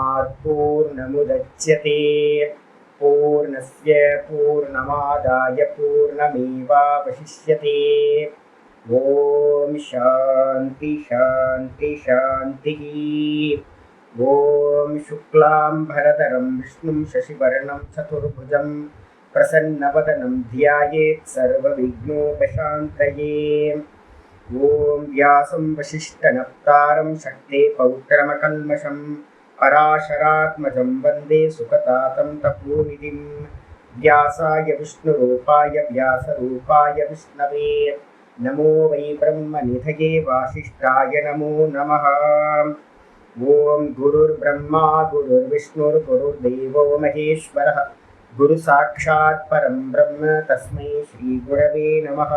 पूर्णात् पूर्णमुदच्यते पूर्णस्य पूर्णमादाय पूर्णमेवावशिष्यते। ओम शांति शांति शांति। ओम शुक्लांबरधरं विष्णुं शशिवर्णं चतुर्भुजं प्रसन्नवदनं ध्यायेत् सर्वविघ्नोपशान्तये। ओम व्यासं वसिष्ठनप्तारं शक्ते पौत्रमकल्मषं पराशरात्मजं वन्दे सुखतातं तपोनिधिं। व्यासाय विष्णुरूपाय व्यासरूपाय विष्णवे नमो वै ब्रह्मनिधये वासिष्ठाय नमो नमः। ओम गुरुर्ब्रह्मा गुरुर्विष्णुर्गुरुर्देवो महेश्वरः गुरुसाक्षात् परं ब्रह्म तस्मै श्रीगुरवे नमः।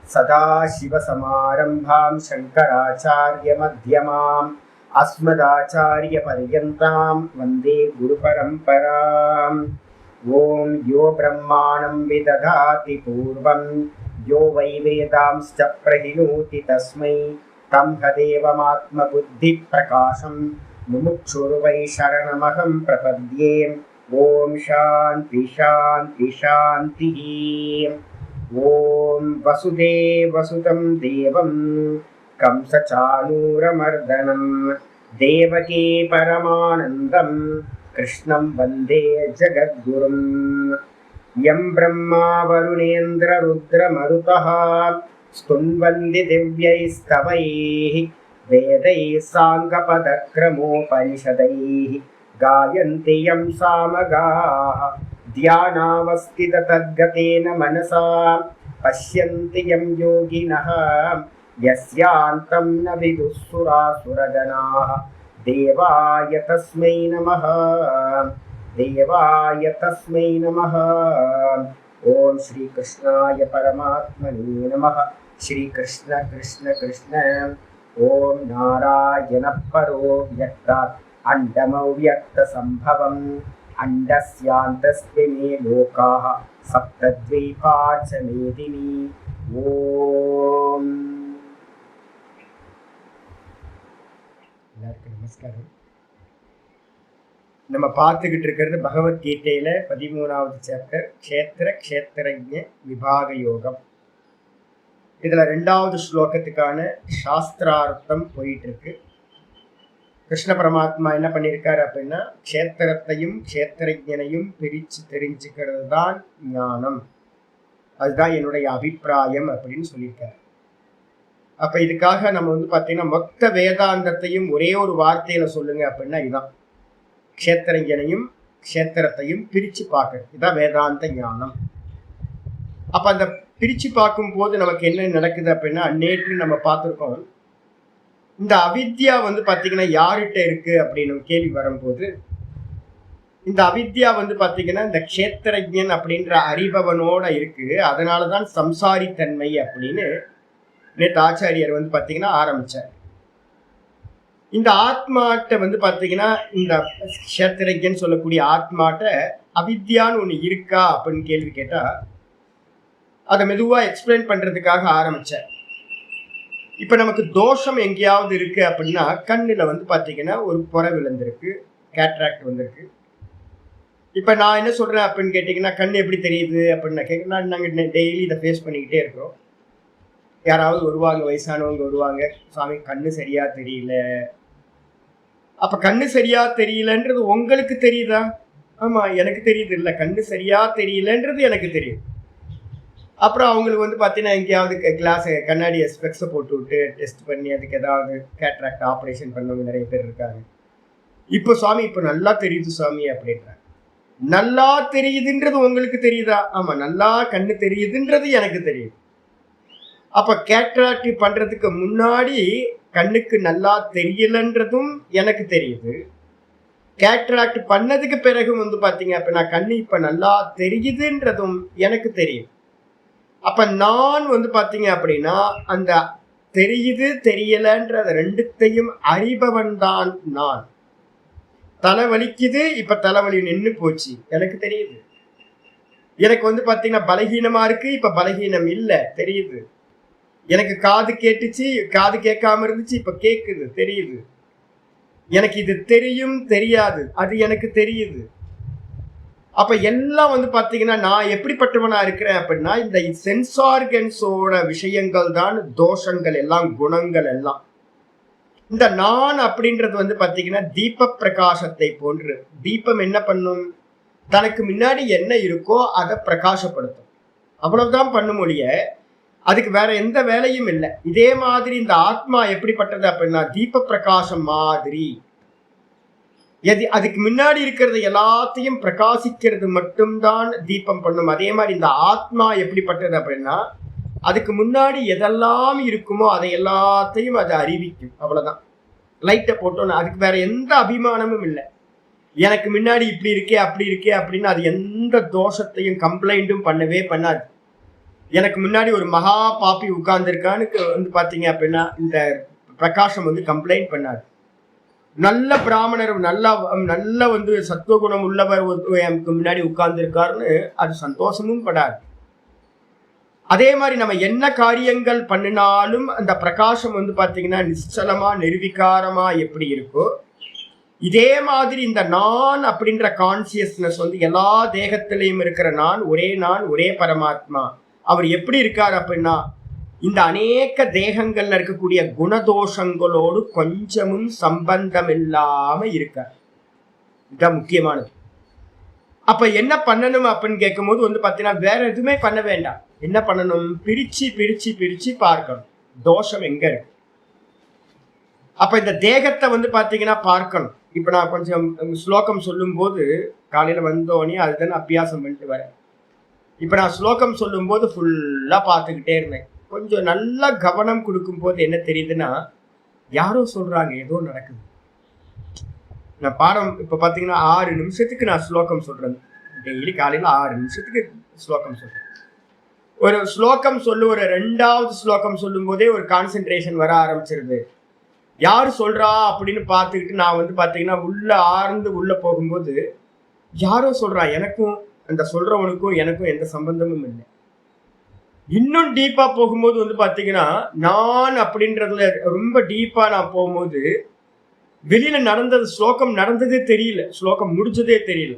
सदाशिवसमारम्भां शङ्कराचार्यमध्यमाम् अस्मदाचार्यपर्यन्तां वन्दे गुरुपरम्पराम्। ओम यो ब्रह्माणं विदधाति पूर्वं यो वै वेदांश्च प्रहिणोति तस्मै तदेवमात्मबुद्धिप्रकाशं मुमुक्षुर्वै शरणमहं प्रपद्ये। ओम शांति शांति शांतिः। ओम वसुदेवसुतं देवं कंसचाणूरमर्दनं देवकी परमानन्दं कृष्णं वन्दे जगद्गुरुं। यं ब्रह्मा वरुणेन्द्ररुद्रमरुतः स्तुन्वन्ति दिव्यैस्तवैः वेदैः साङ्गपदक्रमोपनिषदैः गायन्ति यं सामगाः ध्यानावस्थिततद्गतेन मनसा पश्यन्ति यं योगिनः यस्यान्तं न विदुःसुरासुरगणाः। देवाय तस्मै नमः देवाय तस्मै नमः। ओम श्री कृष्णाय परमात्मने नमः। श्री कृष्ण कृष्ण कृष्ण। ओम नारायण परो व्यक्तात् अण्डमव्यक्तसम्भवम् अण्डस्यान्तस्मिन् लोकाः सप्तद्वीपा च मेदिनी। ओम நமஸ்காரம். நம்ம பார்த்துக்கிட்டு இருக்கிறது பகவத்கீதையில 13வது சாப்டர் க்ஷேத்திர க்ஷேத்திரஜ்ஞ விபாக யோகம். இதுல 2வது ஸ்லோகத்துக்கான சாஸ்திரார்த்தம் போயிட்டு இருக்கு. கிருஷ்ண பரமாத்மா என்ன பண்ணியிருக்காரு அப்படின்னா, க்ஷேத்திரத்தையும் க்ஷேத்திரஜனையும் பிரித்து தெரிஞ்சுக்கிறது தான் ஞானம், அதுதான் என்னுடைய அபிப்பிராயம் அப்படின்னு சொல்லியிருக்காரு. அப்ப இதுக்காக நம்ம பார்த்தீங்கன்னா மொத்த வேதாந்தத்தையும் ஒரே ஒரு வார்த்தையில சொல்லுங்க அப்படின்னா இதுதான், க்ஷேத்திரஜனையும் க்ஷேத்திரத்தையும் பிரித்து பார்க்கறது, இதுதான் வேதாந்த ஞானம். அப்ப அந்த பிரித்து பார்க்கும் போது நமக்கு என்ன நடக்குது அப்படின்னா, நேற்று நம்ம பார்த்துருக்கோம், இந்த அவித்யா பார்த்தீங்கன்னா யார்கிட்ட இருக்கு அப்படின்னு கேள்வி வரும்போது, இந்த அவித்யா பார்த்தீங்கன்னா இந்த க்ஷேத்திரஜன் அப்படின்ற அறிபவனோட இருக்கு. அதனாலதான் சம்சாரித்தன்மை அப்படின்னு நேற்று ஆச்சாரியர் பார்த்தீங்கன்னா ஆரம்பிச்சார். இந்த ஆத்மாட்ட பார்த்தீங்கன்னா இந்த க்ஷேத்திரஜன் சொல்லக்கூடிய ஆத்மாட்ட அவித்யான்னு ஒன்று இருக்கா அப்படின்னு கேள்வி கேட்டா அதை மெதுவா எக்ஸ்பிளைன் பண்றதுக்காக ஆரம்பிச்சார். இப்ப நமக்கு தோஷம் எங்கேயாவது இருக்கு அப்படின்னா, கண்ணுல பார்த்தீங்கன்னா ஒரு புற விழுந்திருக்கு, கேட்ராக்ட் வந்திருக்கு. இப்ப நான் என்ன சொல்றேன் அப்படின்னு கேட்டீங்கன்னா, கண்ணு எப்படி தெரியுது அப்படின்னு கேட்க, நாங்கள் டெய்லி இதை ஃபேஸ் பண்ணிக்கிட்டே இருக்கிறோம். யாராவது வருவாங்க, வயசானவங்க வருவாங்க, சுவாமி கண்ணு சரியா தெரியல. அப்ப கண்ணு சரியா தெரியலன்றது உங்களுக்கு தெரியுதா? ஆமா, எனக்கு தெரியுது. இல்ல, கண்ணு சரியா தெரியலன்றது எனக்கு தெரியும். அப்புறம் அவங்களுக்கு பார்த்தீங்கன்னா எங்கேயாவது கிளாஸ் கண்ணாடி ஸ்பெக்ஸை போட்டு விட்டு டெஸ்ட் பண்ணி அதுக்கு ஏதாவது கேட்ராக்ட் ஆப்ரேஷன் பண்ணவங்க நிறைய பேர் இருக்காங்க. இப்போ சுவாமி இப்போ நல்லா தெரியுது சுவாமி அப்படின்றாங்க. நல்லா தெரியுதுன்றது உங்களுக்கு தெரியுதா? ஆமா, நல்லா கண்ணு தெரியுதுன்றது எனக்கு தெரியுது. அப்ப கேட்ராக்ட் பண்றதுக்கு முன்னாடி கண்ணுக்கு நல்லா தெரியலன்றதும் எனக்கு தெரியுது. கேட்ராக்ட் பண்ணதுக்கு பிறகு பார்த்தீங்க அப்படின்னா கண்ணு இப்ப நல்லா தெரியுதுன்றதும் எனக்கு தெரியும். அப்ப நான் பார்த்தீங்க அப்படின்னா அந்த தெரியுது தெரியலன்ற ரெண்டுத்தையும் அறிபவன் தான் நான். தலை வலிக்குது, இப்ப தலைவலி நின்று போச்சு, எனக்கு தெரியுது. எனக்கு பார்த்தீங்கன்னா பலகீனமா இருக்கு, இப்ப பலகீனம் இல்லை, தெரியுது. எனக்கு காது கேட்டுச்சு, காது கேட்காம இருந்துச்சு, இப்ப கேட்குது, தெரியுது. எனக்கு இது தெரியும் தெரியாது, அது எனக்கு தெரியுது. அப்ப எல்லாம் வந்து பாத்தீங்கன்னா நான் எப்படிப்பட்டவனா இருக்கிறேன் அப்படின்னா, இந்த சென்ஸ் ஆர்கன்ஸோட விஷயங்கள் தான் தோஷங்கள் எல்லாம், குணங்கள் எல்லாம். இந்த நான் அப்படின்றது வந்து பாத்தீங்கன்னா தீப பிரகாசத்தை போன்று. தீபம் என்ன பண்ணும்? தனக்கு முன்னாடி என்ன இருக்கோ அதை பிரகாசப்படுத்தும். அவ்வளவுதான் பண்ணும் ஒழிய அதுக்கு வேற எந்த வேலையும் இல்லை. இதே மாதிரி இந்த ஆத்மா எப்படிப்பட்டது அப்படின்னா தீப பிரகாசம் மாதிரி. அதுக்கு முன்னாடி இருக்கிறது எல்லாத்தையும் பிரகாசிக்கிறது மட்டும்தான் தீபம் பண்ணும். அதே மாதிரி இந்த ஆத்மா எப்படிப்பட்டது அப்படின்னா அதுக்கு முன்னாடி எதெல்லாம் இருக்குமோ அதை எல்லாத்தையும் அது அறிவிக்கும். அவ்வளவுதான். லைட்டை போட்டோன்னு அதுக்கு வேற எந்த அபிமானமும் இல்லை. எனக்கு முன்னாடி இப்படி இருக்கே அப்படி இருக்கே அப்படின்னு அது எந்த தோஷத்தையும் கம்ப்ளைண்ட்டும் பண்ணவே பண்ணாது. எனக்கு முன்னாடி ஒரு மகா பாப்பி உட்கார்ந்துருக்கான்னு வந்து பாத்தீங்க அப்படின்னா இந்த பிரகாசம் வந்து கம்ப்ளைண்ட் பண்ணாது. நல்ல பிராமணர், நல்ல வந்து சத்துவகுணம் உள்ளவர் எனக்கு முன்னாடி உட்கார்ந்துருக்காருன்னு அது சந்தோஷமும் படாது. அதே மாதிரி நம்ம என்ன காரியங்கள் பண்ணினாலும் அந்த பிரகாசம் வந்து பாத்தீங்கன்னா நிச்சலமா நிர்விகாரமா எப்படி இருக்கோ, இதே மாதிரி இந்த நான் அப்படின்ற கான்சியஸ்னஸ் வந்து எல்லா தேகத்திலையும் இருக்கிற நான், ஒரே பரமாத்மா. அவர் எப்படி இருக்கார் அப்படின்னா இந்த அநேக தேகங்கள்ல இருக்கக்கூடிய குணதோஷங்களோடு கொஞ்சமும் சம்பந்தம் இல்லாம இருக்கார். இதுதான் முக்கியமானது. அப்ப என்ன பண்ணணும் அப்படின்னு கேட்கும் போது வந்து பாத்தீங்கன்னா வேற எதுவுமே பண்ண வேண்டாம். என்ன பண்ணணும்? பிரிச்சு பிரிச்சு பிரிச்சு பார்க்கணும் தோஷம் எங்க இருக்கு. அப்ப இந்த தேகத்தை வந்து பாத்தீங்கன்னா பார்க்கணும். இப்ப நான் கொஞ்சம் ஸ்லோகம் சொல்லும் போது காலையில வந்தோடனே அதுதானே அபியாசம் பண்ணிட்டு வரேன். இப்ப நான் ஸ்லோகம் சொல்லும் போது ஃபுல்லா பார்த்துக்கிட்டே இருந்தேன். கொஞ்சம் நல்லா கவனம் கொடுக்கும் போது என்ன தெரியுதுன்னா யாரோ சொல்றாங்க ஏதோ நடக்குது. நான் பாடம் இப்ப பாத்தீங்கன்னா 6 நிமிஷத்துக்கு நான் ஸ்லோகம் சொல்றேன். டெய்லி காலையில 6 நிமிஷத்துக்கு ஸ்லோகம் சொல்றேன். ஒரு ஸ்லோகம் சொல்லு, ஒரு 2வது ஸ்லோகம் சொல்லும் போதே ஒரு கான்சென்ட்ரேஷன் வர ஆரம்பிச்சிருது. யாரு சொல்றா அப்படின்னு பார்த்துக்கிட்டு நான் வந்து பாத்தீங்கன்னா உள்ள ஆழ்ந்து உள்ள போகும்போது யாரோ சொல்றா, எனக்கும் அந்த சொல்றவனுக்கும் எனக்கும் எந்த சம்பந்தமும் இல்லை. இன்னும் டீப்பா போகும்போது வந்து பாத்தீங்கன்னா நான் அப்படின்றதுல ரொம்ப டீப்பா நான் போகும்போது வெளியில நடந்தது, ஸ்லோகம் நடந்ததே தெரியல, ஸ்லோகம் முடிஞ்சதே தெரியல.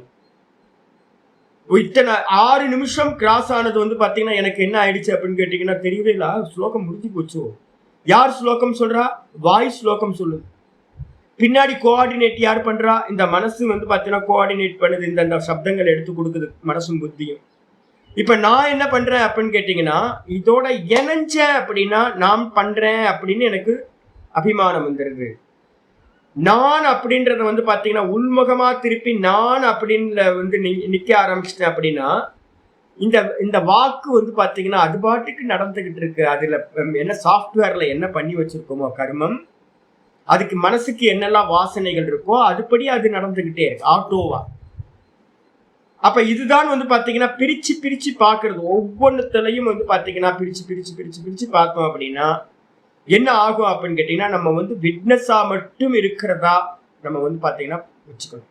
இத்தனை 6 நிமிஷம் கிராஸ் ஆனது வந்து பாத்தீங்கன்னா எனக்கு என்ன ஆயிடுச்சு அப்படின்னு கேட்டீங்கன்னா தெரியவே இல்லை. ஸ்லோகம் முடிஞ்சு போச்சு. யார் ஸ்லோகம் சொல்றா? வாய் ஸ்லோகம் சொல்லுது. பின்னாடி கோஆர்டினேட் யார் பண்றா? இந்த மனசு வந்து பாத்தீங்கன்னா கோஆர்டினேட் பண்ணுது. இந்த சப்தங்கள் எடுத்து கொடுக்குது மனசும் புத்தியும். இப்ப நான் என்ன பண்றேன் அப்படின்னு கேட்டீங்கன்னா இதோட இணைஞ்ச அப்படின்னா நான் பண்றேன் அப்படின்னு எனக்கு அபிமானம் வந்துருது. நான் அப்படின்றத வந்து பாத்தீங்கன்னா உள்முகமா திருப்பி நான் அப்படின்னு வந்து நிக்க ஆரம்பிச்சிட்டேன் அப்படின்னா இந்த வாக்கு வந்து பாத்தீங்கன்னா அது பாட்டுக்கு நடந்துகிட்டு இருக்கு. அதுல என்ன சாஃப்ட்வேர்ல என்ன பண்ணி வச்சிருக்கோமோ கர்மம், அதுக்கு மனசுக்கு என்னெல்லாம் வாசனைகள் இருக்கோ அதுபடி அது நடந்துகிட்டே இருக்கு ஆட்டோவா. அப்ப இதுதான் வந்து பாத்தீங்கன்னா பிரிச்சு பிரிச்சு பாக்குறது. ஒவ்வொன்றுத்தலையும் வந்து பாத்தீங்கன்னா பிரிச்சு பிரிச்சு பிரிச்சு பிரிச்சு பார்த்தோம் அப்படின்னா என்ன ஆகும் அப்படின்னு கேட்டீங்கன்னா நம்ம வந்து விட்னஸா மட்டும் இருக்கிறதா நம்ம வந்து பாத்தீங்கன்னா வச்சுக்கணும்.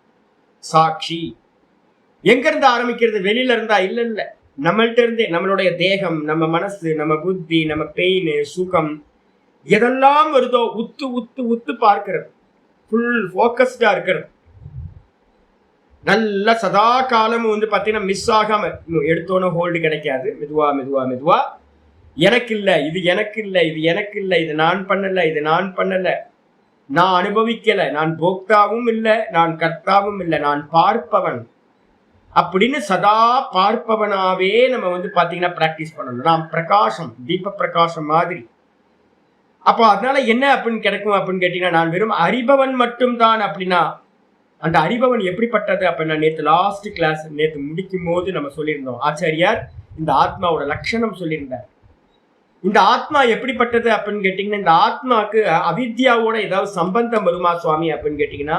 சாட்சி எங்க இருந்து ஆரம்பிக்கிறது? வெளியில இருந்தா இல்ல இல்ல, நம்மள்ட்ட இருந்தே. நம்மளுடைய தேகம், நம்ம மனசு, நம்ம புத்தி, நம்ம பெயின், சுகம் எதெல்லாம் வருதோ உத்து உத்து உத்து பார்க்கிறது. ஃபுல் ஃபோக்கஸ்டா இருக்கிறது. நல்ல சதா காலமும் வந்து பாத்தீங்கன்னா மிஸ் ஆகாம எடுத்தோன்னு ஹோல்டு கிடைக்காது. மெதுவா மெதுவா மெதுவா எனக்கு இல்லை, இது எனக்கு இல்லை, இது எனக்கு இல்லை, இது நான் பண்ணல, இது நான் பண்ணல, நான் அனுபவிக்கல, நான் போக்தாவும் இல்லை, நான் கர்த்தாவும் இல்லை, நான் பார்ப்பவன் அப்படின்னு சதா பார்ப்பவனாவே நம்ம வந்து பாத்தீங்கன்னா பிராக்டிஸ் பண்ணணும். நாம் பிரகாசம், தீப பிரகாசம் மாதிரி. அப்போ அதனால என்ன அப்படின்னு கிடைக்கும் அப்படின்னு கேட்டீங்கன்னா நான் வெறும் அறிபவன் மட்டும்தான். அப்படின்னா அந்த அறிபவன் எப்படிப்பட்டது அப்படின்னா நேற்று கிளாஸ் முடிக்கும் போது நம்ம சொல்லியிருந்தோம். ஆச்சாரியார் இந்த ஆத்மாவோட லட்சணம் சொல்லியிருந்தார். இந்த ஆத்மா எப்படிப்பட்டது அப்படின்னு கேட்டீங்கன்னா இந்த ஆத்மாவுக்கு அவித்யாவோட ஏதாவது சம்பந்தம் வருமா சுவாமி அப்படின்னு கேட்டீங்கன்னா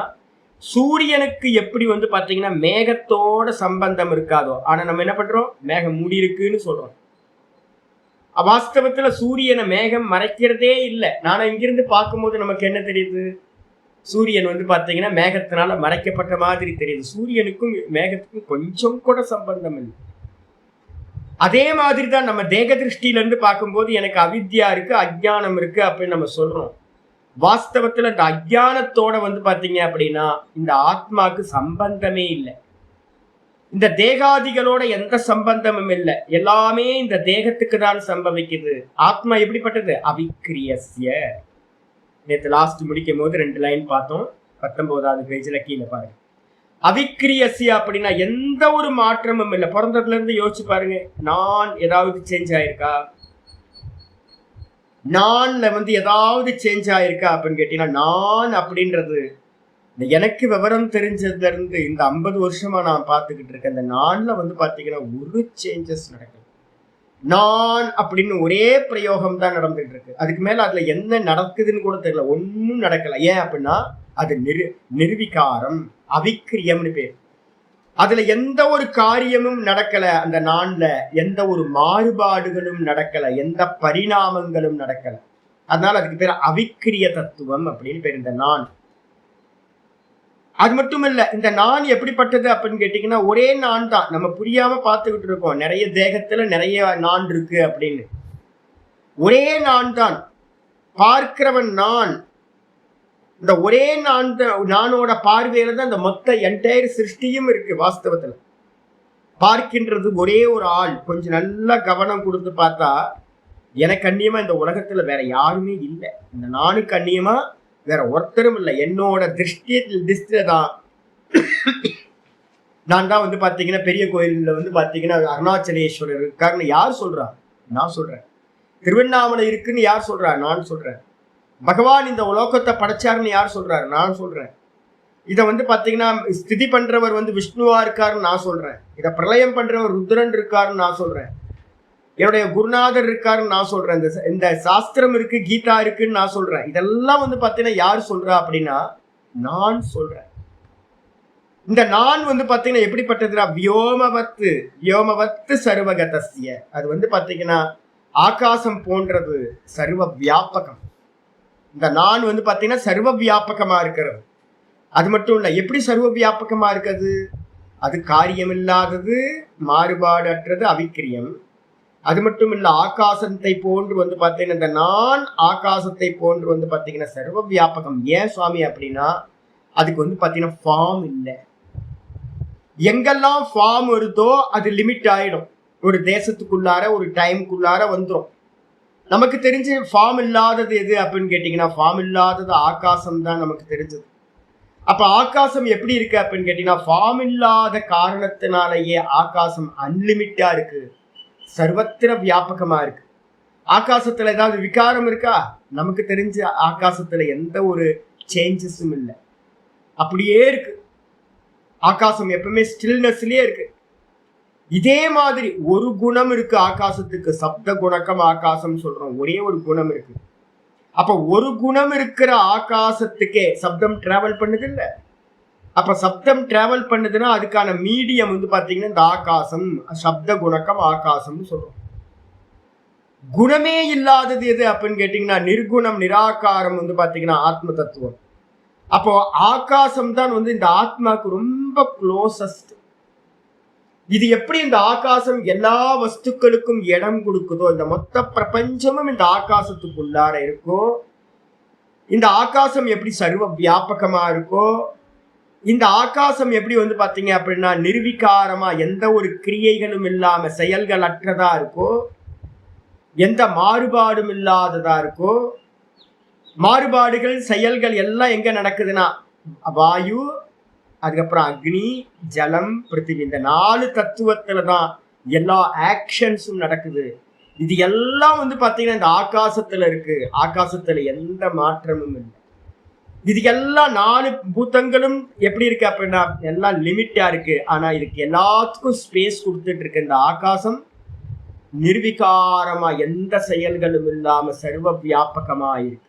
சூரியனுக்கு எப்படி வந்து பாத்தீங்கன்னா மேகத்தோட சம்பந்தம் இருக்காதோ, ஆனா நம்ம என்ன பண்றோம்? மேகம் மூடி இருக்குன்னு சொல்றோம். வாஸ்தவத்துல சூரியனை மேகம் மறைக்கிறதே இல்லை. நானும் இங்கிருந்து பார்க்கும்போது நமக்கு என்ன தெரியுது? சூரியன் வந்து பாத்தீங்கன்னா மேகத்தினால மறைக்கப்பட்ட மாதிரி தெரியுது. சூரியனுக்கும் மேகத்துக்கும் கொஞ்சம் கூட சம்பந்தம் இல்லை. அதே மாதிரிதான் நம்ம தேக திருஷ்டியில இருந்து பார்க்கும்போது எனக்கு அவித்யா இருக்கு, அஜ்ஞானம் இருக்கு அப்படின்னு நம்ம சொல்றோம். வாஸ்தவத்துல இந்த அஜ்ஞானத்தோட வந்து பாத்தீங்க அப்படின்னா இந்த ஆத்மாக்கு சம்பந்தமே இல்லை. இந்த தேகாதிகளோட எந்த சம்பந்தமும் இல்லை. எல்லாமே இந்த தேகத்துக்கு தான் சம்பவிக்குது. ஆத்மா எப்படிப்பட்டது? அவிக்கிரியஸ்ய. நேற்று லாஸ்ட் முடிக்கும் போது 2 லைன் பார்த்தோம். 19வது பேஜ்ல கீழே பாருங்க. அவிக்கிரியஸ்ய அப்படின்னா எந்த ஒரு மாற்றமும் இல்லை. பிறந்ததுல இருந்து யோசிச்சு பாருங்க, நான் ஏதாவது சேஞ்ச் ஆயிருக்கா? நான்ல வந்து ஏதாவது சேஞ்ச் ஆயிருக்கா அப்படின்னு கேட்டீங்கன்னா, நான் அப்படின்றது எனக்கு விவரம் தெரிஞ்சதுல இருந்து இந்த 50 வருஷமா நான் பார்த்துக்கிட்டு இருக்கேன். இந்த நான்ல வந்து பாத்தீங்கன்னா ஒரு சேஞ்சஸ் நடக்கல. நான் அப்படின்னு ஒரே பிரயோகம் தான் நடந்துட்டு இருக்கு. அதுக்கு மேல அதுல என்ன நடக்குதுன்னு கூட தெரியல. ஒன்னும் நடக்கல. ஏன் அப்படின்னா அது நிர்விகாரம், அவிக்கிரியம்னு பேர். அதுல எந்த ஒரு காரியமும் நடக்கல. அந்த நான்ல எந்த ஒரு மாறுபாடுகளும் நடக்கல, எந்த பரிணாமங்களும் நடக்கல. அதனால அதுக்கு பேர் அவிக்கிரிய தத்துவம் அப்படின்னு பேர் இந்த நான். அது மட்டும் இல்ல, இந்த நான் எப்படிப்பட்டது அப்படின்னு கேட்டீங்கன்னா ஒரே நான் தான். நம்ம புரியாம பார்த்துக்கிட்டு இருக்கோம் நிறைய தேகத்துல நிறைய நான் இருக்கு அப்படின்னு. ஒரே நான் தான், பார்க்கிறவன் நான். இந்த ஒரே நானோட பார்வையில தான் இந்த மொத்த என்டையர் சிருஷ்டியும் இருக்கு. வாஸ்தவத்துல பார்க்கின்றது ஒரே ஒரு ஆள். கொஞ்சம் நல்லா கவனம் கொடுத்து பார்த்தா எனக்கு அந்நியமா இந்த உலகத்துல வேற யாருமே இல்லை. இந்த நானுக்கு அந்நியமா வேற ஒருத்தரும் இல்லை. என்னோட திருஷ்டியில தான் நான் தான் வந்து பாத்தீங்கன்னா பெரிய கோயில்ல வந்து பாத்தீங்கன்னா அருணாச்சலேஸ்வரர் இருக்காருன்னு யார் சொல்றா? நான் சொல்றேன். திருவண்ணாமலை இருக்குன்னு யார் சொல்றா? நான் சொல்றேன். பகவான் இந்த உலோகத்தை படைச்சாருன்னு யார் சொல்றாரு? நான் சொல்றேன். இதை வந்து பாத்தீங்கன்னா ஸ்திதி பண்றவர் வந்து விஷ்ணுவா இருக்காருன்னு நான் சொல்றேன். இதை பிரளயம் பண்றவர் ருத்ரன் இருக்காருன்னு நான் சொல்றேன். என்னுடைய குருநாதர் இருக்காருன்னு நான் சொல்றேன். இந்த சாஸ்திரம் இருக்கு, கீதா இருக்குன்னு நான் சொல்றேன். இதெல்லாம் வந்து பாத்தீங்கன்னா யார் சொல்றா அப்படின்னா நான் சொல்றேன். இந்த நான் வந்து பாத்தீங்கன்னா எப்படிப்பட்டதுன்னா வியோமவத்து சர்வகதஸ்ய. அது வந்து பாத்தீங்கன்னா ஆகாசம் போன்றது, சர்வ வியாபகம். இந்த நான் வந்து பாத்தீங்கன்னா சர்வ வியாபகமா இருக்கிறது. அது மட்டும் இல்ல, எப்படி சர்வ வியாபகமா இருக்குது? அது காரியமில்லாதது, மாறுபாடற்றது, அவிக்கிரியம். அது மட்டும் இல்ல, ஆகாசத்தை போன்று வந்து பாத்தீங்கன்னா இந்த நான் ஆகாசத்தை போன்று வந்து பாத்தீங்கன்னா சர்வ வியாபகம். ஏன் சுவாமி அப்படின்னா அதுக்கு வந்து பாத்தீங்கன்னா ஃபார்ம் இல்லை. எங்கெல்லாம் ஃபார்ம் வருதோ அது லிமிட் ஆயிடும். ஒரு தேசத்துக்குள்ளார ஒரு டைமுக்குள்ளார வந்துடும். நமக்கு தெரிஞ்ச ஃபார்ம் இல்லாதது எது அப்படின்னு கேட்டீங்கன்னா ஃபார்ம் இல்லாதது ஆகாசம் தான் நமக்கு தெரிஞ்சது. அப்ப ஆகாசம் எப்படி இருக்கு அப்படின்னு கேட்டீங்கன்னா ஃபார்ம் இல்லாத காரணத்தினாலேயே ஆகாசம் அன்லிமிட்டா இருக்கு, சர்வத்திர வியாபகமா இருக்கு. ஆகாசத்துல ஏதாவது விகாரம் இருக்கா? நமக்கு தெரிஞ்ச ஆகாசத்துல எந்த ஒரு சேஞ்சஸும் இல்லை, அப்படியே இருக்கு. ஆகாசம் எப்பவுமே ஸ்டில்னஸ்லயே இருக்கு. இதே மாதிரி ஒரு குணம் இருக்கு ஆகாசத்துக்கு, சப்த குணக்கம் ஆகாசம் சொல்றோம். ஒரே ஒரு குணம் இருக்கு. அப்ப ஒரு குணம் இருக்கிற ஆகாசத்துக்கே சப்தம் டிராவல் பண்ணுது இல்ல? அப்ப சப்தம் டிராவல் பண்ணுதுன்னா அதுக்கான மீடியம் வந்து பாத்தீங்கன்னா இந்த ஆகாசம், சப்த குணக்கம் ஆகாசம்னு சொல்றோம். குணமே இல்லாதது எது அப்படின்னு கேட்டீங்கன்னா நிர்குணம் நிராகாரம் வந்து பாத்தீங்கன்னா ஆத்ம தத்துவம். அப்போ ஆகாசம் தான் வந்து இந்த ஆத்மாவுக்கு ரொம்ப க்ளோசஸ்ட். இது எப்படி இந்த ஆகாசம் எல்லா வஸ்துக்களுக்கும் இடம் கொடுக்குதோ, இந்த மொத்த பிரபஞ்சமும் இந்த ஆகாசத்துக்குள்ளார இருக்கோ, இந்த ஆகாசம் எப்படி சர்வ வியாபகமா இருக்கோ, இந்த ஆகாசம் எப்படி வந்து பாத்தீங்க அப்படின்னா நிர்விகாரமா எந்த ஒரு கிரியைகளும் இல்லாம செயல்கள் அற்றதா இருக்கோ, எந்த மாறுபாடும் இல்லாததா இருக்கோ. மாறுபாடுகள் செயல்கள் எல்லாம் எங்க நடக்குதுன்னா வாயு, அதுக்கப்புறம் அக்னி, ஜலம், பிருத்திவி, இந்த 4 தத்துவத்துல தான் எல்லா ஆக்ஷன்ஸும் நடக்குது. இது எல்லாம் வந்து பாத்தீங்கன்னா இந்த ஆகாசத்துல இருக்கு. ஆகாசத்துல எந்த மாற்றமும் இல்லை. இது எல்லாம் 4 பூதங்களும் எப்படி இருக்கு அப்படின்னா எல்லாம் லிமிட்டா இருக்கு. ஆனா இதுக்கு எல்லாத்துக்கும் ஸ்பேஸ் கொடுத்துட்டு இருக்கு. இந்த ஆகாசம் நிர்விகாரமா எந்த செயல்களும் இல்லாம சர்வ வியாபகமா இருக்கு.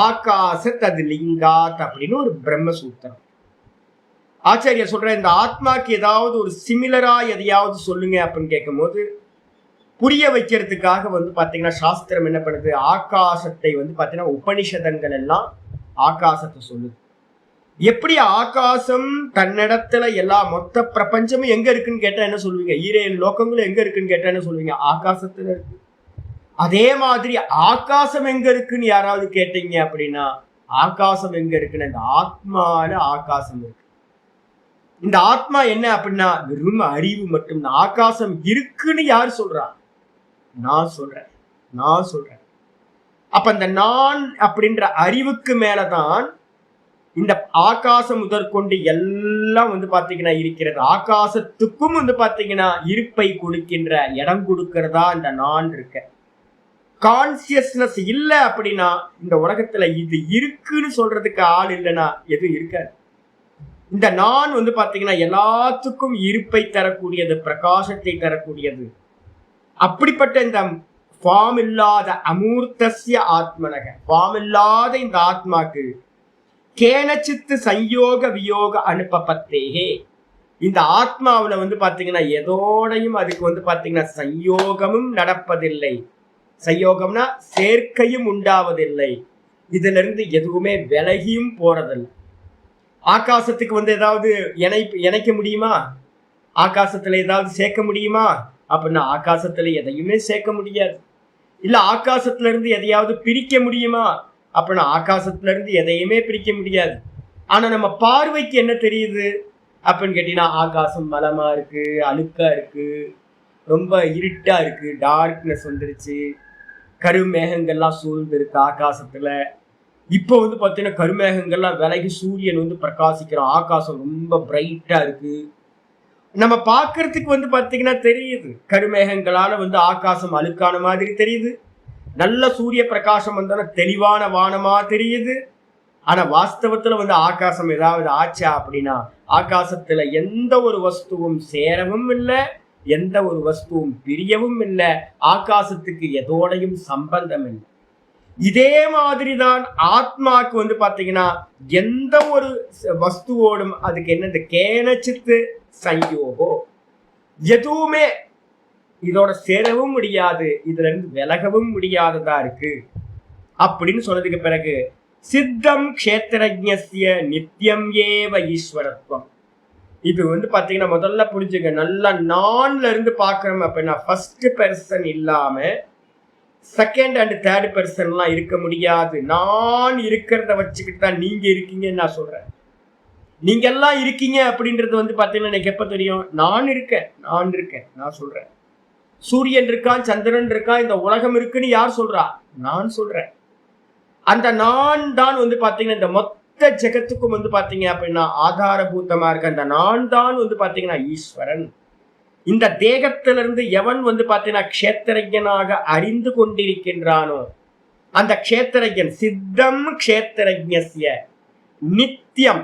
ஆகாசத் அது லிங்காத் அப்படின்னு ஒரு பிரம்மசூத்திரம். ஆச்சாரியா சொல்ற இந்த ஆத்மாக்கு ஏதாவது ஒரு சிமிலரா எதையாவது சொல்லுங்க அப்படின்னு கேட்கும் போது புரிய வைக்கிறதுக்காக வந்து பாத்தீங்கன்னா சாஸ்திரம் என்ன பண்ணுது, ஆகாசத்தை வந்து பாத்தீங்கன்னா உபனிஷதங்கள் எல்லாம் ஆகாசத்தை சொல்லுது. எப்படி ஆகாசம் தன்னிடத்துல எல்லா மொத்த பிரபஞ்சமும் எங்க இருக்குன்னு கேட்டா என்ன சொல்லுவீங்க? 7 லோகங்களும் எங்க இருக்குன்னு கேட்டா என்ன சொல்லுவீங்க? ஆகாசத்துல இருக்கு. அதே மாதிரி ஆகாசம் எங்க இருக்குன்னு யாராவது கேட்டீங்க அப்படின்னா, ஆகாசம் எங்க இருக்குன்னு இந்த ஆத்மால ஆகாசம் இருக்கு. இந்த ஆத்மா என்ன அப்படின்னா வெறும் அறிவு மட்டும். ஆகாசம் இருக்குன்னு யார் சொல்றா? நான் சொல்றேன். அப்ப இந்த நான் அப்படின்ற அறிவுக்கு மேலதான் இந்த ஆகாசம் முதற்கொண்டு எல்லாம் பாத்தீங்கன்னா இருக்கிறது. ஆகாசத்துக்கும் பாத்தீங்கன்னா இருப்பை கொடுக்கின்ற இடம் கொடுக்கிறதா இந்த நான் இருக்க. கான்சியஸ்னஸ் இல்ல அப்படின்னா இந்த உலகத்துல இது இருக்குன்னு சொல்றதுக்கு ஆள் இல்லைன்னா எதுவும் இருக்காது. இந்த நான் பாத்தீங்கன்னா எல்லாத்துக்கும் இருப்பை தரக்கூடியது, பிரகாசத்தை தரக்கூடியது. அப்படிப்பட்ட இந்த ஃபார்ம் இல்லாத அமூர்த்தஸ்ய ஆத்மனக, ஃபார்ம் இல்லாத இந்த ஆத்மாக்கு கேனச்சித்து சயோக வியோக அனுப்பப்பத்தேகே, இந்த ஆத்மாவில் பாத்தீங்கன்னா எதோடையும் அதுக்கு பாத்தீங்கன்னா சயோகமும் நடப்பதில்லை. சயோகம்னா சேர்க்கையும் உண்டாவதில்லை. இதுல இருந்து எதுவுமே விலகியும் போறதில்லை. ஆகாசத்துக்கு ஏதாவது இணைக்க முடியுமா? ஆகாசத்துல ஏதாவது சேர்க்க முடியுமா அப்படின்னா ஆகாசத்துல எதையுமே சேர்க்க முடியாது. இல்ல ஆகாசத்துல இருந்து எதையாவது பிரிக்க முடியுமா அப்படின்னா ஆகாசத்துல இருந்து எதையுமே பிரிக்க முடியாது. ஆனா நம்ம பார்வைக்கு என்ன தெரியுது அப்படின்னு கேட்டீங்கன்னா, ஆகாசம் மலமா இருக்கு, அழுக்கா இருக்கு, ரொம்ப இருட்டா இருக்கு, டார்க்னஸ் வந்துருச்சு, கருமேகங்கள்லாம் சூழ்ந்து இருக்கு ஆகாசத்துல. இப்போ பாத்தீங்கன்னா கருமேகங்கள்லாம் விலகி சூரியன் பிரகாசிக்கிறோம், ஆகாசம் ரொம்ப பிரைட்டா இருக்கு. நம்ம பார்க்கறதுக்கு பாத்தீங்கன்னா தெரியுது, கருமேகங்களால ஆகாசம் அழுக்கான மாதிரி தெரியுது. நல்ல சூரிய பிரகாசம் வந்தாலும் தெளிவான வானமா தெரியுது. ஆனா வாஸ்தவத்துல ஆகாசம் ஏதாவது ஆச்சா அப்படின்னா ஆகாசத்துல எந்த ஒரு வஸ்துவும் சேரவும் இல்லை, எந்த ஒரு வஸ்துவும் பிரியவும் இல்லை. ஆகாசத்துக்கு எதோடையும் சம்பந்தம் இல்லை. இதே மாதிரிதான் ஆத்மாக்கு பாத்தீங்கன்னா எந்த ஒரு வஸ்துவோடும் அதுக்கு என்னது கேனச்சித்து சயோகோ, எதுவுமே இதோட சேரவும் முடியாது, இதுல இருந்து விலகவும் முடியாததா இருக்கு அப்படின்னு சொன்னதுக்கு பிறகு சித்தம் க்ஷேத்திரஜ்ஞஸ்ய நித்தியம் ஏவ ஈஸ்வரத்துவம். இது பாத்தீங்கன்னா முதல்ல புரிஞ்சுங்க, நல்லா நான்ல இருந்து பாக்குறோம் அப்படின்னா ஃபர்ஸ்ட் பெர்சன் இல்லாம செகண்ட் அண்ட் தேர்ட் பெர்சன்லாம் இருக்க முடியாது. நான் இருக்கிறத வச்சுக்கிட்டு தான் நீங்க இருக்கீங்கன்னு நான் சொல்றேன். நீங்க எல்லாம் இருக்கீங்க அப்படின்றது பாத்தீங்கன்னா எனக்கு எப்ப தெரியும்? நான் இருக்கேன், நான் சொல்றேன். சூரியன் இருக்கான், சந்திரன் இருக்கான், இந்த உலகம் இருக்குன்னு யார் சொல்றா? நான் சொல்றேன். அந்த நான் தான் பாத்தீங்கன்னா இந்த மொத்த ஜெகத்துக்கும் பாத்தீங்க அப்படின்னா ஆதாரபூதமா இருக்க அந்த நான் தான் பாத்தீங்கன்னா ஈஸ்வரன். இந்த தேகத்திலிருந்து எவன் பாத்தீங்கன்னா க்ஷேத்திரஜனாக அறிந்து கொண்டிருக்கின்றானோ அந்த க்ஷேத்திரஜன் சித்தம் க்ஷேத்திரஜ்ஞஸ்ய நித்தியம்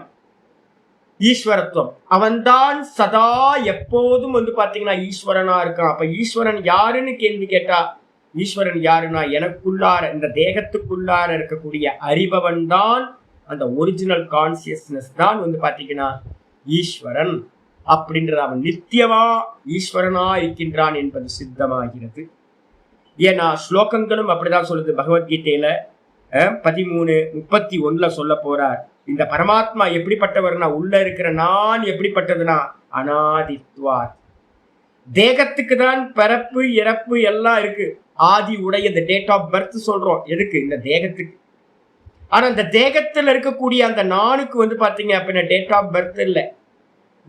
ஈஸ்வரத்துவம், அவன்தான் சதா எப்போதும் பாத்தீங்கன்னா ஈஸ்வரனா இருக்கான். அப்ப ஈஸ்வரன் யாருன்னு கேள்வி கேட்டா, ஈஸ்வரன் யாருன்னா எனக்குள்ளார இந்த தேகத்துக்குள்ளார இருக்கக்கூடிய அறிபவன் தான், அந்த ஒரிஜினல் கான்சியஸ்னஸ் தான் பாத்தீங்கன்னா ஈஸ்வரன் அப்படின்ற அவன் நித்தியமா ஈஸ்வரனா இருக்கின்றான் என்பது சித்தமாகிறது. ஏன்னா ஸ்லோகங்களும் அப்படிதான் சொல்லுது. பகவத்கீதையில 13:31 சொல்ல போறார், இந்த பரமாத்மா எப்படிப்பட்டவர்னா உள்ள இருக்கிற நான் எப்படிப்பட்டதுன்னா அனாதித்வார். தேகத்துக்கு தான் பிறப்பு இறப்பு எல்லாம் இருக்கு, ஆதி உடைய இந்த டேட் ஆஃப் பர்த் சொல்றோம். எதுக்கு? இந்த தேகத்துக்கு. ஆனா இந்த தேகத்துல இருக்கக்கூடிய அந்த நானுக்கு பாத்தீங்க அப்படின்னா டேட் ஆஃப் பர்த் இல்லை.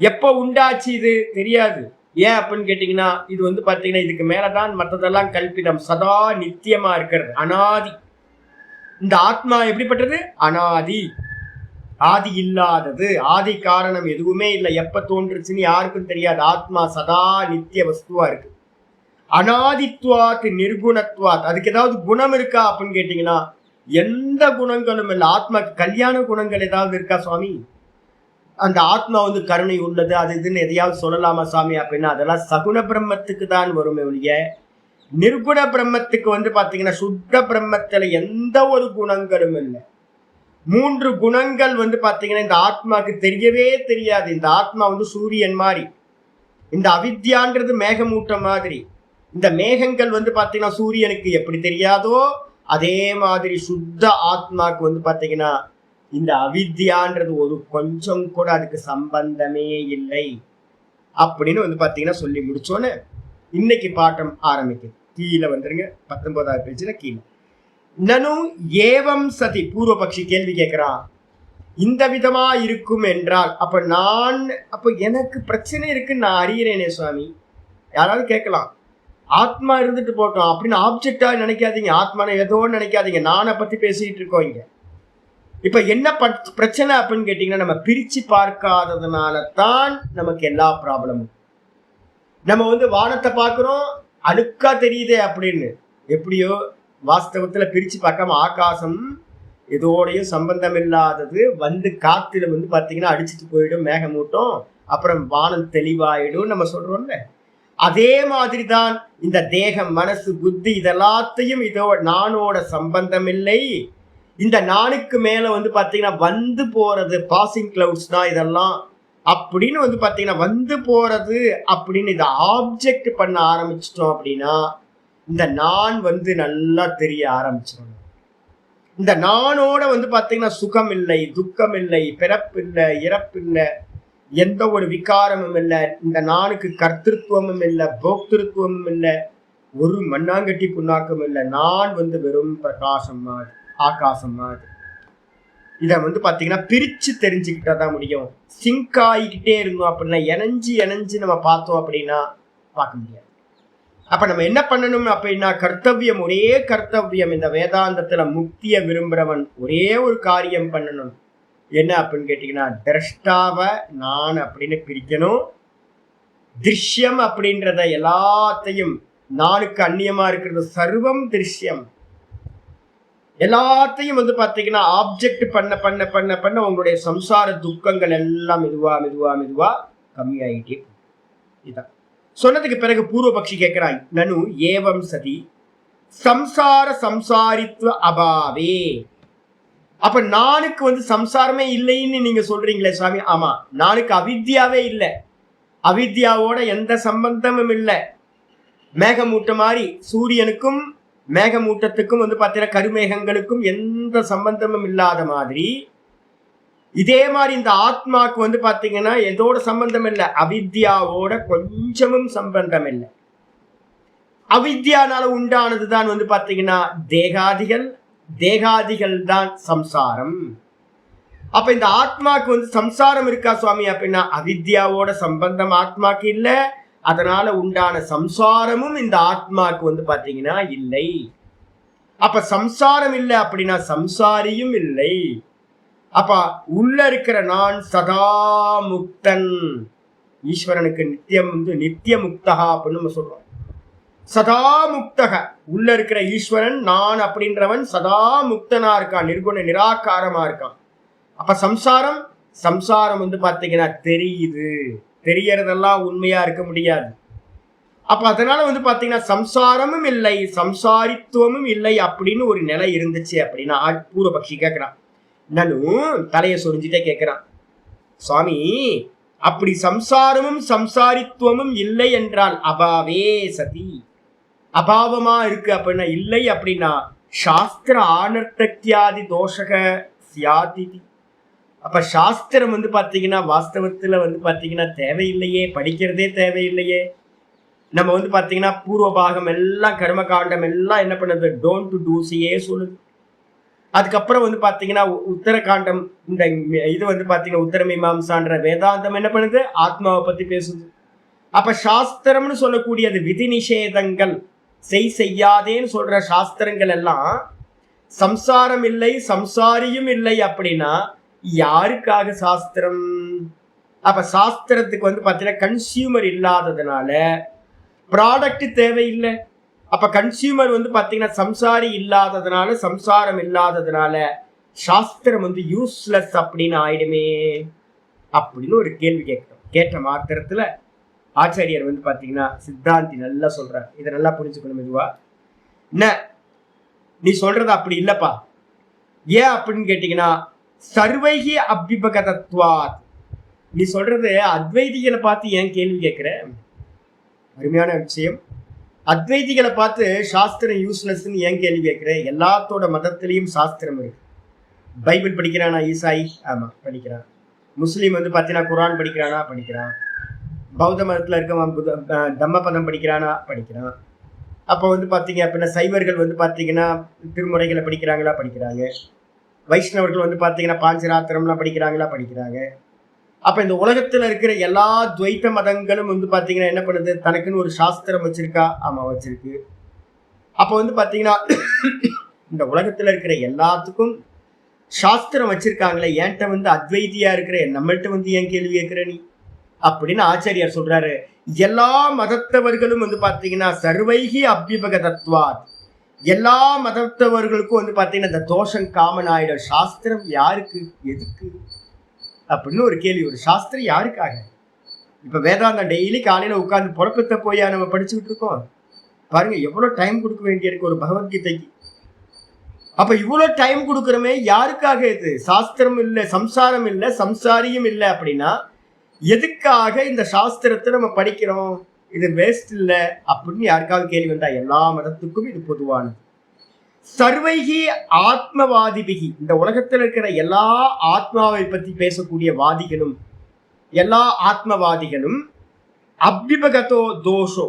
எப்ப உண்டாச்சு இது தெரியாது. ஏன் அப்படின்னு கேட்டீங்கன்னா இது பாத்தீங்கன்னா இதுக்கு மேலதான் மற்றதெல்லாம் கல்பிதம். சதா நித்தியமா இருக்கிறது, அனாதி. இந்த ஆத்மா எப்படிப்பட்டது? அனாதி, ஆதி இல்லாதது, ஆதி காரணம் எதுவுமே இல்லை. எப்ப தோன்றுச்சுன்னு யாருக்கும் தெரியாது. ஆத்மா சதா நித்திய வஸ்துவா இருக்கு. அனாதித்வாத் நிர்குணத்வாத், அதுக்கு ஏதாவது குணம் இருக்கா அப்படின்னு கேட்டீங்கன்னா எந்த குணங்களும் இல்லை. ஆத்மாக்கு கல்யாண குணங்கள் ஏதாவது இருக்கா சுவாமி? அந்த ஆத்மா கருணை உள்ளது அது இதுன்னு எதையாவது சொல்லலாமா சாமி அப்படின்னா அதெல்லாம் சகுண பிரம்மத்துக்கு தான் வருமே ஒழிய நிர்குண பிரம்மத்துக்கு பாத்தீங்கன்னா சுத்த பிரம்மத்துல எந்த ஒரு குணங்களும் இல்லை. 3 குணங்கள் பாத்தீங்கன்னா இந்த ஆத்மாக்கு தெரியவே தெரியாது. இந்த ஆத்மா சூரியன் மாதிரி, இந்த அவித்யான்றது மேகமூட்டம் மாதிரி. இந்த மேகங்கள் பாத்தீங்கன்னா சூரியனுக்கு எப்படி தெரியாதோ அதே மாதிரி சுத்த ஆத்மாக்கு பாத்தீங்கன்னா இந்த அவித்யான்றது ஒரு கொஞ்சம் கூட அதுக்கு சம்பந்தமே இல்லை அப்படின்னு பாத்தீங்கன்னா சொல்லி முடிச்சோன்னு இன்னைக்கு பாட்டம் ஆரம்பிக்குது. கீழே வந்துருங்க, 19வது பேஜில் கீழே. நனு ஏவம் சதி, பூர்வபக்ஷி கேள்வி கேட்கிறான், இந்த விதமா இருக்கும் என்றால் அப்ப எனக்கு பிரச்சனை இருக்குன்னு நான் அறிகிறேனே சுவாமி. யாராவது கேட்கலாம், ஆத்மா இருந்துட்டு போட்டோம் அப்படின்னு ஆப்ஜெக்டா நினைக்காதீங்க, ஆத்மான ஏதோன்னு நினைக்காதீங்க, நானை பத்தி பேசிட்டு இருக்கோம் இங்க. இப்ப என்ன பிரச்சனை அப்படின்னு கேட்டீங்கன்னா, நம்ம பிரிச்சு பார்க்காததுனால தான் நமக்கு எல்லா ப்ராப்ளமும். நம்ம வானத்தை பார்க்கிறோம், அழுக்கா தெரியுதே அப்படின்னு. எப்படியோ வாஸ்தவத்துல பிரிச்சு பார்க்காம ஆகாசம் இதோடையும் சம்பந்தம் இல்லாதது, காத்துல பாத்தீங்கன்னா அடிச்சுட்டு போயிடும் மேகமூட்டம், அப்புறம் வானம் தெளிவாயிடும் நம்ம சொல்றோம்ல. அதே மாதிரிதான் இந்த தேகம், மனசு, புத்தி இதெல்லாத்தையும் நானோட சம்பந்தம் இல்லை. இந்த நானுக்கு மேல பாத்தீங்கன்னா போறது பாசிங் கிளவுட்ஸ் தான் இதெல்லாம் அப்படின்னு பாத்தீங்கன்னா போறது அப்படின்னு இதை ஆப்ஜெக்ட் பண்ண ஆரம்பிச்சிட்டோம் அப்படின்னா இந்த நான் நல்லா தெரிய ஆரம்பிச்சிடும். இந்த நானோட பாத்தீங்கன்னா சுகம் இல்லை, துக்கம் இல்லை, பிறப்பு இல்லை, இறப்பு இல்லை, எந்த ஒரு விகாரமும் இல்லை. இந்த நானுக்கு கர்த்திருவமும் இல்லை, போக்திருத்துவமும் இல்லை, ஒரு மண்ணாங்கட்டி புண்ணாக்கம் இல்லை. நான் வெறும் பிரகாசம் மாதிரி, ஆகாசம் மாதிரி. இதை பாத்தீங்கன்னா பிரிச்சு தெரிஞ்சுக்கிட்டா தான் முடியும். சிங்க் ஆகிக்கிட்டே இருந்தோம் அப்படின்னா, இணைஞ்சு நம்ம பார்த்தோம் அப்படின்னா பார்க்க முடியாது. அப்ப நம்ம என்ன பண்ணணும் அப்படின்னா, கர்த்தவியம், ஒரே கர்த்தவியம். இந்த வேதாந்தத்துல முக்திய விரும்புறவன் ஒரே ஒரு காரியம் பண்ணணும். என்ன அப்படின்னு கேட்டீங்கன்னா, திரஷ்டாவ நான் அப்படின்னு பிரிக்கணும். திருஷ்யம் அப்படின்றத எல்லாத்தையும், நானுக்கு அந்நியமா இருக்கிறது சர்வம் திருஷ்யம், எல்லாத்தையும் பாத்தீங்கன்னா ஆப்ஜெக்ட் பண்ண பண்ண பண்ண பண்ண உங்களுடைய சம்சார துக்கங்கள் எல்லாம் மெதுவா மெதுவா மெதுவா கம்மியாயிட்டே. இதான் சொன்னதுக்கு பிறகு பூர்வபக்ஷி கேட்கிறாய், நனு ஏவம் சதி சம்சார சம்சாரித்துவ அபாவே. அப்ப நானுக்கு சம்சாரமே இல்லைன்னு நீங்க சொல்றீங்களே சுவாமி. ஆமா, நானுக்கு அவித்யாவே இல்லை, அவித்யாவோட எந்த சம்பந்தமும் இல்லை. மேகமூட்டம் மாதிரி சூரியனுக்கும் மேகமூட்டத்துக்கும் பாத்தீங்கன்னா கருமேகங்களுக்கும் எந்த சம்பந்தமும் இல்லாத மாதிரி, இதே மாதிரி இந்த ஆத்மாக்கு பாத்தீங்கன்னா எதோட சம்பந்தம் இல்லை, அவித்யாவோட கொஞ்சமும் சம்பந்தம் இல்லை. அவித்யானால உண்டானதுதான் பாத்தீங்கன்னா தேகாதிகள் தான் சம்சாரம். அப்ப இந்த ஆத்மாக்கு சம்சாரம் இருக்கா சுவாமி அப்படின்னா, அவித்யாவோட சம்பந்தம் ஆத்மாக்கு இல்லை, அதனால உண்டான சம்சாரமும் இந்த ஆத்மாக்கு பாத்தீங்கன்னா இல்லை. அப்ப சம்சாரம் இல்லை அப்படின்னா சம்சாரியும் இல்லை. அப்ப உள்ள இருக்கிற நான் சதா முக்தன். ஈஸ்வரனுக்கு நித்தியம் நித்திய முக்தகா அப்படின்னு நம்ம சொல்றோம். சதா முக்தக, உள்ள இருக்கிற ஈஸ்வரன் நான் அப்படின்றவன் சதா முக்தனா இருக்கான், நிர்குண நிராகாரமா இருக்கான். அப்ப சம்சாரம் பாத்தீங்கன்னா தெரியுது, தெரியறதெல்லாம் உண்மையா இருக்க முடியாது. அப்ப அதனால பாத்தீங்கன்னா சம்சாரமும் இல்லை, சம்சாரித்துவமும் இல்லை அப்படின்னு ஒரு நிலை இருந்துச்சு அப்படின்னா, பூர்வபக்ஷி கேட்கிறான். நானும் தலையை சொரிஞ்சிட்டே கேட்கிறான், சுவாமி அப்படி சம்சாரமும் சம்சாரித்துவமும் இல்லை என்றால் அபாவே சதி, அபாவமா இருக்கு அப்படின்னா இல்லை அப்படின்னா சாஸ்திர ஆனர்த்தியாதி தோஷக சியாதி. அப்ப சாஸ்திரம் பாத்தீங்கன்னா வாஸ்தவத்துல பாத்தீங்கன்னா தேவையில்லையே, படிக்கிறதே தேவையில்லையே. நம்ம பாத்தீங்கன்னா பூர்வபாகம் எல்லாம் கர்மகாண்டம் எல்லாம் என்ன பண்ணுது, டோன்ட் டூசியே சொல்லுது. அதுக்கப்புறம் பாத்தீங்கன்னா உத்தரகாண்டம், இந்த இது பாத்தீங்கன்னா உத்தரமீமாம்சான்ற வேதாந்தம் என்ன பண்ணுது, ஆத்மாவை பத்தி பேசுது. அப்ப சாஸ்திரம்னு சொல்லக்கூடியது விதி நிஷேதங்கள், செய்யாதேன்னு சொல்ற சாஸ்திரங்கள் எல்லாம் சம்சாரம் இல்லை, சம்சாரியும் இல்லை அப்படின்னா யாருக்காக சாஸ்திரம்? அப்ப சாஸ்திரத்துக்கு பாத்தீங்கன்னா கன்சியூமர் இல்லாததுனால ப்ராடக்ட் தேவையில்லை. அப்ப கன்சியூமர் பாத்தீங்கன்னா சம்சாரி இல்லாததுனால, சம்சாரம் இல்லாததுனால சாஸ்திரம் யூஸ்லெஸ் அப்படின்னு ஆயிடுமே அப்படின்னு ஒரு கேள்வி கேட்ட மாத்திரத்துல ஆச்சாரியர் பாத்தீங்கன்னா சித்தாந்தி நல்லா சொல்றார். இதை நல்லா புரிஞ்சுக்கணும் மெதுவா. என்ன நீ சொல்றது அப்படி இல்லப்பா, ஏன் அப்படின்னு கேட்டீங்கன்னா சர்வைகி அபிபகதத்வாத். நீ சொல்றது அத்வைதிகளை பார்த்து ஏன் கேள்வி கேட்கிற? அருமையான விஷயம். அத்வைதிகளை பார்த்து சாஸ்திரம் யூஸ்லெஸ்ன்னு ஏன் கேள்வி கேட்கிற? எல்லாத்தோட மதத்திலையும் சாஸ்திரம் இருக்கு. பைபிள் படிக்கிறானா ஈசாயி? ஆமா படிக்கிறான். முஸ்லீம் பாத்தீங்கன்னா குரான் படிக்கிறானா? படிக்கிறான். பௌத்த மதத்துல இருக்கவன் தம்மபதம் படிக்கிறானா? படிக்கிறான். அப்போ வந்து பார்த்தீங்க அப்படின்னா சைவர்கள் வந்து பார்த்தீங்கன்னா திருமுறைகளை படிக்கிறாங்க. வைஷ்ணவர்கள் வந்து பார்த்தீங்கன்னா பாஞ்சராத்திரம்லாம் படிக்கிறாங்க. அப்ப இந்த உலகத்துல இருக்கிற எல்லா துவைத்த மதங்களும் வந்து பாத்தீங்கன்னா என்ன பண்ணுது, தனக்குன்னு ஒரு சாஸ்திரம் வச்சிருக்கா? ஆமா, வச்சிருக்கு. அப்ப வந்து பாத்தீங்கன்னா இந்த உலகத்துல இருக்கிற எல்லாத்துக்கும் சாஸ்திரம் வச்சிருக்காங்களே, ஏன்ட்ட வந்து அத்வைதியா இருக்கிற நம்மள்ட்ட வந்து ஏன் கேள்வி கேட்கிற நீ அப்படின்னு ஆச்சாரியார் சொல்றாரு. எல்லா மதத்தவர்களும் வந்து பாத்தீங்கன்னா சர்வைகி அபிபகதத்வாத், எல்லா மதத்தவர்களுக்கும் வந்து பாத்தீங்கன்னா இந்த தோஷம் காமன் ஆயிடும். சாஸ்திரம் யாருக்கு, எதுக்கு அப்படின்னு ஒரு கேள்வி. ஒரு சாஸ்திரம் யாருக்காக? இப்ப வேதாந்தம் டெய்லி காலையில உட்கார்ந்து புறப்பத்த போயா நம்ம படிச்சுக்கிட்டு இருக்கோம். பாருங்க எவ்வளவு டைம் கொடுக்க வேண்டியிருக்கு ஒரு பகவத்கீதைக்கு. அப்ப இவ்வளவு டைம் கொடுக்கறமே யாருக்காக? இது சாஸ்திரம் இல்ல, சம்சாரம் இல்ல, சம்சாரியும் இல்ல அப்படின்னா எதுக்காக இந்த சாஸ்திரத்தை நம்ம படிக்கிறோம்? இது வேஸ்ட் இல்ல அப்படின்னு யாருக்காவது கேள்வி வந்தா எல்லா மதத்துக்கும் இது பொதுவானது. சர்வைகி ஆத்மவாதிபிகி, இந்த உலகத்தில் இருக்கிற எல்லா ஆத்மாவை பத்தி பேசக்கூடிய வாதிகளும் எல்லா ஆத்மவாதிகளும் அபிபகதோ தோஷோ,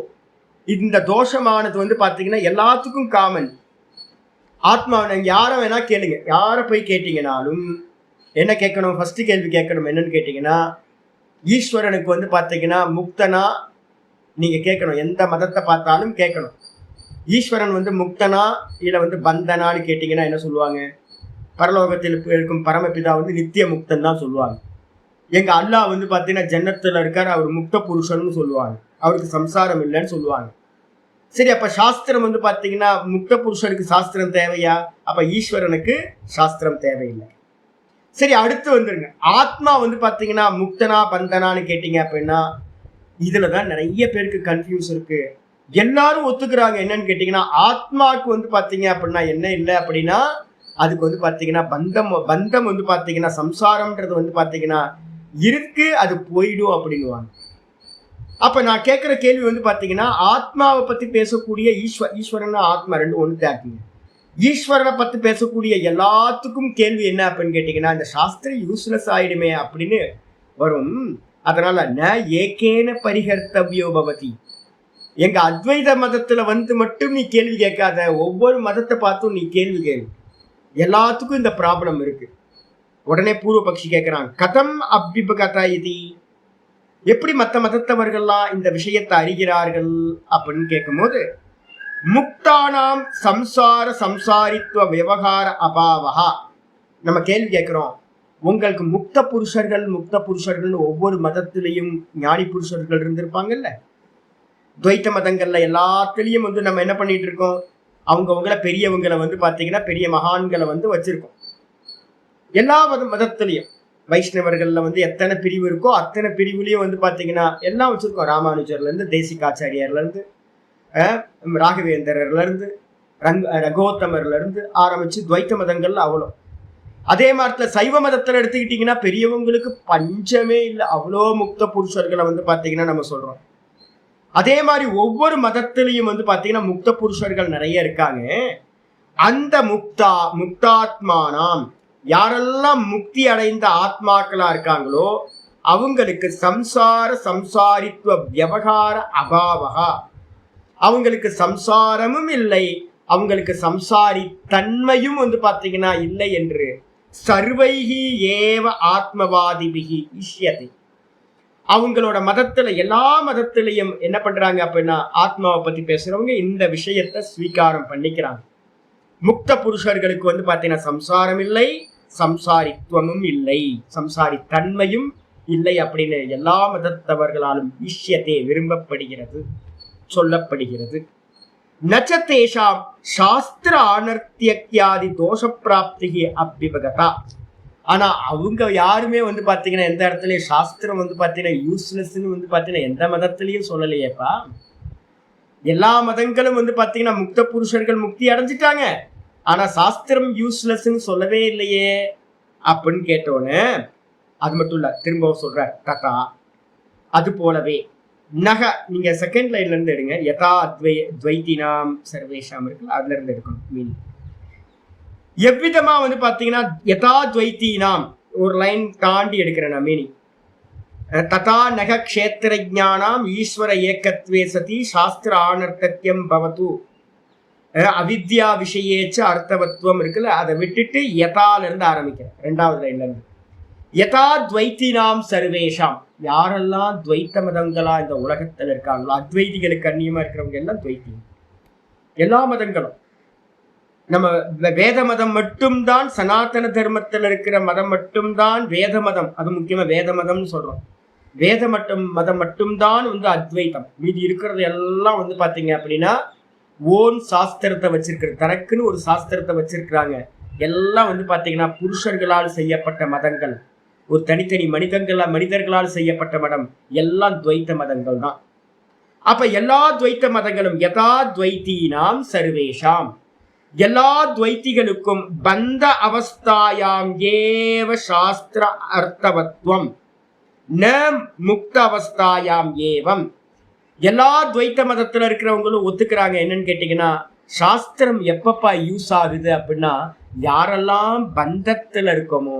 இந்த தோஷமானது வந்து பாத்தீங்கன்னா எல்லாத்துக்கும் காமன். ஆத்மா யார வேணா கேளுங்க, யார போய் கேட்டீங்கன்னாலும் என்ன கேட்கணும்? ஃபர்ஸ்ட் கேள்வி கேட்கணும். என்னன்னு கேட்டீங்கன்னா, ஈஸ்வரனுக்கு வந்து பாத்தீங்கன்னா முக்தனா நீங்க கேட்கணும். எந்த மதத்தை பார்த்தாலும் கேட்கணும், ஈஸ்வரன் வந்து முக்தனா இல்ல வந்து பந்தனான்னு கேட்டீங்கன்னா என்ன சொல்லுவாங்க? பரலோகத்தில் இருக்கும் பரமபிதா வந்து நித்திய முக்தன் தான் சொல்லுவாங்க. எங்க அல்லாஹ் வந்து பாத்தீங்கன்னா ஜன்னத்துல இருக்காரு, அவர் முக்த புருஷன்னு சொல்லுவாங்க, அவருக்கு சம்சாரம் இல்லைன்னு சொல்லுவாங்க. சரி, அப்ப சாஸ்திரம் வந்து பாத்தீங்கன்னா முக்த புருஷனுக்கு சாஸ்திரம் தேவையா? அப்ப ஈஸ்வரனுக்கு சாஸ்திரம் தேவையில்லை. சரி, அடுத்து வந்துருங்க. ஆத்மா வந்து பாத்தீங்கன்னா முக்தனா பந்தனான்னு கேட்டீங்க அப்படின்னா இதுலதான் நிறைய பேருக்கு கன்ஃபியூஸ் இருக்கு. எல்லாரும் ஒத்துக்கிறாங்க. என்னன்னு கேட்டீங்கன்னா, ஆத்மாவுக்கு வந்து பாத்தீங்க அப்படின்னா என்ன இல்லை அப்படின்னா அதுக்கு வந்து பாத்தீங்கன்னா பந்தம் வந்து பாத்தீங்கன்னா சம்சாரம்ன்றது வந்து பாத்தீங்கன்னா இருக்கு, அது போயிடும் அப்படின்னுவாங்க. அப்ப நான் கேட்கிற கேள்வி வந்து பாத்தீங்கன்னா, ஆத்மாவை பத்தி பேசக்கூடிய ஈஸ்வரன் ஆத்மா ரெண்டு ஒண்ணு தாக்குங்க. ஈஸ்வரனை பத்தி பேசக்கூடிய எல்லாத்துக்கும் கேள்வி என்ன அப்படின்னு கேட்டீங்கன்னா, இந்த சாஸ்திரம் யூஸ்லெஸ் ஆயிடுமே அப்படின்னு வரும். அதனால ந ஏகேன பரிகர்த்தவ்யோ பவதி, எங்க அத்வைத மதத்துல வந்து மட்டும் நீ கேள்வி கேட்காத, ஒவ்வொரு மதத்தை பார்த்தும் நீ கேள்வி கேள்வி. எல்லாத்துக்கும் இந்த ப்ராப்ளம் இருக்கு. உடனே பூர்வபக்ஷி கேட்கிறான், கதம் அபிபகதா இது, எப்படி மற்ற மதத்தவர்கள்லாம் இந்த விஷயத்தை அறிகிறார்கள் அப்படின்னு கேட்கும் போது, முக்தானாம் சம்சார சம்சாரித்துவ விவகார அபாவகா. நம்ம கேள்வி கேட்கிறோம், உங்களுக்கு முக்த புருஷர்கள் ஒவ்வொரு மதத்திலையும் ஞானி புருஷர்கள் இருந்திருப்பாங்கல்ல. துவைத்த மதங்கள்ல எல்லாத்துலயும் வந்து நம்ம என்ன பண்ணிட்டு இருக்கோம், அவங்கவுங்களை பெரியவங்களை வந்து பாத்தீங்கன்னா பெரிய மகான்களை வந்து வச்சிருக்கோம். எல்லா மதத்திலையும் வைஷ்ணவர்கள்ல வந்து எத்தனை பிரிவு இருக்கோ அத்தனை பிரிவுலையும் வந்து பாத்தீங்கன்னா எல்லாம் வச்சிருக்கோம். ராமானுஜர்ல இருந்து, தேசிகாச்சாரியார்ல இருந்து, ராகவேந்தர்ல இருந்து, ரகோத்தமர்ல இருந்து ஆரம்பிச்சு துவைத்த மதங்கள்ல அவ்வளோ. அதே மாதிரி சைவ மதத்துல எடுத்துக்கிட்டீங்கன்னா பெரியவங்களுக்கு பஞ்சமே இல்லை, அவ்வளோ முக்த புருஷர்களை வந்து பாத்தீங்கன்னா நம்ம சொல்றோம். அதே மாதிரி ஒவ்வொரு மதத்திலையும் வந்து பாத்தீங்கன்னா முக்த புருஷர்கள் நிறைய இருக்காங்க. அந்த முக்தாத்மானாம், யாரெல்லாம் முக்தி அடைந்த ஆத்மாக்களா இருக்காங்களோ அவங்களுக்கு சம்சார சம்சாரித்துவ விவகார அபாவகா, அவங்களுக்கு சம்சாரமும் இல்லை, அவங்களுக்கு சம்சாரி தன்மையும் வந்து பாத்தீங்கன்னா இல்லை என்று சர்வைகி ஏவ ஆத்மவாதிபிகி இஷ்யதி. அவங்களோட மதத்துல எல்லா மதத்திலையும் என்ன பண்றாங்க அப்படின்னா ஆத்மாவை பத்தி பேசுறவங்க இந்த விஷயத்தை ஸ்வீகாரம் பண்ணிக்கிறாங்க. முக்த புருஷர்களுக்கு வந்து பாத்தீங்கன்னா சம்சாரம் இல்லை, சம்சாரித்துவமும் இல்லை, சம்சாரி தன்மையும் இல்லை அப்படின்னு எல்லா மதத்தவர்களாலும் இஷ்யத்தே விரும்பப்படுகிறது, சொல்லப்படுகிறது. நச்சதேஷாம் சாஸ்திர அனர்த்தியாதி தோஷ பிராப்திகி அபிபகதா. ஆனா அவங்க யாருமே வந்து பாத்தீங்கன்னா எந்த இடத்துலயும் சாஸ்திரம் வந்து பாத்தீங்கன்னா யூஸ்லெஸ்ன்னு வந்து பாத்தீங்கன்னா எந்த மதத்திலையும் சொல்லலையேப்பா. எல்லா மதங்களும் வந்து பாத்தீங்கன்னா முக்த புருஷர்கள் முக்தி அடைஞ்சிட்டாங்க, ஆனா சாஸ்திரம் யூஸ்லெஸ்ன்னு சொல்லவே இல்லையே அப்படின்னு கேட்டோன்னு, அது மட்டும் இல்ல திரும்பவும் சொல்ற ததா, அது போலவே நக, நீங்க செகண்ட் லைன்ல இருந்து எடுங்க, யதா துவைத்தினாம் சர்வேஷாம் இருக்குல்ல, அதுல இருந்து எடுக்கணும் மீனிங். எவ்விதமா வந்து பாத்தீங்கன்னா யதா துவைத்தினாம் ஒரு லைன் தாண்டி எடுக்கிறேன் நான் மீனிங். ததா நக க்ஷேத்திரஜானாம் ஈஸ்வர ஏகத்வே சதி சாஸ்திர ஆனர்த்தக்கியம் பவது அவித்யா விஷயேச்ச அர்த்தவத்துவம் இருக்குல்ல, அதை விட்டுட்டு யதால இருந்து ஆரம்பிக்கிறேன். 2வது லைன்ல இருந்து யதா துவைத்தினாம் சர்வேஷாம், யாரெல்லாம் துவைத்த மதங்களா இந்த உலகத்தில் இருக்காங்களோ, அத்வைதிகளுக்கு அந்நியமா இருக்கிறவங்க எல்லாம் துவைத்தி. எல்லா மதங்களும் நம்ம வேத மதம் மட்டும்தான் சனாதன தர்மத்தில் இருக்கிற மதம் மட்டும்தான் வேத மதம். அது முக்கியமா வேத மதம்னு சொல்றோம். வேத மதம் மட்டும்தான் அத்வைத்தம். மீதி இருக்கிறது எல்லாம் பாத்தீங்க அப்படின்னா ஓன் சாஸ்திரத்தை வச்சிருக்கிறது, தனக்குன்னு ஒரு சாஸ்திரத்தை வச்சிருக்கிறாங்க. எல்லாம் பாத்தீங்கன்னா புருஷர்களால் செய்யப்பட்ட மதங்கள், ஒரு தனித்தனி மனிதர்களால் செய்யப்பட்ட மதம், எல்லாம் துவைத்த மதங்கள் தான். அப்ப எல்லா துவைத்த மதங்களும் யதா துவைத்தீனாம் சர்வேஷாம், எல்லா துவைத்திகளுக்கும் பந்த அவஸ்தாயாம் ஏவ சாஸ்திர அர்த்தவத்துவம் ந முக்த அவஸ்தாயாம் ஏவம். எல்லா துவைத்த மதத்துல இருக்கிறவங்களும் ஒத்துக்கிறாங்க. என்னன்னு கேட்டீங்கன்னா, சாஸ்திரம் எப்பப்பா யூஸ் ஆகுது அப்படின்னா, யாரெல்லாம் பந்தத்துல இருக்கோமோ,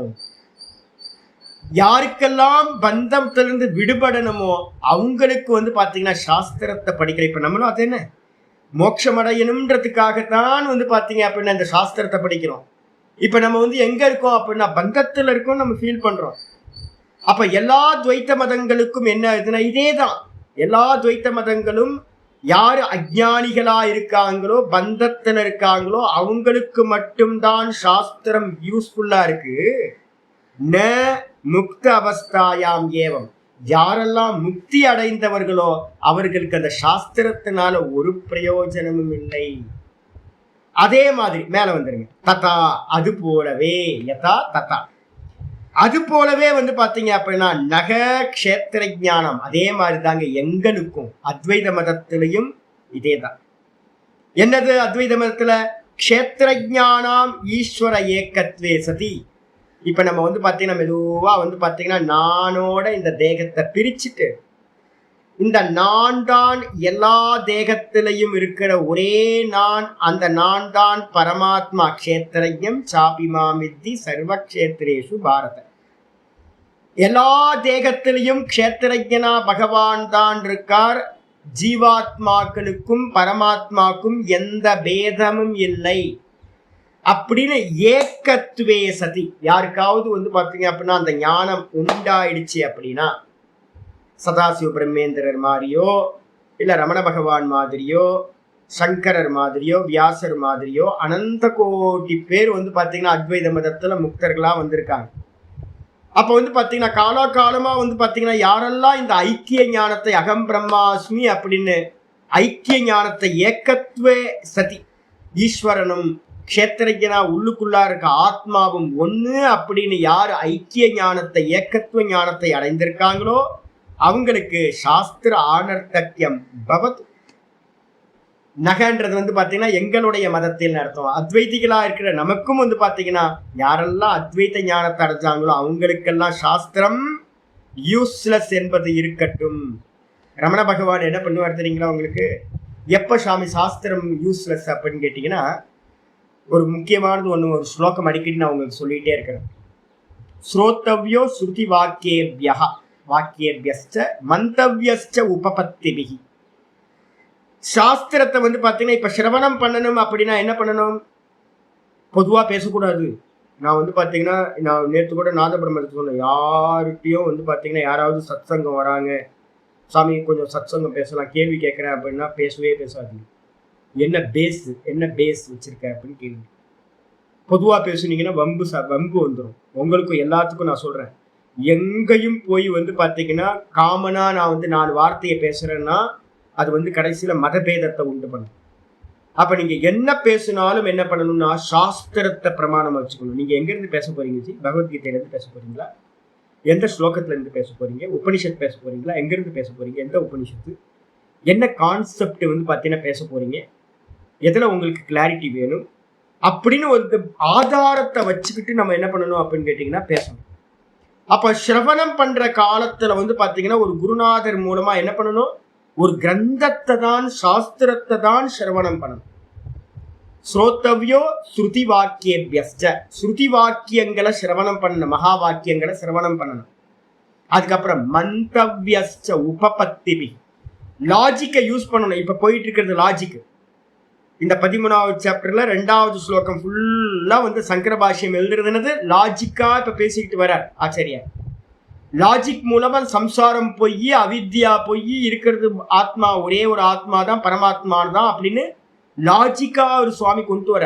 யாருக்கெல்லாம் பந்தத்திலிருந்து விடுபடணுமோ அவங்களுக்கு பாத்தீங்கன்னா சாஸ்திரத்தை படிக்கிற. இப்ப நம்மளும் அது என்ன மோட்சம் அடையணும்ன்றதுக்காகத்தான் பாத்தீங்க அப்படின்னா இந்த சாஸ்திரத்தை படிக்கிறோம். இப்ப நம்ம எங்க இருக்கோம் அப்படின்னா பந்தத்துல இருக்கோம், நம்ம ஃபீல் பண்றோம். அப்ப எல்லா துவைத்த மதங்களுக்கும் என்ன ஆகுதுன்னா இதேதான். எல்லா துவைத்த மதங்களும் யாரு அஜ்ஞானிகளா இருக்காங்களோ, பந்தத்துல இருக்காங்களோ, அவங்களுக்கு மட்டும்தான் சாஸ்திரம் யூஸ்ஃபுல்லா இருக்கு. ந முக்த அவஸ்தாயாம் ஏவம், யாரெல்லாம் முக்தி அடைந்தவர்களோ அவர்களுக்கு அந்த சாஸ்திரத்தினால ஒரு பிரயோஜனமும் இல்லை. அதே மாதிரி மேல வந்துருங்க. ததா, அது போலவே, யதா ததா, அது போலவே பாத்தீங்க அப்படின்னா நக க்ஷேத்திர ஞானம், அதே மாதிரி தாங்க எங்களுக்கும் அத்வைத மதத்திலையும் இதேதான். என்னது அத்வைத மதத்துல? க்ஷேத்திர ஞானம் ஈஸ்வர ஏகத்வே சதி. இப்ப நம்ம பாத்தீங்கன்னா மெதுவா பாத்தீங்கன்னா நானோட இந்த தேகத்தை பிரிச்சுட்டு, இந்த நான் தான் எல்லா தேகத்திலையும் இருக்கிற ஒரே நான், அந்த நான் தான் பரமாத்மா. க்ஷேத்திரஜம் சாபிமாமித்தி சர்வ க்ஷேத்ரேஷு பாரத. எல்லா தேகத்திலையும் க்ஷேத்திரஜனா பகவான் தான் இருக்கார். ஜீவாத்மாக்களுக்கும் பரமாத்மாக்கும் எந்த பேதமும் இல்லை அப்படின்னு ஏகத்துவே சதி. யாருக்காவது பாத்தீங்க அப்படின்னா அந்த ஞானம் உண்டாயிடுச்சு அப்படின்னா, சதாசிவ பிரம்மேந்திரர் மாதிரியோ, இல்ல ரமண பகவான் மாதிரியோ, சங்கரர் மாதிரியோ, வியாசர் மாதிரியோ அனந்த கோடி பேர் பாத்தீங்கன்னா அத்வைத மதத்துல முக்தர்களா வந்திருக்காங்க. அப்ப பாத்தீங்கன்னா காலாகாலமா பாத்தீங்கன்னா யாரெல்லாம் இந்த ஐக்கிய ஞானத்தை, அகம் பிரம்மாஸ்மி அப்படின்னு ஐக்கிய ஞானத்தை, ஏகத்துவே சதி, ஈஸ்வரனும் க்ஷேத்திரஜனா உள்ளுக்குள்ளா இருக்க ஆத்மாவும் ஒண்ணு அப்படின்னு யாரு ஐக்கிய ஞானத்தை, ஏகத்துவ ஞானத்தை அடைந்திருக்காங்களோ அவங்களுக்கு சாஸ்திர ஆனர்த்தக்கியம் பவத். நகன்றது பாத்தீங்கன்னா எங்களுடைய மதத்தில் அர்த்தம். அத்வைதிகளா இருக்கிற நமக்கும் பாத்தீங்கன்னா யாரெல்லாம் அத்வைத ஞானத்தை அடைஞ்சாங்களோ அவங்களுக்கெல்லாம் சாஸ்திரம் யூஸ்லெஸ் என்பது இருக்கட்டும். ரமண பகவான் என்ன பண்ணுவார் தெரியுங்களா உங்களுக்கு? எப்ப சாமி சாஸ்திரம் யூஸ்லெஸ் அப்படின்னு கேட்டீங்கன்னா, ஒரு முக்கியமானது ஒரு ஸ்லோகம் அடிக்கடி நான் உங்களுக்கு சொல்லிட்டே இருக்கிறேன். ஸ்ரோத்தவ்யோ ஸ்ருதி வாக்கியேபியஸ்ச மந்தவ்யஸ்ச உபபத்திபிஹி. சாஸ்திரத்தை பாத்தீங்கன்னா இப்ப சிரவணம் பண்ணணும் அப்படின்னா என்ன பண்ணணும்? பொதுவா பேசக்கூடாது. நான் பாத்தீங்கன்னா நான் நேற்று கூட நாதபிரம்மத்துக்கு சொன்னேன், யாருகிட்டையும் பாத்தீங்கன்னா யாராவது சத் சங்கம் வராங்க, சாமி கொஞ்சம் சத் சங்கம் பேசலாம், கேள்வி கேட்கிறேன் அப்படின்னா பேசவே பேசாதீங்க. என்ன பேஸ் வச்சிருக்க அப்படின்னு கேள்வி. பொதுவா பேசுனீங்கன்னா வம்பு வந்துடும். உங்களுக்கும் எல்லாத்துக்கும் நான் சொல்றேன், எங்கேயும் போய் பாத்தீங்கன்னா காமனா நான் 4 வார்த்தையை பேசுறேன்னா அது கடைசியில மதபேதத்தை உண்டு பண்ணும். அப்ப நீங்க என்ன பேசினாலும் என்ன பண்ணணும்னா சாஸ்திரத்தை பிரமாணமா வச்சுக்கணும். நீங்க எங்க இருந்து பேச போறீங்க? பகவத்கீதையில இருந்து பேச போறீங்களா? எந்த ஸ்லோகத்துல இருந்து பேச போறீங்க? உபனிஷத் பேச போறீங்களா? எங்க இருந்து பேச போறீங்க? எந்த உபனிஷத்து? என்ன கான்செப்ட் பாத்தீங்கன்னா பேச போறீங்க? எதுல உங்களுக்கு கிளாரிட்டி வேணும் அப்படின்னு ஒரு ஆதாரத்தை வச்சுக்கிட்டு நம்ம என்ன பண்ணணும் அப்படின்னு கேட்டீங்கன்னா பேசணும். அப்ப சிரவணம் பண்ற காலத்துல பாத்தீங்கன்னா ஒரு குருநாதர் மூலமா என்ன பண்ணணும்? ஒரு கிரந்தத்தை தான், சாஸ்திரத்தை தான் சிரவணம் பண்ணணும். ஸ்ரோத்தவ்யோ ஸ்ருதி வாக்கியேபியஸ்ச, ஸ்ருதி வாக்கியங்களை சிரவணம் பண்ணணும், மகா வாக்கியங்களை சிரவணம் பண்ணணும். அதுக்கப்புறம் மந்தவ்யஸ்ச உபபத்திபி, லாஜிக்கை யூஸ் பண்ணணும். இப்ப போயிட்டு இருக்கிறது லாஜிக். இந்த 13வது சாப்டர்ல 2வது ஸ்லோகம் ஃபுல்லா சங்கர பாஷ்யம் எழுதுறது லாஜிக்கா இப்ப பேசிக்கிட்டு வர ஆச்சரியா. லாஜிக் மூலமா சம்சாரம் பொய், அவித்யா பொய், இருக்கிறது ஆத்மா, ஒரே ஒரு ஆத்மா தான், பரமாத்மா தான் அப்படின்னு லாஜிக்கா ஒரு சுவாமி கொண்டு வர.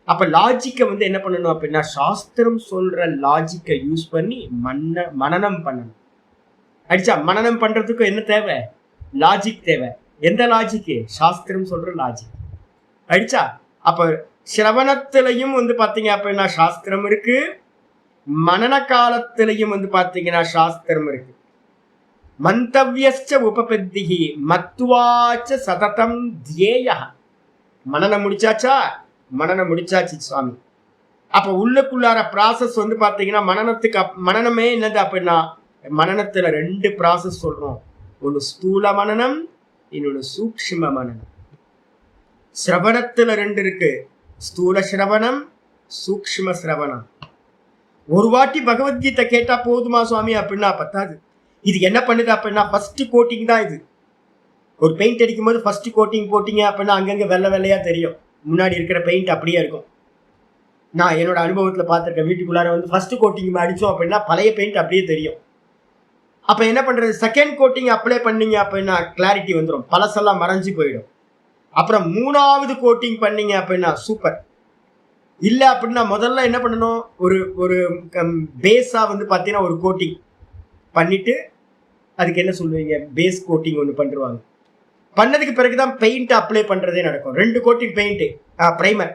அப்ப லாஜிக்கை என்ன பண்ணணும் அப்படின்னா, சாஸ்திரம் சொல்ற லாஜிக்கை யூஸ் பண்ணி மனனம் பண்ணணும். அடிச்சா மனனம் பண்றதுக்கு என்ன தேவை? லாஜிக் தேவை. எந்த லாஜிக்கு? சாஸ்திரம் சொல்ற லாஜிக். அடிச்சா அப்ப சிரவணத்திலையும் பாத்தீங்க அப்படின்னா சாஸ்திரம் இருக்கு, மனன காலத்திலையும் பாத்தீங்கன்னா சாஸ்திரம் இருக்கு. மந்தவ்யஸ்ச உபபத்திஹி மத்வாச்ச சததம் தியேய. மனனம் முடிச்சாச்சா? மனனம் முடிச்சாச்சு சுவாமி. அப்ப உள்ளுக்குள்ளார ப்ராசஸ் பாத்தீங்கன்னா மனனமே என்னது அப்படின்னா, மனனத்துல 2 ப்ராசஸ் சொல்றோம். ஒன்னு ஸ்தூல மனனம், இன்னொன்னு சூக்ஷ்ம மனனம். சிரவணத்துல 2 இருக்கு, ஸ்தூல சிரவணம், சூக்ஷ்ம சிரவணம். ஒரு வாட்டி பகவத்கீதை கேட்டா போதுமா சுவாமி அப்படின்னா பத்தாது. இது என்ன பண்ணுது அப்படின்னா, ஃபர்ஸ்ட் கோட்டிங் தான் இது. ஒரு பெயிண்ட் அடிக்கும் போது ஃபர்ஸ்ட் கோட்டிங் போட்டீங்க அப்படின்னா அங்கங்க வெள்ளை வெள்ளையா தெரியும், முன்னாடி இருக்கிற பெயிண்ட் அப்படியே இருக்கும். நான் என்னோட அனுபவத்துல பார்த்துருக்கேன். வீட்டுக்குள்ளார ஃபர்ஸ்ட் கோட்டிங் அடிச்சோம் அப்படின்னா பழைய பெயிண்ட் அப்படியே தெரியும். அப்ப என்ன பண்றது, செகண்ட் கோட்டிங் அப்ளை பண்ணீங்க அப்படின்னா கிளாரிட்டி வந்துடும், பழசெல்லாம் மறைஞ்சு போயிடும். அப்புறம் 3வது கோட்டிங் பண்ணீங்க அப்படின்னா சூப்பர். இல்ல அப்படின்னா முதல்ல என்ன பண்ணணும், ஒரு பேஸா பாத்தீங்கன்னா ஒரு கோட்டிங் பண்ணிட்டு, அதுக்கு என்ன சொல்லுவீங்க, பேஸ் கோட்டிங் ஒன்று பண்ணிடுவாங்க. பண்ணதுக்கு பிறகுதான் பெயிண்ட் அப்ளை பண்றதே நடக்கும். 2 கோட்டிங் பெயிண்ட், பிரைமர்.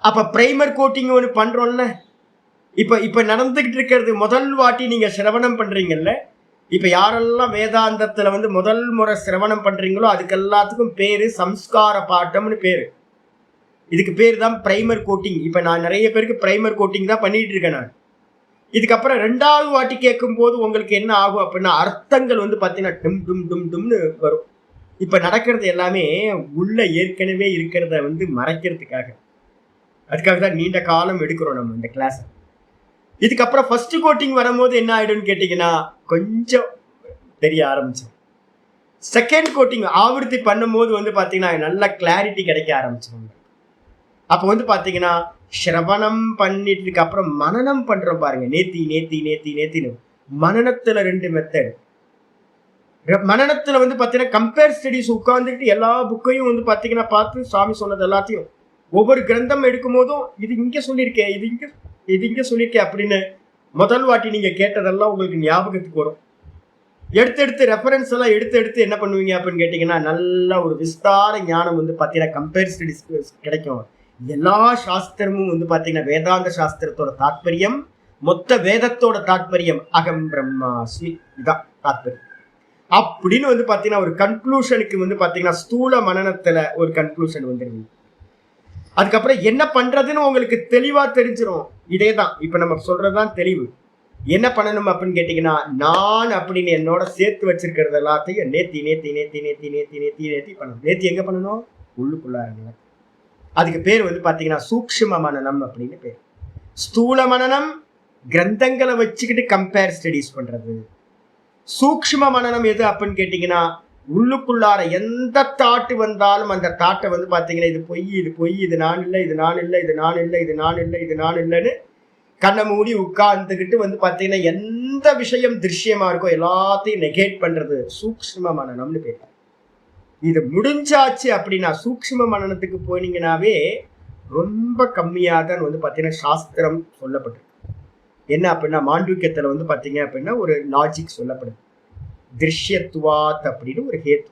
அப்ப பிரைமர் கோட்டிங் ஒன்று பண்றோம்ல. இப்ப நடந்துகிட்டு இருக்கிறது, முதல் வாட்டி நீங்க சிரவணம் பண்றீங்கல்ல, இப்ப யாரெல்லாம் வேதாந்தத்துல முதல் முறை சிரவணம் பண்றீங்களோ அதுக்கு எல்லாத்துக்கும் பேரு சம்ஸ்கார பாட்டம்னு பேரு. இதுக்கு பேர் தான் பிரைமர் கோட்டிங். இப்ப நான் நிறைய பேருக்கு பிரைமர் கோட்டிங் தான் பண்ணிட்டு இருக்கேன் நான். இதுக்கப்புறம் 2வது வாட்டி கேட்கும் போது உங்களுக்கு என்ன ஆகும் அப்படின்னா, அர்த்தங்கள் பாத்தீங்கன்னா டும் டும் டும் டும்னு வரும். இப்ப நடக்கிறது எல்லாமே உள்ள ஏற்கனவே இருக்கிறத மறைக்கிறதுக்காக. அதுக்காக தான் நீண்ட காலம் எடுக்கிறோம் நம்ம இந்த கிளாஸ். இதுக்கப்புறம் ஃபர்ஸ்ட் கோட்டிங் வரும்போது என்ன ஆயிடும்னு கேட்டீங்கன்னா, கொஞ்சம் தெரிய ஆரம்பிச்சோம். செகண்ட் கோட்டிங் ஆவர்த்தி பண்ணும்போது பாத்தீங்கன்னா நல்ல கிளாரிட்டி கிடைக்க ஆரம்பிச்சோம். அப்ப பாத்தீங்கன்னா சிரவணம் பண்ணிட்டு அப்புறம் மனனம் பண்றோம் பாருங்க. நேத்தின்னு மனனத்துல 2 மெத்தட். மனனத்துல பாத்தீங்கன்னா கம்பேர் ஸ்டடிஸ் உட்கார்ந்துட்டு எல்லா புக்கையும் பாத்தீங்கன்னா பார்த்து சுவாமி சொன்னது எல்லாத்தையும் ஒவ்வொரு கிரந்தம் எடுக்கும் போதும் இது இங்க சொல்லியிருக்கேன், இது இங்க சொல்லியிருக்கேன் அப்படின்னு முதல் வாட்டி நீங்க கேட்டதெல்லாம் உங்களுக்கு ஞாபகத்துக்கு வரும். எடுத்து ரெஃபரன்ஸ் எல்லாம் எடுத்து என்ன பண்ணுவீங்க அப்படின்னு கேட்டீங்கன்னா, நல்ல ஒரு விஸ்தார ஞானம் பாத்தீங்கன்னா கம்பேர் ஸ்டடிஸ் கிடைக்கும். எல்லா சாஸ்திரமும் பாத்தீங்கன்னா வேதாந்த சாஸ்திரத்தோட தாற்பயம், மொத்த வேதத்தோட தாற்பயம் அகம் பிரம்மாஸ்மி, இதான் தாற்பயம் அப்படின்னு பாத்தீங்கன்னா ஒரு கன்க்ளூஷனுக்கு பாத்தீங்கன்னா ஸ்தூல மனனத்துல ஒரு கன்க்ளூஷன் வந்துருவீங்க. அதுக்கப்புறம் என்ன பண்றதுன்னு உங்களுக்கு தெளிவா தெரிஞ்சிடும். இதே தான் இப்ப நம்ம சொல்றதுதான் தெளிவு. என்ன பண்ணணும் அப்படின்னு கேட்டீங்கன்னா, நான் அப்படின்னு என்னோட சேர்த்து வச்சிருக்கிறது எல்லாத்தையும் நேத்தி பண்ணணும். நேத்தி எங்க பண்ணணும்? உள்ளுக்குள்ளார. அதுக்கு பேர் பாத்தீங்கன்னா சூக்ஷ்ம மனனம் அப்படின்னு பேர். ஸ்தூல மனனம் கிரந்தங்களை வச்சுக்கிட்டு கம்பேர் ஸ்டடிஸ் பண்றது. சூக்ஷ்ம மனனம் எது அப்படின்னு கேட்டீங்கன்னா, உள்ளுக்குள்ளார எந்த தாட்டு வந்தாலும் அந்த தாட்டை பாத்தீங்கன்னா இது பொய், இது நான் இல்லை, இது நான் இல்லை, இது நான் இல்லை, இது நான் இல்லை, இது நான் இல்லைன்னு கண்ணை மூடி உட்கார்ந்துக்கிட்டு பாத்தீங்கன்னா எந்த விஷயம் திருஷ்யமா இருக்கோ எல்லாத்தையும் நெகேட் பண்றது சூக்ஷ்ம மனனம்னு பேர். இது முடிஞ்சாச்சு அப்படின்னா சூக்ஷ்ம மனனத்துக்கு போனீங்கன்னாவே ரொம்ப கம்மியா தான் பாத்தீங்கன்னா சாஸ்திரம் சொல்லப்பட்டிருக்கு. என்ன அப்படின்னா மாண்டூக்கியத்துல பாத்தீங்க அப்படின்னா ஒரு லாஜிக் சொல்லப்படுது. திருஷ்யத்துவாத் அப்படின்னு ஒரு ஹேத்து.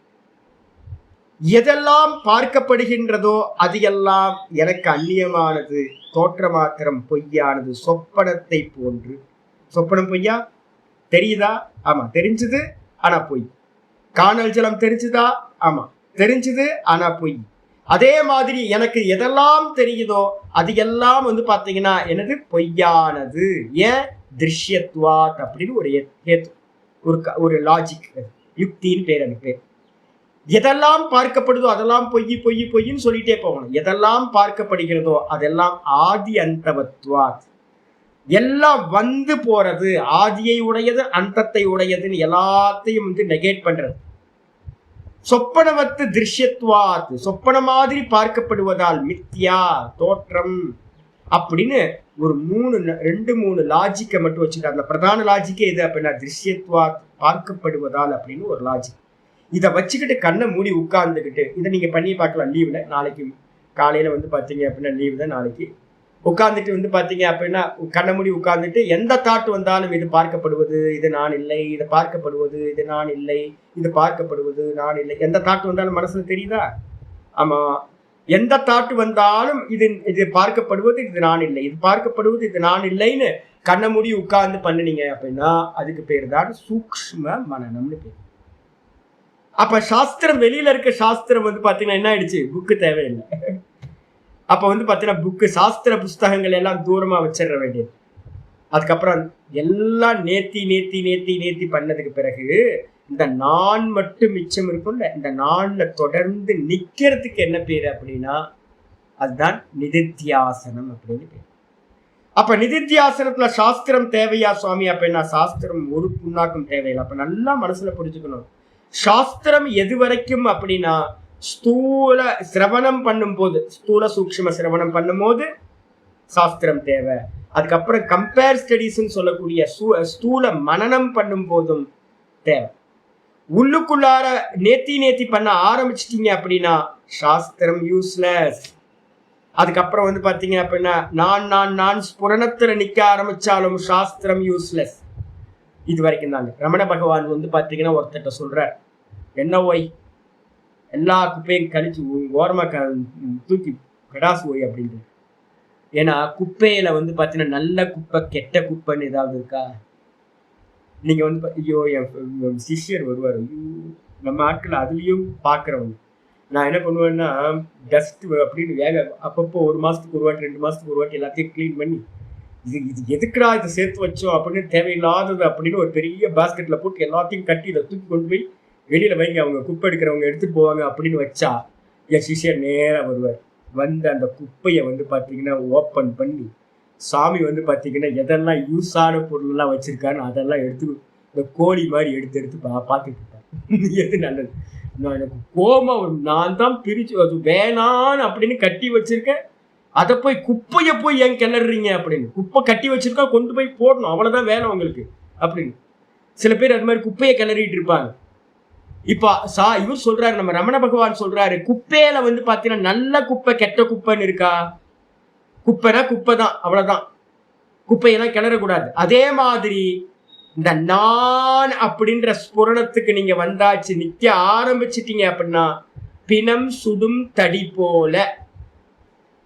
எதெல்லாம் பார்க்கப்படுகின்றதோ அது எல்லாம் எனக்கு அந்நியமானது, தோற்ற மாத்திரம் பொய்யானது, சொப்பனத்தை போன்று. சொப்பனம் பொய்யா? தெரியுதா? ஆமா தெரிஞ்சது, ஆனா பொய். காணல் ஜலம் தெரிஞ்சுதா? ஆமா தெரிஞ்சது, ஆனா பொய். அதே மாதிரி எனக்கு எதெல்லாம் தெரியுதோ அது எல்லாம் பாத்தீங்கன்னா எனது பொய்யானது. ஏன்? திருஷ்யத்துவாத் அப்படின்னு ஒரு ஹேத்து, ஒரு லாஜிக், யுக்தின்னு பேர். எனக்கு பேர் எதெல்லாம் பார்க்கப்படுதோ அதெல்லாம் பொய்ன்னு சொல்லிட்டே போகணும். எதெல்லாம் பார்க்கப்படுகிறதோ அதெல்லாம் ஆதி அந்தவத்வாத், எல்லாம் வந்து போறது, ஆதியை உடையது அந்தத்தை உடையதுன்னு எல்லாத்தையும் வந்து நெகேட் பண்றது. சொப்பனவத்து திருஷ்யத்வாத், சொப்பன மாதிரி பார்க்கப்படுவதால் மித்யா தோற்றம் அப்படின்னு ஒரு 2-3 லாஜிக்கை மட்டும் வச்சுக்க. அந்த பிரதான லாஜிக்கே இது அப்படின்னா திருஷ்யத்வாத் பார்க்கப்படுவதால் அப்படின்னு ஒரு லாஜிக். இதை வச்சுக்கிட்டு கண்ணை மூடி உட்கார்ந்துக்கிட்டு இதை நீங்க பண்ணி பார்க்கலாம். லீவ்ல நாளைக்கு காலையில வந்து பாத்தீங்க அப்படின்னா லீவு தான், நாளைக்கு உட்கார்ந்துட்டு வந்து பாத்தீங்க அப்படின்னா கண்ணை மூடி உட்கார்ந்துட்டு எந்த தாட் வந்தாலும் இது பார்க்கப்படுவது இது நான் இல்லை, இது பார்க்கப்படுவது இது நான் இல்லை, இது பார்க்கப்படுவது நான் இல்லை, எந்த தாட் வந்தாலும் மனசுல தெரியுதா? ஆமா, எந்த தாட் வந்தாலும் இது பார்க்கப்படுவது இது நான் இல்லை, இது பார்க்கப்படுவது இது நான் இல்லைன்னு கண்ணை மூடி உட்கார்ந்து பண்ணினீங்க அப்படின்னா அதுக்கு பேர் தான் சூக்ஷ்ம மனநம்னு பேர். அப்ப சாஸ்திரம், வெளியில இருக்க சாஸ்திரம் வந்து பாத்தீங்கன்னா என்ன ஆயிடுச்சு, புக்கு தேவையில்லை. அப்ப வந்து பாத்தீங்கன்னா புக்கு சாஸ்திர புஸ்தகங்கள் எல்லாம் தூரமா வச்சிட வேண்டியது. அதுக்கப்புறம் எல்லாம் நேத்தி பண்ணதுக்கு பிறகு இந்த நான் மட்டும் மிச்சம் இருக்கும்ல, இந்த நான்ல தொடர்ந்து நிக்கிறதுக்கு என்ன பேரு அப்படின்னா அதுதான் நிதித்தியாசனம் அப்படின்னு பேரு. அப்ப நிதித்தியாசனத்துல சாஸ்திரம் தேவையா சுவாமி அப்படின்னா சாஸ்திரம் ஒரு புண்ணாக்கும் தேவையில்லை. அப்ப நல்லா மனசுல புரிஞ்சுக்கணும். சாஸ்திரம் எது வரைக்கும் அப்படின்னா ஸ்தூல சிரவணம் பண்ணும் போது, ஸ்தூல சூக்ஷ்ம சிரவணம் பண்ணும் போது சாஸ்திரம் தேவை. அதுக்கப்புறம் கம்பேர் ஸ்டடிஸ்ன்னு சொல்லக்கூடிய ஸ்தூல மனனம் பண்ணும் போதும் தேவை. உள்ளுக்குள்ளார நேத்தி பண்ண ஆரம்பிச்சிட்டீங்க அப்படின்னா சாஸ்திரம் யூஸ்லெஸ். அதுக்கப்புறம் வந்து பாத்தீங்க அப்படின்னா நான் ஸ்புரணத்துல நிக்க ஆரம்பிச்சாலும் சாஸ்திரம் யூஸ்லெஸ். இது வரைக்கும் தாங்க. ரமண பகவான் வந்து பாத்தீங்கன்னா ஒருத்தட்ட சொல்றார், என்ன ஓய் எல்லா குப்பையும் கழிச்சு ஓரமா தூக்கி கடாசு ஓய் அப்படின்ட்டு. ஏன்னா குப்பையில வந்து பாத்தீங்கன்னா நல்ல குப்பை கெட்ட குப்பைன்னு ஏதாவது இருக்கா? நீங்க வந்து ஐயோ என் சிஷ்யர் வருவார், நம்ம ஆட்கள் அதுலயும் பாக்குறவங்க. நான் என்ன பண்ணுவேன்னா டஸ்ட் அப்படின்னு அப்பப்போ 1 மாசத்துக்கு ஒரு வாட்டி 2 மாசத்துக்கு ஒரு வாட்டி எல்லாத்தையும் கிளீன் பண்ணி இது எதுக்குடா இதை சேர்த்து வச்சோம் அப்படின்னு தேவையில்லாதது அப்படின்னு ஒரு பெரிய பாஸ்கெட்ல போட்டு எல்லாத்தையும் கட்டி இதை தூக்கி கொண்டு போய் வெளியில வைங்க, அவங்க குப்பை எடுக்கிறவங்க எடுத்துட்டு போவாங்க அப்படின்னு வச்சா என் சிஷ்யர் நேராக வருவார். வந்து அந்த குப்பையை வந்து பார்த்தீங்கன்னா ஓப்பன் பண்ணி சாமி வந்து பார்த்தீங்கன்னா எதெல்லாம் யூஸ் ஆன பொருள்லாம் வச்சிருக்கான்னு அதெல்லாம் எடுத்து இந்த கோழி மாதிரி எடுத்து பார்த்துட்டு இருப்பேன். எது நல்லது, நான் எனக்கு கோமா நான் தான் பிரிச்சு அது வேணான்னு அப்படின்னு கட்டி வச்சிருக்கேன், அதை போய் குப்பையை போய் ஏன் கிளறீங்க அப்படின்னு. குப்பை கட்டி வச்சிருக்கா கொண்டு போய் போடணும், அவ்வளோதான் வேலை உங்களுக்கு அப்படின்னு. சில பேர் அது மாதிரி குப்பையை கிளறிட்டு இருப்பாங்க. இப்ப இவர் சொல்றாரு, நம்ம ரமண பகவான் சொல்றாரு, குப்பையில வந்து பாத்தீங்கன்னா நல்ல குப்பை கெட்ட குப்பைன்னு இருக்கா? குப்பைனா குப்பை தான், அவ்வளவுதான். குப்பையெல்லாம் கிளறக்கூடாது. அதே மாதிரி இந்த நான் அப்படின்ற ஸ்புரணத்துக்கு நீங்க வந்தாச்சு, நிக்க ஆரம்பிச்சிட்டீங்க அப்படின்னா பிணம் சுடும் தடி போல.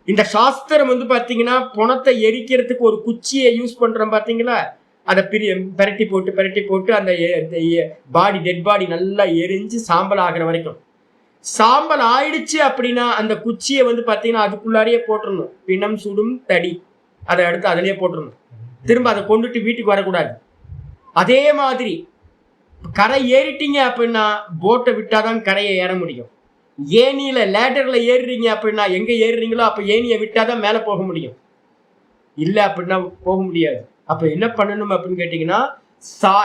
இந்த சாஸ்திரம் வந்து பாத்தீங்கன்னா பணத்தை எரிக்கிறதுக்கு ஒரு குச்சியை யூஸ் பண்றோம் பாத்தீங்களா, அதை பெரட்டி போட்டு அந்த பாடி டெட் பாடி நல்லா எரிஞ்சு சாம்பல் ஆகிற வரைக்கும். சாம்பல் ஆயிடுச்சு அப்படின்னா அந்த குச்சியை வந்து பாத்தீங்கன்னா அதுக்குள்ளாரியே போட்டுடணும். பிணம் சுடும் தடி, அதை எடுத்து அதிலேயே போட்டுடணும். திரும்ப அதை கொண்டுட்டு வீட்டுக்கு வரக்கூடாது. அதே மாதிரி கரை ஏறிட்டீங்க அப்படின்னா போட்டை விட்டாதான் கரையை ஏற முடியும். ஏனியில லேடர்ல ஏறுறீங்க அப்படின்னா எங்க ஏறுறீங்களோ அப்ப ஏனியை விட்டாதான் மேல போக முடியும், இல்லை அப்படின்னா போக முடியாது. அப்ப என்ன பண்ணணும் அப்படின்னு கேட்டீங்கன்னா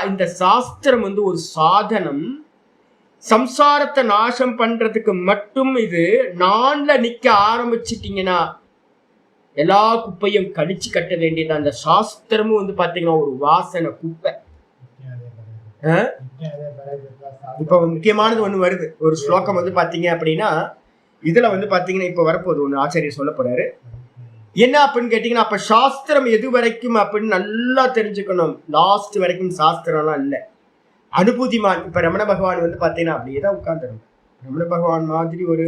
இந்த சாஸ்திரம் வந்து ஒரு சாதனம், சம்சாரத்தை நாசம் பண்றதுக்கு மட்டும். இது நான்ல நிக்க ஆரம்பிச்சிட்டீங்கன்னா எல்லா குப்பையும் கழிச்சு கட்ட வேண்டியது. அந்த சாஸ்திரமும் வந்து பாத்தீங்கன்னா ஒரு வாசனை குப்பை. இப்ப முக்கியமானது ஒண்ணு வருது, ஒரு ஸ்லோகம் வந்து பாத்தீங்க அப்படின்னா இதுல வந்து பாத்தீங்கன்னா இப்ப வரப்போகுது ஒண்ணு ஆச்சாரியர் சொல்ல போறாரு. என்ன அப்படின்னு கேட்டீங்கன்னா அப்ப சாஸ்திரம் எது வரைக்கும் அப்படின்னு நல்லா தெரிஞ்சுக்கணும். லாஸ்ட் வரைக்கும் சாஸ்திரம்லாம் இல்லை, அனுபூதிமான். இப்ப ரமண பகவான் வந்து பாத்தீங்கன்னா அப்படியேதான் உட்கார்ந்துருங்க. ரமண பகவான் மாதிரி ஒரு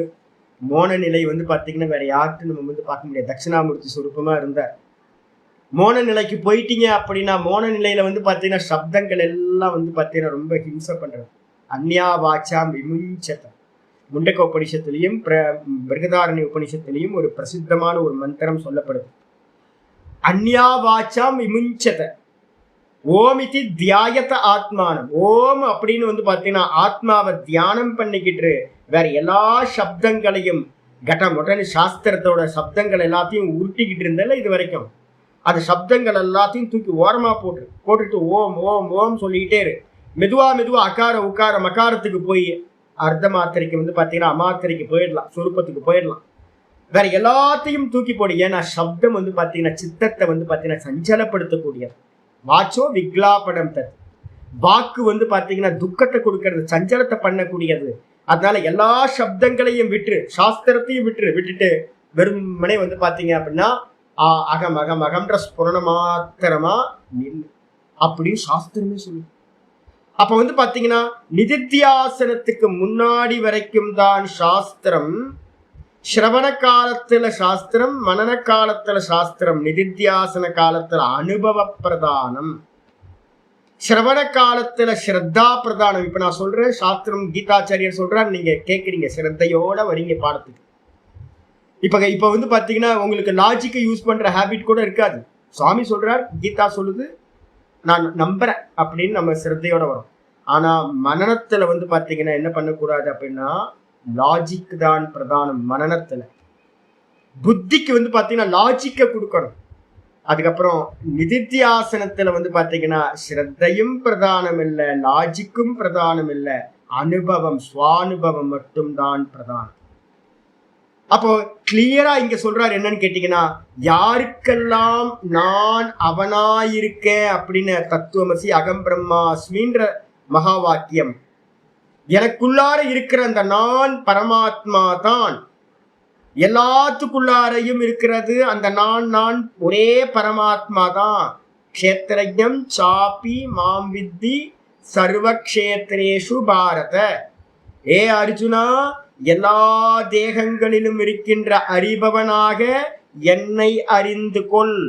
மோன நிலை வந்து பாத்தீங்கன்னா வேற யாருக்கும் நம்ம வந்து பார்க்க முடியாது. தட்சிணாமூர்த்தி சுரூபமா இருந்தார். மோன நிலைக்கு போயிட்டீங்க அப்படின்னா மோன நிலையில வந்து பாத்தீங்கன்னா சப்தங்கள் எல்லாம் வந்து பாத்தீங்கன்னா ரொம்ப ஹிம்சை பண்றது. அந்யா வாச்சாம் விமுஞ்சத முண்டக்க உபனிஷத்துலையும் பிருகதாரண்ய உபனிஷத்துலையும் ஒரு பிரசித்தமான ஒரு மந்திரம் சொல்லப்படுது. அந்யா வாச்சாம் விமுஞ்சத ஓமிதி தியாயத்த ஆத்மானம். ஓம் அப்படின்னு வந்து பாத்தீங்கன்னா ஆத்மாவை தியானம் பண்ணிக்கிட்டு வேற எல்லா சப்தங்களையும் கட்டம் உடனே சாஸ்திரத்தோட சப்தங்கள் எல்லாத்தையும் உருட்டிக்கிட்டு இருந்தல இது வரைக்கும். அந்த சப்தங்கள் எல்லாத்தையும் தூக்கி ஓரமா போட்டுட்டு ஓம் ஓம் ஓம் சொல்லிக்கிட்டே இரு. மெதுவா மெதுவா அகார உக்கார மகாரத்துக்கு போய் அர்த்த மாத்திரைக்கு வந்து பாத்தீங்கன்னா அமாத்திரைக்கு போயிடலாம், சொருப்பத்துக்கு போயிடலாம். வேற எல்லாத்தையும் தூக்கி போடு. ஏன்னா சப்தம் வந்து பாத்தீங்கன்னா சித்தத்தை வந்து பாத்தீங்கன்னா சஞ்சலப்படுத்தக்கூடியது. வாச்சோ விக்லாபடம் தத். வாக்கு வந்து பாத்தீங்கன்னா துக்கத்தை கொடுக்கறது, சஞ்சலத்தை பண்ணக்கூடியது. அதனால எல்லா சப்தங்களையும் சாஸ்திரத்தையும் விட்டுட்டு வெறுமனே வந்து பாத்தீங்க அப்படின்னா அகம் அகம் அகம்ன்ற ஸ்புரண மாத்திரமா நில் அப்படின்னு சாஸ்திரமே சொல்லு. அப்ப வந்து பாத்தீங்கன்னா நிதித்தியாசனத்துக்கு முன்னாடி வரைக்கும் தான் சாஸ்திரம். ஸ்ரவண காலத்துல சாஸ்திரம், மனன காலத்துல சாஸ்திரம், நிதித்தியாசன காலத்துல அனுபவ பிரதானம். ஸ்ரவண காலத்துல ஸ்ரத்தா பிரதானம். இப்ப நான் சொல்றேன் சாஸ்திரம், கீதாச்சாரியர் சொல்றாரு, நீங்க கேட்குறீங்க, ஸ்ரத்தையோட வரீங்க பாடத்துக்கு. இப்ப வந்து பாத்தீங்கன்னா உங்களுக்கு லாஜிக்கை யூஸ் பண்ற ஹேபிட் கூட இருக்காது. சுவாமி சொல்றார், கீதா சொல்லுது, நான் நம்புறேன் அப்படின்னு நம்ம ஸ்ரத்தையோட வரும். ஆனா மனனத்துல வந்து பாத்தீங்கன்னா என்ன பண்ணக்கூடாது அப்படின்னா லாஜிக் தான் பிரதானம். மனனத்துல புத்திக்கு வந்து பாத்தீங்கன்னா லாஜிக்கை கொடுக்கணும். அதுக்கப்புறம் நிதித்தியாசனத்துல வந்து பாத்தீங்கன்னா ஸ்ரத்தையும் பிரதானம் இல்லை, லாஜிக்கும் பிரதானம் இல்லை, அனுபவம் சுவானுபவம் மட்டும்தான் பிரதானம். அப்போ கிளியரா இங்க சொல்றாரு என்னன்னு கேட்டீங்கன்னா, யாருக்கெல்லாம் நான் அவனாயிருக்கேன் அப்படின்னு தத்துவமசி அகம் பிரம்மாஸ்மின்ற மகா வாக்கியம், எனக்குள்ளார இருக்கிற அந்த நான் பரமாத்மா தான், எல்லாத்துக்குள்ளாரையும் இருக்கிறது அந்த நான் ஒரே பரமாத்மா தான். க்ஷேத்ரஜ்ஞம் சாபி மாம் வித்தி சர்வக்ஷேத்ரேஷு பாரத. ஏ அர்ஜுனா, எல்லா தேகங்களிலும் இருக்கின்ற அறிபவனாக என்னை அறிந்து கொள்.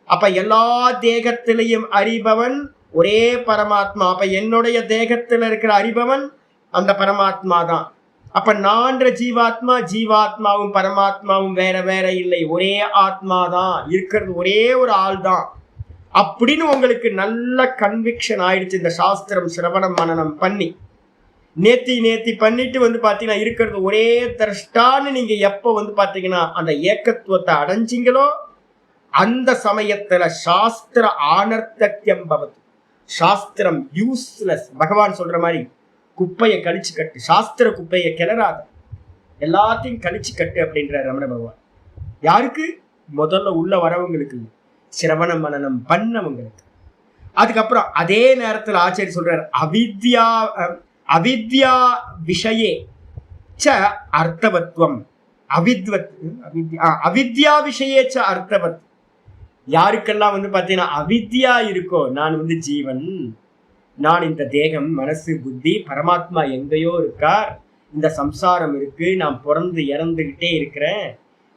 அப்ப எல்லா தேகத்திலையும் அறிபவன் ஒரே பரமாத்மா. அப்ப என்னுடைய தேகத்துல இருக்கிற அறிபவன் அந்த பரமாத்மா தான். அப்ப நான்ற ஜீவாத்மாவும் பரமாத்மாவும் வேற வேற இல்லை, ஒரே ஆத்மா தான் இருக்கிறது, ஒரே ஒரு ஆள் தான் அப்படின்னு உங்களுக்கு நல்ல கன்விக்ஷன் ஆயிடுச்சு. இந்த சாஸ்திரம் சிரவணம் மனனம் பண்ணி நேத்தி பண்ணிட்டு வந்து பாத்தீங்கன்னா இருக்கிறது ஒரே திரஷ்டான்னு நீங்க எப்ப வந்து பாத்தீங்கன்னா அந்த ஏக்கத்துவத்தை அடைஞ்சிங்களோ அந்த சமயத்துல சாஸ்திர ஆனர்த்தக்கியம் பவது. சாஸ்திரம் யூஸ்லெஸ். பகவான் சொல்ற மாதிரி குப்பையை கழிச்சு கட்டு, சாஸ்திர குப்பையை கிளறாத, எல்லாத்தையும் கழிச்சு கட்டு அப்படின்ற ரமண பகவான். யாருக்கு? முதல்ல உள்ள வரவங்களுக்கு, சிரவண மனனம் பண்ணவங்களுக்கு. அதுக்கப்புறம் அதே நேரத்தில் ஆச்சாரி சொல்றார், அவித்யா விஷயே ச அர்த்தவத்வம். அவித்யா விஷயே ச அர்த்தவத். யாருக்கெல்லாம் வந்து பாத்தீங்கன்னா அவித்யா இருக்கோ, நான் வந்து ஜீவன், நான் இந்த தேகம் மனசு புத்தி, பரமாத்மா எங்கேயோ இருக்கார், இந்த சம்சாரம் இருக்கு, நான் பிறந்து இறந்துகிட்டே இருக்கிறேன்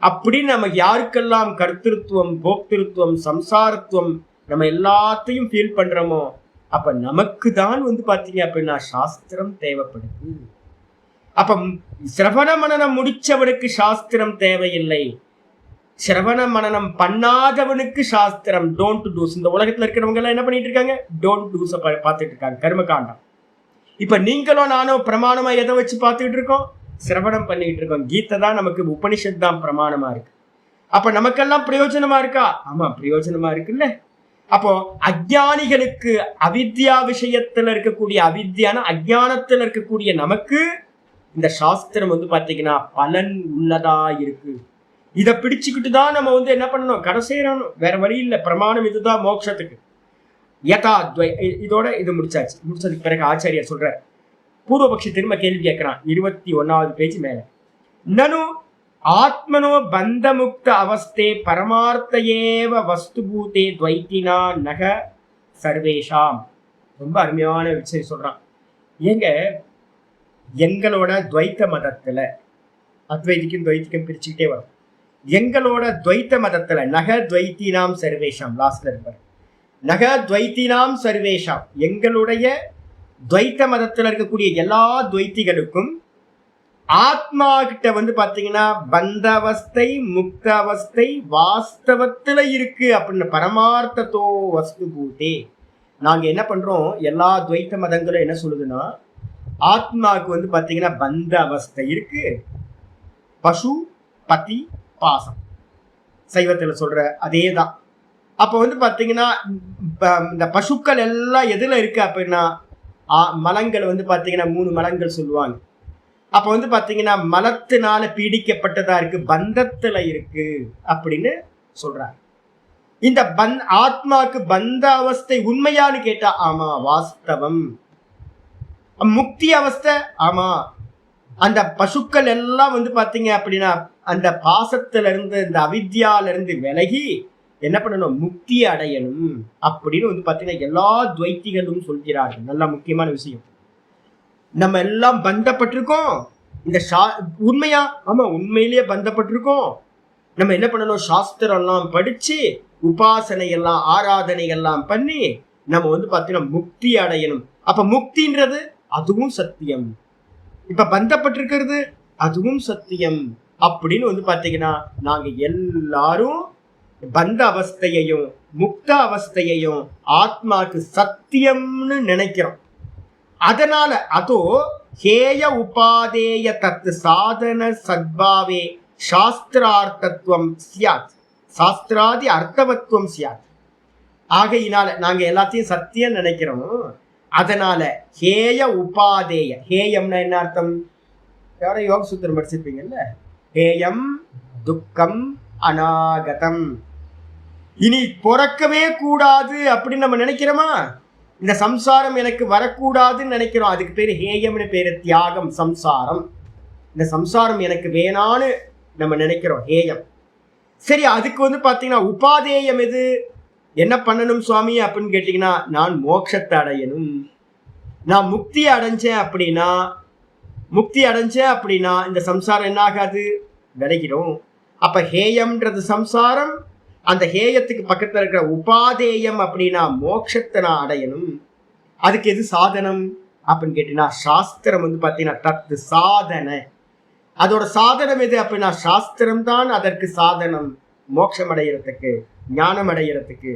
அப்படின்னு நமக்கு யாருக்கெல்லாம் கர்த்திருவம் போக்திருத்துவம் சம்சாரத்துவம் நம்ம எல்லாத்தையும் ஃபீல் பண்றோமோ, அப்ப நமக்கு தான் வந்து பாத்தீங்க அப்படின்னா சாஸ்திரம் தேவைப்படுது. அப்ப சிரவண மனனம் முடிச்சவனுக்கு சாஸ்திரம் தேவையில்லை, சிரவண மனனம் பண்ணாதவனுக்கு சாஸ்திரம். Don't dos. இந்த உலகத்துல இருக்கிறவங்க எல்லாம் என்ன பண்ணிட்டு இருக்காங்க? டோன்ட் டூஸ பார்த்துட்டு இருக்காங்க, கர்மகாண்டம். இப்ப நீங்களும் நானும் பிரமாணமா எதை வச்சு பார்த்துக்கிட்டு இருக்கோம்? சிரவணம் பண்ணிட்டு இருக்கோம். கீதை தான் நமக்கு, உபனிஷத் தான் பிரமாணமா இருக்கு. அப்ப நமக்கெல்லாம் பிரயோஜனமா இருக்கா? ஆமா, பிரயோஜனமா இருக்குல்ல. அப்போ அஜ்ஞானிகளுக்கு அவித்யா விஷயத்துல இருக்கக்கூடிய அவித்யான அஜ்ஞானத்துல இருக்கக்கூடிய நமக்கு இந்த சாஸ்திரம் வந்து பாத்தீங்கன்னா பலன் உள்ளதா இருக்கு. இதை பிடிச்சுக்கிட்டு தான் நம்ம வந்து என்ன பண்ணணும்? கடை சேரணும். வேற வழி இல்லை. பிரமாணம் இதுதான் மோட்சத்துக்கு. யதா இதோட இது முடிச்சதுக்கு பிறகு ஆச்சாரியர் சொல்ற, பூர்வபக்ஷி திரும்ப கேள்வி கேட்கிறான் 21வது பேஜ் மேல. நனு ஆத்மனோ பந்தமுக்த அவஸ்தே பரமார்த்தையேவ வஸ்துபூதே துவைத்தினா நக சர்வேஷாம். ரொம்ப அருமையான விஷயம் சொல்றான். ஏங்க, எங்களோட துவைத்த மதத்துல அத்வைதிக்கும் துவைத்திக்கும் பிரிச்சுக்கிட்டே வரும். எங்களோட துவைத்த மதத்துல நக துவைத்தினாம் சர்வேஷாம், லாஸ்ட்ல இருப்பார், நக துவைத்தினாம் சர்வேஷாம். எங்களுடைய துவைத்த மதத்துல இருக்கக்கூடிய எல்லா துவைத்திகளுக்கும் ஆத்மா கிட்ட வந்து பாத்தீங்கன்னா பந்த அவஸ்தை முக்த அவஸ்தை வாஸ்தவத்துல இருக்கு அப்படின்னு. பரமார்த்தத்தோ வஸ்து பூதே. நாங்க என்ன பண்றோம், எல்லா துவைத்த மதங்களும் என்ன சொல்லுதுன்னா, ஆத்மாவுக்கு வந்து பாத்தீங்கன்னா பந்த அவஸ்தை இருக்கு, பசு பதி பாசம். சைவத்துல சொல்ற அதேதான். அப்போ வந்து பார்த்தீங்கன்னா இந்த பசுக்கள் எல்லாம் எதுல இருக்கு அப்படின்னா மலங்கள் வந்து பார்த்தீங்கன்னா 3 மலங்கள் சொல்லுவாங்க. அப்போ வந்து பார்த்தீங்கன்னா மலத்தினால பீடிக்கப்பட்டதா இருக்கு, பந்தத்துல இருக்கு அப்படின்னு சொல்றாங்க. இந்த ஆத்மாக்கு பந்த அவஸ்தை உண்மையான்னு கேட்டா ஆமா வாஸ்தவம். முக்தி அவஸ்தை ஆமா. அந்த பசுக்கள் எல்லாம் வந்து பாத்தீங்க அப்படின்னா அந்த பாசத்துல இருந்து இந்த அவித்யால இருந்து விலகி என்ன பண்ணணும், முக்தி அடையணும் அப்படின்னு வந்து பாத்தீங்கன்னா எல்லா துவைத்திகளும் சொல்கிறார்கள். நல்ல முக்கியமான விஷயம். நம்ம எல்லாம் பந்தப்பட்டிருக்கோம். இந்த உண்மையா ஆமா உண்மையிலேயே பந்தப்பட்டிருக்கோம். நம்ம என்ன பண்ணணும், சாஸ்திரம் எல்லாம் படிச்சு உபாசனை எல்லாம் ஆராதனை எல்லாம் பண்ணி நம்ம வந்து பாத்தீங்கன்னா முக்தி அடையணும். அப்ப முக்தின்றது அதுவும் சத்தியம், இப்ப பந்தப்பட்டிருக்கிறது அதுவும் சத்தியம் அப்படின்னு வந்து பாத்தீங்கன்னா நாங்க எல்லாரும் பந்த அவஸ்தையையும் முக்த அவஸ்தையையும் ஆத்மாக்கு சத்தியம்னு நினைக்கிறோம். அதனால அதோ ஹேய உபாதேய தத்து சாதன சத்பாவே சாஸ்திரார்த்தத்துவம் சியாத், சாஸ்திராதி அர்த்தவத்துவம் சியாத். ஆகையினால நாங்க எல்லாத்தையும் சத்தியம் நினைக்கிறோம். அதனால ஹேய உபாதேய, ஹேயம்னா என்ன அர்த்தம், யாரும் யோக சூத்திரம் படிச்சிருப்பீங்கல்ல, ஹேயம் துக்கம் அநாகதம், இனி பிறக்கவே கூடாது அப்படின்னு நம்ம நினைக்கிறோமா, இந்த சம்சாரம் எனக்கு வரக்கூடாதுன்னு நினைக்கிறோம். அதுக்கு பேரு ஹேயம்னு பேரு, தியாகம் சம்சாரம். இந்த சம்சாரம் எனக்கு வேணான்னு நம்ம நினைக்கிறோம், ஹேயம். சரி, அதுக்கு வந்து பாத்தீங்கன்னா உபாதேயம் எது, என்ன பண்ணணும் சுவாமி அப்படின்னு கேட்டீங்கன்னா நான் மோட்சத்தை அடையணும், நான் முக்தி அடைஞ்சேன் அப்படின்னா இந்த சம்சாரம் என்ன ஆகாது, விலகிடும். அப்ப ஹேயம்ன்றது சம்சாரம், அந்த ஹேயத்துக்கு பக்கத்துல இருக்கிற உபாதேயம் அப்படின்னா மோட்சத்தை நான் அடையணும். அதுக்கு எது சாதனம் அப்படின்னு கேட்டீங்கன்னா சாஸ்திரம் வந்து பாத்தீங்கன்னா தத்து சாதனை. அதோட சாதனம் எது அப்படின்னா சாஸ்திரம் தான் அதற்கு சாதனம், மோட்சம் அடைகிறதுக்கு, ஞானம் அடைகிறதுக்கு.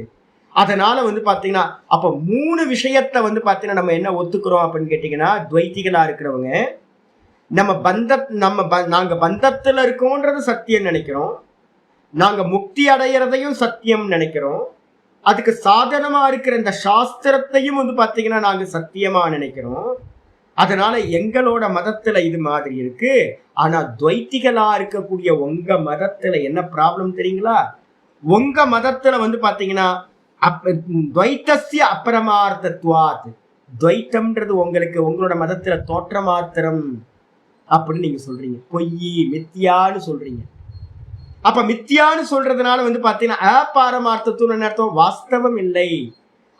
அதனால வந்து பாத்தீங்கன்னா அப்ப 3 விஷயத்த வந்து பாத்தீங்கன்னா நம்ம என்ன ஒத்துக்கிறோம் அப்படின்னு கேட்டீங்கன்னா, துவைத்திகளா இருக்கிறவங்க நாங்க பந்தத்துல இருக்கோன்றது சத்தியம் நினைக்கிறோம், நாங்க முக்தி அடைகிறதையும் சத்தியம் நினைக்கிறோம், அதுக்கு சாதனமா இருக்கிற இந்த சாஸ்திரத்தையும் வந்து பாத்தீங்கன்னா நாங்க சத்தியமா நினைக்கிறோம். அதனால எங்களோட மதத்துல இது மாதிரி இருக்கு. ஆனா துவைத்திகளா இருக்கக்கூடிய உங்க மதத்துல என்ன ப்ராப்ளம் தெரியுங்களா, உங்க மதத்துல வந்து பாத்தீங்கன்னா துவைத்தஸ்ய அபரமார்த்தத்வாத், துவைத்தம்ன்றது உங்களுக்கு உங்களோட மதத்துல தோற்ற மாத்திரம் அப்படின்னு நீங்க சொல்றீங்க, பொய் மித்தியான்னு சொல்றீங்க. அப்ப மித்தியான்னு சொல்றதுனால வந்து பாத்தீங்கன்னா அபாரமார்த்தத்துவம் அர்த்தம், வாஸ்தவம் இல்லை.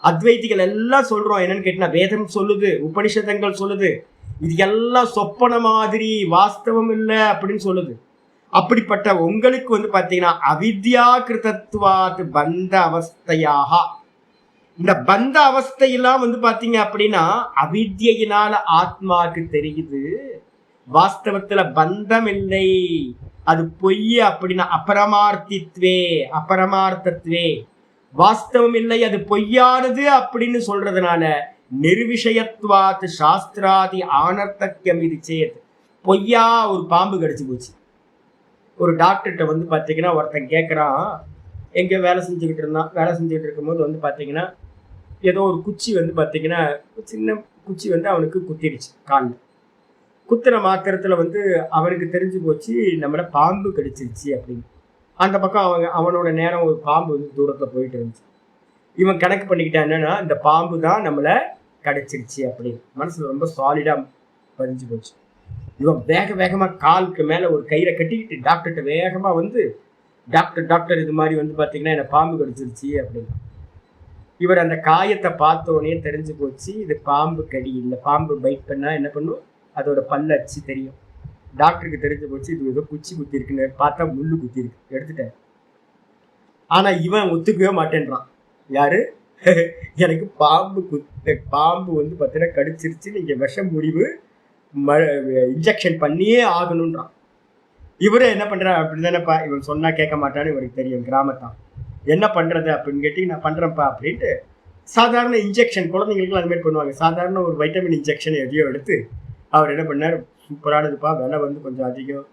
அத்வைத்திகள் எல்லாம் சொல்றோம் என்னன்னு கேட்டீங்கன்னா வேதம் சொல்லுது, உபனிஷதங்கள் சொல்லுது, இது எல்லாம் சொப்பன மாதிரி வாஸ்தவம் இல்லை அப்படின்னு சொல்லுது. அப்படிப்பட்ட உங்களுக்கு வந்து பாத்தீங்கன்னா அவித்யா கிருதத்வாத் பந்த அவஸ்தையாக, இந்த பந்த அவஸ்தையெல்லாம் வந்து பாத்தீங்க அப்படின்னா அவித்யினால ஆத்மாவுக்கு தெரியுது வாஸ்தவத்துல பந்தம் இல்லை, அது பொய் அப்படின்னா அபரமார்த்தத்வே வாஸ்தவம் இல்லை, அது பொய்யானது அப்படின்னு சொல்றதுனால நிர்விஷயத்வாத் சாஸ்திராதி ஆனர்த்தக்கியம் இது சேத். பொய்யா ஒரு பாம்பு கடிச்சு போச்சு. ஒரு டாக்டர்கிட்ட வந்து பார்த்தீங்கன்னா ஒருத்தன் கேட்குறான், எங்கேயோ வேலை செஞ்சுக்கிட்டு இருக்கும்போது வந்து பார்த்தீங்கன்னா ஏதோ ஒரு குச்சி வந்து பார்த்தீங்கன்னா சின்ன குச்சி வந்து அவனுக்கு குத்திடுச்சு காலில். குத்துன மாத்திரத்தில் வந்து அவனுக்கு தெரிஞ்சு போச்சு நம்மளை பாம்பு கடிச்சிருச்சு அப்படின்னு. அந்த பக்கம் அவனோட நேரம் ஒரு பாம்பு வந்து தூரத்தில் போயிட்டு இருந்துச்சு. இவன் கணக்கு பண்ணிக்கிட்டான் என்னன்னா இந்த பாம்பு தான் நம்மளை கடிச்சிருச்சு அப்படின்னு. மனசுல ரொம்ப சாலிடாக பதிஞ்சு போச்சு. இவன் வேகமாக காலுக்கு மேலே ஒரு கயிறை கட்டிக்கிட்டு டாக்டர்கிட்ட வேகமாக வந்து டாக்டர் இது மாதிரி வந்து பார்த்தீங்கன்னா என்னை பாம்பு கடிச்சிருச்சு அப்படின்னா. இவர் அந்த காயத்தை பார்த்தோன்னே தெரிஞ்சு போச்சு இது பாம்பு கடி இல்லை. பாம்பு பைட் பண்ணால் என்ன பண்ணும், அதோட பல்லச்சு தெரியும். டாக்டருக்கு தெரிஞ்சு போச்சு இது ஏதோ குச்சி குத்தி இருக்குன்னு, பார்த்தா முள்ளு குத்தி இருக்கு, எடுத்துட்டார். ஆனால் இவன் ஒத்துக்கவே மாட்டேன்றான். யாரு, எனக்கு பாம்பு வந்து பார்த்தீங்கன்னா கடிச்சிருச்சு, நீங்கள் விஷம் முடிவு இன்ஜெக்ஷன் பண்ணியே ஆகணுன்றான். இவரு என்ன பண்றாரு அப்படின்னு தானேப்பா, இவன் சொன்னா கேட்க மாட்டான்னு இவருக்கு தெரியும், கிராமத்தான். என்ன பண்றது அப்படின்னு கேட்டி நான் பண்றேன்ப்பா அப்படின்ட்டு சாதாரண இன்ஜெக்ஷன், குழந்தைங்களுக்கு அது மாதிரி பண்ணுவாங்க, சாதாரண ஒரு வைட்டமின் இன்ஜெக்ஷன் எதையோ எடுத்து அவர் என்ன பண்ணார், சூப்பரானதுப்பா, விலை வந்து கொஞ்சம் அதிகம்,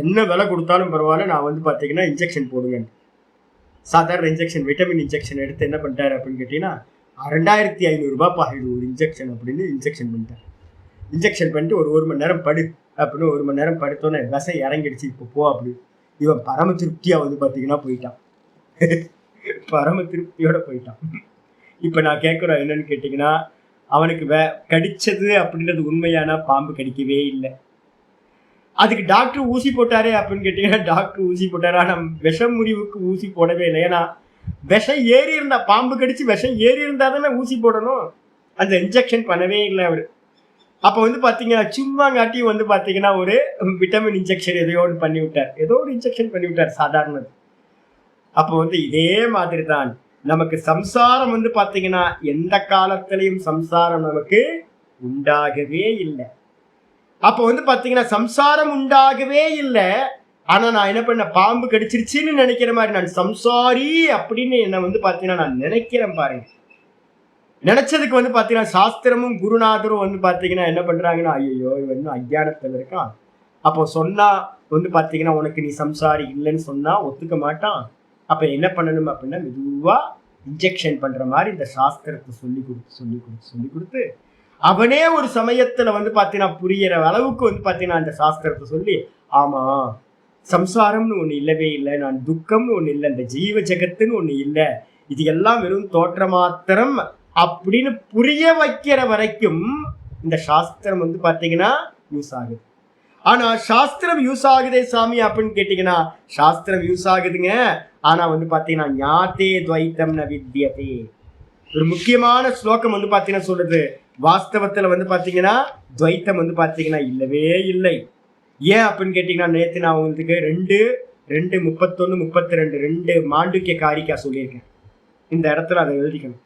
என்ன விலை கொடுத்தாலும் பரவாயில்ல, நான் வந்து பார்த்தீங்கன்னா இன்ஜெக்ஷன் போடுங்க. சாதாரண இன்ஜெக்ஷன், விட்டமின் இன்ஜெக்ஷன் எடுத்து என்ன பண்ணிட்டாரு அப்படின்னு கேட்டீங்கன்னா 2500 ரூபாய்ப்பா இது ஒரு இன்ஜெக்ஷன் அப்படின்னு இன்ஜெக்ஷன் பண்ணிட்டார். இன்ஜெக்ஷன் பண்ணிட்டு ஒரு மணி நேரம் படு அப்படின்னு 1 மணி நேரம் படுத்தோன்னே விஷம் இறங்கிடுச்சு, இப்போ போ அப்படி. இவன் பரம திருப்தியா வந்து பார்த்தீங்கன்னா போயிட்டான். பரம திருப்தியோட போயிட்டான். இப்போ நான் கேட்குறேன் என்னன்னு கேட்டிங்கன்னா, அவனுக்கு கடிச்சது அப்படின்றது உண்மையான பாம்பு கடிக்கவே இல்லை. அதுக்கு டாக்டர் ஊசி போட்டாரே அப்படின்னு கேட்டீங்கன்னா டாக்டர் ஊசி போட்டாரு. ஆனால் விஷம் முறிவுக்கு ஊசி போடவே இல்லை. ஏன்னா விஷம் ஏறி இருந்தா, பாம்பு கடிச்சு விஷம் ஏறி இருந்தா தானே ஊசி போடணும். அந்த இன்ஜெக்ஷன் பண்ணவே இல்லை அவர். அப்போ வந்து பார்த்தீங்கன்னா சும்மாங்காட்டி வந்து பார்த்தீங்கன்னா ஒரு விட்டமின் இன்ஜெக்ஷன் எதையோ ஒன்று பண்ணி விட்டார், ஏதோ ஒரு இன்ஜெக்ஷன் பண்ணி விட்டார் சாதாரணது. அப்போ வந்து இதே மாதிரி தான் நமக்கு சம்சாரம் வந்து பார்த்தீங்கன்னா எந்த காலத்திலையும் சம்சாரம் நமக்கு உண்டாகவே இல்லை. அப்போ வந்து பார்த்தீங்கன்னா சம்சாரம் உண்டாகவே இல்லை. ஆனால் நான் என்ன பண்ண, பாம்பு கடிச்சிருச்சுன்னு நினைக்கிற மாதிரி நான் சம்சாரி அப்படின்னு என்ன வந்து பார்த்தீங்கன்னா நான் நினைக்கிறேன் பாருங்க. நினைச்சதுக்கு வந்து பார்த்தீங்கன்னா சாஸ்திரமும் குருநாதரும் வந்து பார்த்தீங்கன்னா என்ன பண்ணுறாங்கன்னா, ஐயோ இவன் இன்னும் அஜ்ஞானத்தில் இருக்கான். அப்போ சொன்னா வந்து பார்த்தீங்கன்னா உனக்கு நீ சம்சாரி இல்லைன்னு சொன்னா ஒத்துக்க மாட்டான். அப்போ என்ன பண்ணணும் அப்படின்னா மெதுவாக இன்ஜெக்ஷன் பண்ணுற மாதிரி இந்த சாஸ்திரத்தை சொல்லி கொடுத்து அவனே ஒரு சமயத்தில் வந்து பார்த்தீங்கன்னா புரியிற அளவுக்கு வந்து பார்த்தீங்கன்னா அந்த சாஸ்திரத்தை சொல்லி, ஆமாம் சம்சாரம்னு ஒன்று இல்லவே இல்லை, நான் துக்கம்னு ஒன்று இல்லை, இந்த ஜீவ ஜெகத்துன்னு ஒன்று இல்லை, இது எல்லாம் வெறும் தோற்ற மாத்திரம் அப்படின்னு புரிய வைக்கிற வரைக்கும் இந்த சாஸ்திரம் வந்து பார்த்தீங்கன்னா யூஸ் ஆகுது. ஆனா சாஸ்திரம் யூஸ் ஆகுதே சாமி அப்படின்னு கேட்டீங்கன்னா சாஸ்திரம் யூஸ் ஆகுதுங்க. ஆனா வந்து பார்த்தீங்கன்னா ஞாத்தே துவைத்தம் ந வித்யதே. ஒரு முக்கியமான ஸ்லோகம் வந்து பார்த்தீங்கன்னா சொல்றது, வாஸ்தவத்தில் வந்து பார்த்தீங்கன்னா துவைத்தம் வந்து பார்த்தீங்கன்னா இல்லவே இல்லை. ஏன் அப்படின்னு கேட்டீங்கன்னா நேற்று நான் உங்களுக்கு 2:31-32 மாண்டுக்கிய காரிக்கா சொல்லியிருக்கேன். இந்த இடத்துல அதை எழுதிக்கணும்.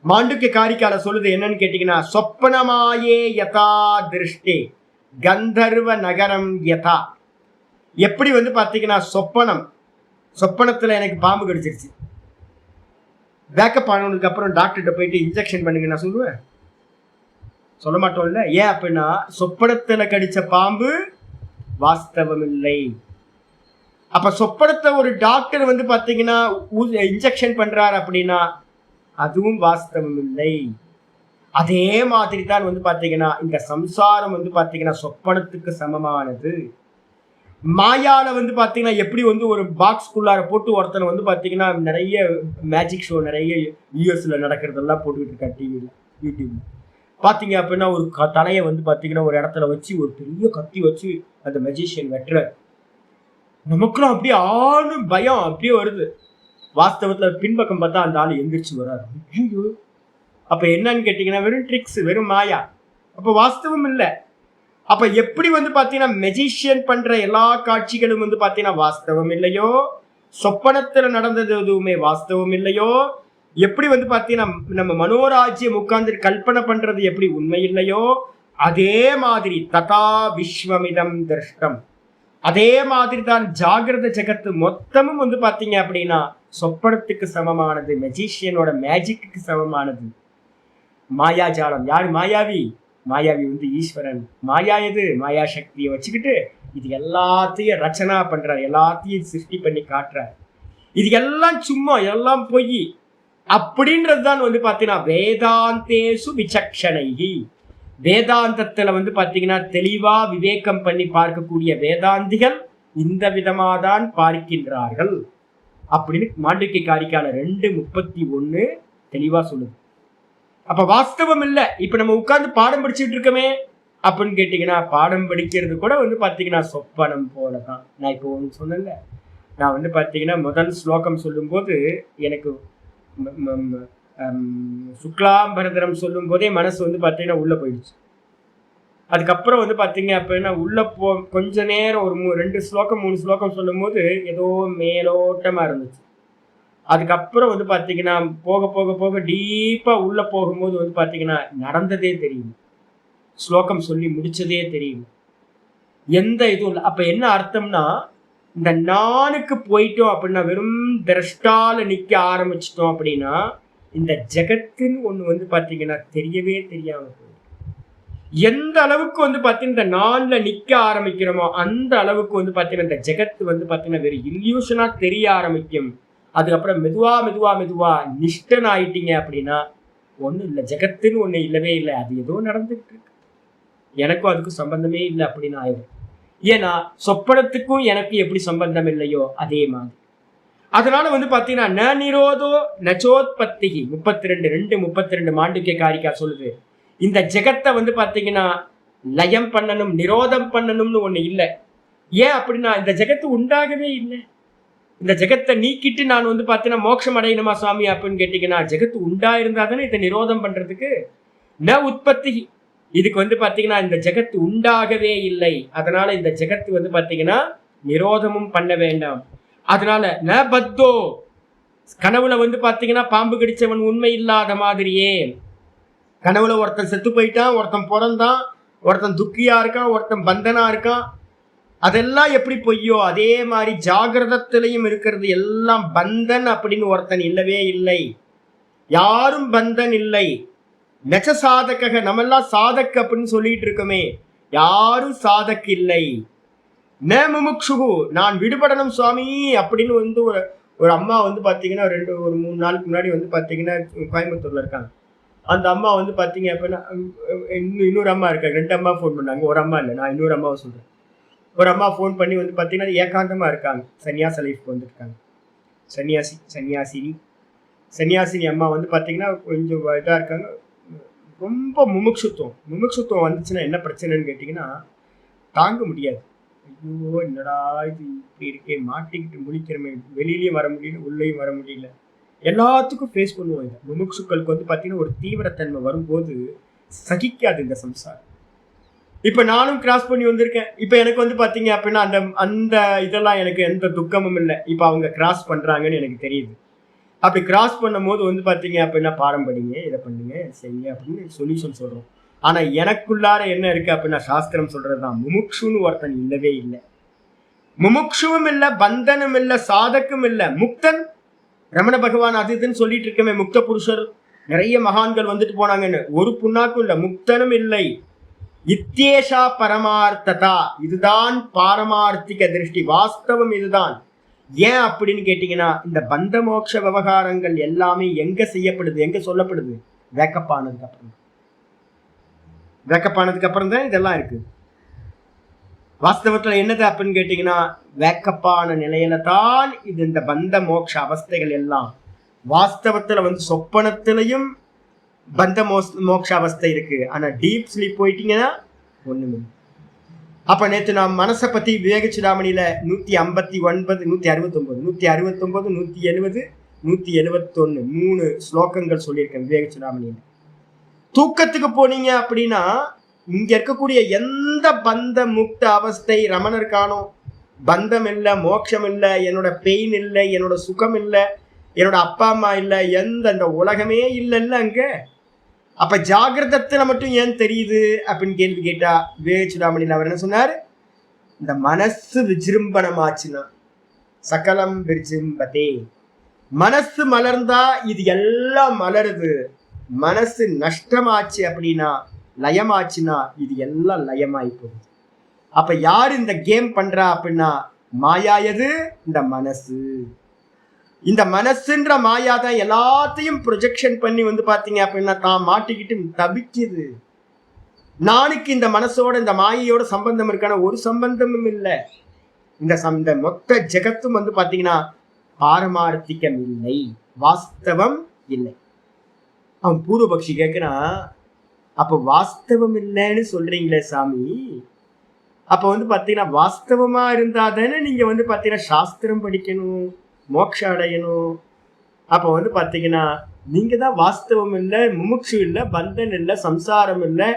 மாண்டுக்கிய காரிக்கால சொல்லுது என்னன்னு கேட்டீங்கன்னா, சொப்பனமாயே யதா திருஷ்டே கந்தர்வ நகரம் யதா. எப்படி வந்து பார்த்தீங்கன்னா சொப்பனத்தில் எனக்கு பாம்பு கடிச்சிருச்சு, பேக்கப் ஆனதுக்கு அப்புறம் டாக்டர்கிட்ட போயிட்டு இன்ஜெக்ஷன் பண்ணுங்க நான் சொல்லுவேன்? சொல்ல மாட்டோம்ல. ஏன் அப்படின்னா சொப்பனத்தில் கடிச்ச பாம்பு வாஸ்தவம் இல்லை. அப்ப சொப்பனத்தை ஒரு டாக்டர் வந்து பார்த்தீங்கன்னா இன்ஜெக்ஷன் பண்றாரு அப்படின்னா அதுவும் வாஸ்தவம் இல்லை. அதே மாதிரி தான் வந்து பார்த்தீங்கன்னா இந்த சம்சாரம் வந்து பார்த்தீங்கன்னா சொப்பனத்துக்கு சமமானது. மாயால வந்து பார்த்தீங்கன்னா எப்படி வந்து ஒரு பாக்ஸ்குள்ளார போட்டு ஒருத்தனை வந்து பார்த்தீங்கன்னா நிறைய மேஜிக் ஷோ நிறைய யூஎஸ்ல நடக்கிறதெல்லாம் போட்டுக்கிட்டு இருக்கா டிவியில் யூடியூப்ல பார்த்தீங்க அப்படின்னா ஒரு தலையை வந்து பார்த்தீங்கன்னா ஒரு இடத்துல வச்சு ஒரு பெரிய கத்தி வச்சு அந்த மெஜிஷியன் வெட்டுற, நமக்குலாம் அப்படியே ஆணு பயம் அப்படியே வருது. வாஸ்தவத்தில் பின்பக்கம் பார்த்தா அந்த ஆள் எந்திரிச்சு வராது. ஐயோ அப்போ என்னன்னு கேட்டிங்கன்னா வெறும் ட்ரிக்ஸ், வெறும் மாயா. அப்போ வாஸ்தவம் இல்லை. அப்போ எப்படி வந்து பார்த்தீங்கன்னா மெஜிஷியன் பண்ணுற எல்லா காட்சிகளும் வந்து பார்த்தீங்கன்னா வாஸ்தவம் இல்லையோ, சொப்பனத்தில் நடந்தது எதுவுமே வாஸ்தவம் இல்லையோ, எப்படி வந்து பார்த்தீங்கன்னா நம்ம மனோராஜ்யம் உட்கார்ந்து கல்பனை பண்ணுறது எப்படி உண்மை இல்லையோ, அதே மாதிரி ததா விஸ்வமிதம் திருஷ்டம். அதே மாதிரி தான் ஜாகிரத ஜெகத்து மொத்தமும் வந்து பார்த்தீங்க அப்படின்னா சொப்பனத்துக்கு சமமானது, மெஜிஷியனோட மேஜிக்கு சமமானது. மாயாஜாலம். யார் மாயாவி? மாயாவி வந்து ஈஸ்வரன். மாயா எது? மாயா சக்தியை வச்சுக்கிட்டு இது எல்லாத்தையும் ரச்சனா பண்றார், எல்லாத்தையும் சிருஷ்டி பண்ணி காட்டுறார். இது எல்லாம் சும்மா, எல்லாம் பொய் அப்படின்றது தான் வந்து பார்த்தீங்கன்னா வேதாந்தேசு விசக்ஷணைகி. வேதாந்தத்தில் வந்து பார்த்தீங்கன்னா தெளிவா விவேகம் பண்ணி பார்க்கக்கூடிய வேதாந்திகள் இந்த விதமாக தான் பார்க்கின்றார்கள் அப்படின்னு மாண்டுக்கிய காரிக்கால 2:31 தெளிவா சொல்லுது. அப்ப வாஸ்தவம் இல்லை. இப்ப நம்ம உட்கார்ந்து பாடம் படிச்சுட்டு இருக்கோமே அப்படின்னு கேட்டீங்கன்னா பாடம் படிக்கிறது கூட வந்து பார்த்தீங்கன்னா சொப்பனம் போலதான். நான் இப்போ ஒன்று சொன்னேன்ல, நான் வந்து பார்த்தீங்கன்னா முதல் ஸ்லோகம் சொல்லும்போது எனக்கு சுக்லாம்பரதரம் சொல்லும் போதே மனசு வந்து பார்த்தீங்கன்னா உள்ள போயிடுச்சு. அதுக்கப்புறம் வந்து பார்த்தீங்க அப்படின்னா உள்ள கொஞ்ச நேரம் ஒரு 2 ஸ்லோகம் 3 ஸ்லோகம் சொல்லும் போது ஏதோ மேலோட்டமா இருந்துச்சு. அதுக்கப்புறம் வந்து பார்த்தீங்கன்னா போக போக போக டீப்பா உள்ள போகும்போது வந்து பார்த்தீங்கன்னா நடந்ததே தெரியும், ஸ்லோகம் சொல்லி முடிச்சதே தெரியும், எந்த இதுவும் இல்லை. அப்ப என்ன அர்த்தம்னா இந்த நானுக்கு போயிட்டோம் அப்படின்னா வெறும் திரஷ்டால நிக்க ஆரம்பிச்சிட்டோம் அப்படின்னா இந்த ஜெகத்துன்னு ஒண்ணு வந்து பாத்தீங்கன்னா தெரியவே தெரியாம போயிடும். எந்த அளவுக்கு வந்து பாத்தீங்கன்னா இந்த நான்ல நிக்க ஆரம்பிக்கிறோமோ அந்த அளவுக்கு வந்து பாத்தீங்கன்னா இந்த ஜெகத்து வந்து பாத்தீங்கன்னா வெறும் இல்யூஷனா தெரிய ஆரம்பிக்கும். அதுக்கப்புறம் மெதுவா மெதுவா மெதுவா நிஷ்டன் ஆயிட்டீங்க அப்படின்னா ஒன்றும் இல்லை, ஜெகத்துன்னு ஒன்று இல்லவே இல்லை, அது ஏதோ நடந்துட்டு இருக்கு, எனக்கும் அதுக்கும் சம்பந்தமே இல்லை அப்படின்னு ஆயிடும். ஏன்னா சொப்பனத்துக்கும் எனக்கு எப்படி சம்பந்தம் இல்லையோ அதே மாதிரி. அதனால பாத்தீங்கன்னா ந நிரோதோ நச்சோத்பத்தி 32 மாண்டிக்ய காரிக்கா சொல்லுது. இந்த ஜெகத்தை பாத்தீங்கன்னா லயம் பண்ணணும், நிரோதம் பண்ணணும்னு ஒண்ணு இல்லை. ஏன் அப்படின்னா இந்த ஜெகத்து உண்டாகவே இல்லை. இந்த ஜெகத்தை நீக்கிட்டு நான் பாத்தீங்கன்னா மோட்சம் அடையணுமா சுவாமி அப்படின்னு கேட்டீங்கன்னா, ஜெகத்து உண்டா இருந்தா தானே இதை நிரோதம் பண்றதுக்கு. ந உற்பத்தி, இதுக்கு பாத்தீங்கன்னா இந்த ஜெகத்து உண்டாகவே இல்லை. அதனால இந்த ஜெகத்து பாத்தீங்கன்னா நிரோதமும் பண்ண வேண்டாம். அதனால ந பத்தோ, கனவுல பாத்தீங்கன்னா பாம்பு கடிச்சவன் உண்மை இல்லாத மாதிரியே, கனவுல ஒருத்தன் செத்து போயிட்டான், ஒருத்தன் பிறந்தான், ஒருத்தன் துக்கியா இருக்கான், ஒருத்தன் பந்தனா இருக்கான், அதெல்லாம் எப்படி பொய்யோ அதே மாதிரி ஜாகிரதத்திலையும் இருக்கிறது எல்லாம் பந்தன் அப்படின்னு ஒருத்தன் இல்லவே இல்லை. யாரும் பந்தன் இல்லை. நெச்ச சாதக, நம்மெல்லாம் சாதக் அப்படின்னு சொல்லிட்டு இருக்கோமே, யாரும் சாதக் இல்லை. ந முமுக்ஷுகு, நான் விடுபடணும் சுவாமி அப்படின்னு ஒரு அம்மா பாத்தீங்கன்னா ஒரு 3 நாளுக்கு முன்னாடி பாத்தீங்கன்னா கோயம்புத்தூர்ல இருக்காங்க. அந்த அம்மா பாத்தீங்க அப்படின்னா இன்னொரு அம்மா இருக்காங்க, 2 அம்மா ஃபோன் பண்ணாங்க, ஒரு அம்மா இல்லை, நான் இன்னொரு அம்மாவை சொல்றேன். ஒரு அம்மா ஃபோன் பண்ணி பாத்தீங்கன்னா ஏகாந்தமா இருக்காங்க, சன்னியாச லைஃப்க்கு வந்துருக்காங்க. சன்னியாசினி அம்மா பாத்தீங்கன்னா கொஞ்சம் இதா இருக்காங்க, ரொம்ப முமுட்சுத்துவம் வந்துச்சுன்னா என்ன பிரச்சனைன்னு கேட்டீங்கன்னா தாங்க முடியாது. ஐயோ என்னடா இது இப்படி இருக்கே, மாட்டிக்கிட்டு முடிக்கிறமே, வெளியிலயும் வர முடியல, உள்ளேயும் வர முடியல, எல்லாத்துக்கும் ஃபேஸ் பண்ணுவோம். இந்த முமுட்சுக்களுக்கு பாத்தீங்கன்னா ஒரு தீவிரத்தன்மை வரும்போது சகிக்காது இந்த சம்சாரம். இப்ப நானும் கிராஸ் பண்ணி வந்திருக்கேன். இப்ப எனக்கு பாத்தீங்க அப்படின்னா அந்த அந்த இதெல்லாம் எனக்கு எந்த துக்கமும் இல்லை. இப்ப அவங்க கிராஸ் பண்றாங்கன்னு எனக்கு தெரியுது. அப்படி கிராஸ் பண்ணும் போது பாத்தீங்க அப்படின்னா பாடம் படிங்க, இதை பண்ணுங்க, செய்யுங்க அப்படின்னு சொல்யூஷன் சொல்றோம். ஆனா எனக்குள்ளார என்ன இருக்கு அப்படின்னா சாஸ்திரம் சொல்றதுதான், முமுட்சுன்னு ஒருத்தன் இல்லவே இல்லை. முமுட்சுவும் இல்லை, பந்தனும் இல்லை, சாதக்கும் இல்லை, முக்தன். ரமண பகவான் அது இதுன்னு சொல்லிட்டு இருக்கமே, முக்த புருஷர் நிறைய மகான்கள் வந்துட்டு போனாங்கன்னு, ஒரு புண்ணாக்கும் இல்லை, முக்தனும் இல்லை. இத்தேஷா பரமார்த்ததா, இதுதான் பாரமார்த்திக திருஷ்டி, வாஸ்தவம் இதுதான். ஏன் அப்படின்னு கேட்டீங்கன்னா இந்த பந்த மோட்ச விவகாரங்கள் எல்லாமே எங்க செய்யப்படுது, எங்க சொல்லப்படுது, வேக்கப் ஆனதுக்கு அப்புறம் தான் இதெல்லாம் இருக்கு. வாஸ்தவத்துல என்னது அப்படின்னு கேட்டீங்கன்னா வேக்கப்பான நிலையில தான் இது இந்த பந்த மோட்ச அவஸ்தைகள் எல்லாம். வாஸ்தவத்துல சொப்பனத்திலையும் பந்த மோட்ச அவஸ்தை இருக்கு. ஆனா டீப் ஸ்லீப் போயிட்டீங்கன்னா ஒண்ணுமே. அப்ப நேற்று நான் மனசை பத்தி விவேக சிடாமணியில 159, 169, 170, 171 3 ஸ்லோகங்கள் சொல்லியிருக்கேன் விவேக சிடாமணியில. தூக்கத்துக்கு போனீங்க அப்படின்னா இங்க இருக்கக்கூடிய எந்த பந்த முக்த அவஸ்தை ரமணர் காணும். பந்தம் இல்லை, மோட்சம் இல்லை, என்னோட பெயின் இல்லை, என்னோட சுகம் இல்லை, என்னோட அப்பா அம்மா இல்லை, அந்த உலகமே இல்லைல்ல அங்க. அப்ப ஜாகிரதத்துல மட்டும் ஏன் தெரியுது அப்படின்னு கேள்வி கேட்டா விவேக சிடாமணியில் அவர் என்ன சொன்னார், இந்த மனசு விஜிரும்பணமாச்சுன்னா சகலம் விஜிம்பதே, மனசு மலர்ந்தா இது எல்லாம் மலருது. மனசு நஷ்டமாச்சு அப்படின்னா, லயமாச்சுன்னா இது எல்லாம் லயமாயி போகுது. அப்ப யாரு இந்த கேம் பண்றா அப்படின்னா மாயா. எது? இந்த மனசு. இந்த மனசுன்ற மாயா தான் எல்லாத்தையும் ப்ரொஜெக்ஷன் பண்ணி பாத்தீங்க அப்படின்னா தான் மாட்டிக்கிட்டு தவிக்குது. நானுக்கு இந்த மனசோட இந்த மாயையோட சம்பந்தம் இருக்கான ஒரு சம்பந்தமும் இல்லை. இந்த மொத்த ஜெகத்தும் பாத்தீங்கன்னா பாரமார்த்திகம் இல்லை, வாஸ்தவம் இல்லை. அவன் பூர்வபக்ஷி கேட்கிறான், அப்ப வாஸ்தவம் இல்லைன்னு சொல்றீங்களே சாமி, அப்ப பாத்தீங்கன்னா வாஸ்தவமா இருந்தா தானே நீங்க பாத்தீங்கன்னா சாஸ்திரம் படிக்கணும், மோட்சம் அடையணும். அப்ப பாத்தீங்கன்னா நீங்க தான் வாஸ்தவம் இல்லை, முமுட்சு இல்லை, பந்தன் இல்லை, சம்சாரம் இல்லை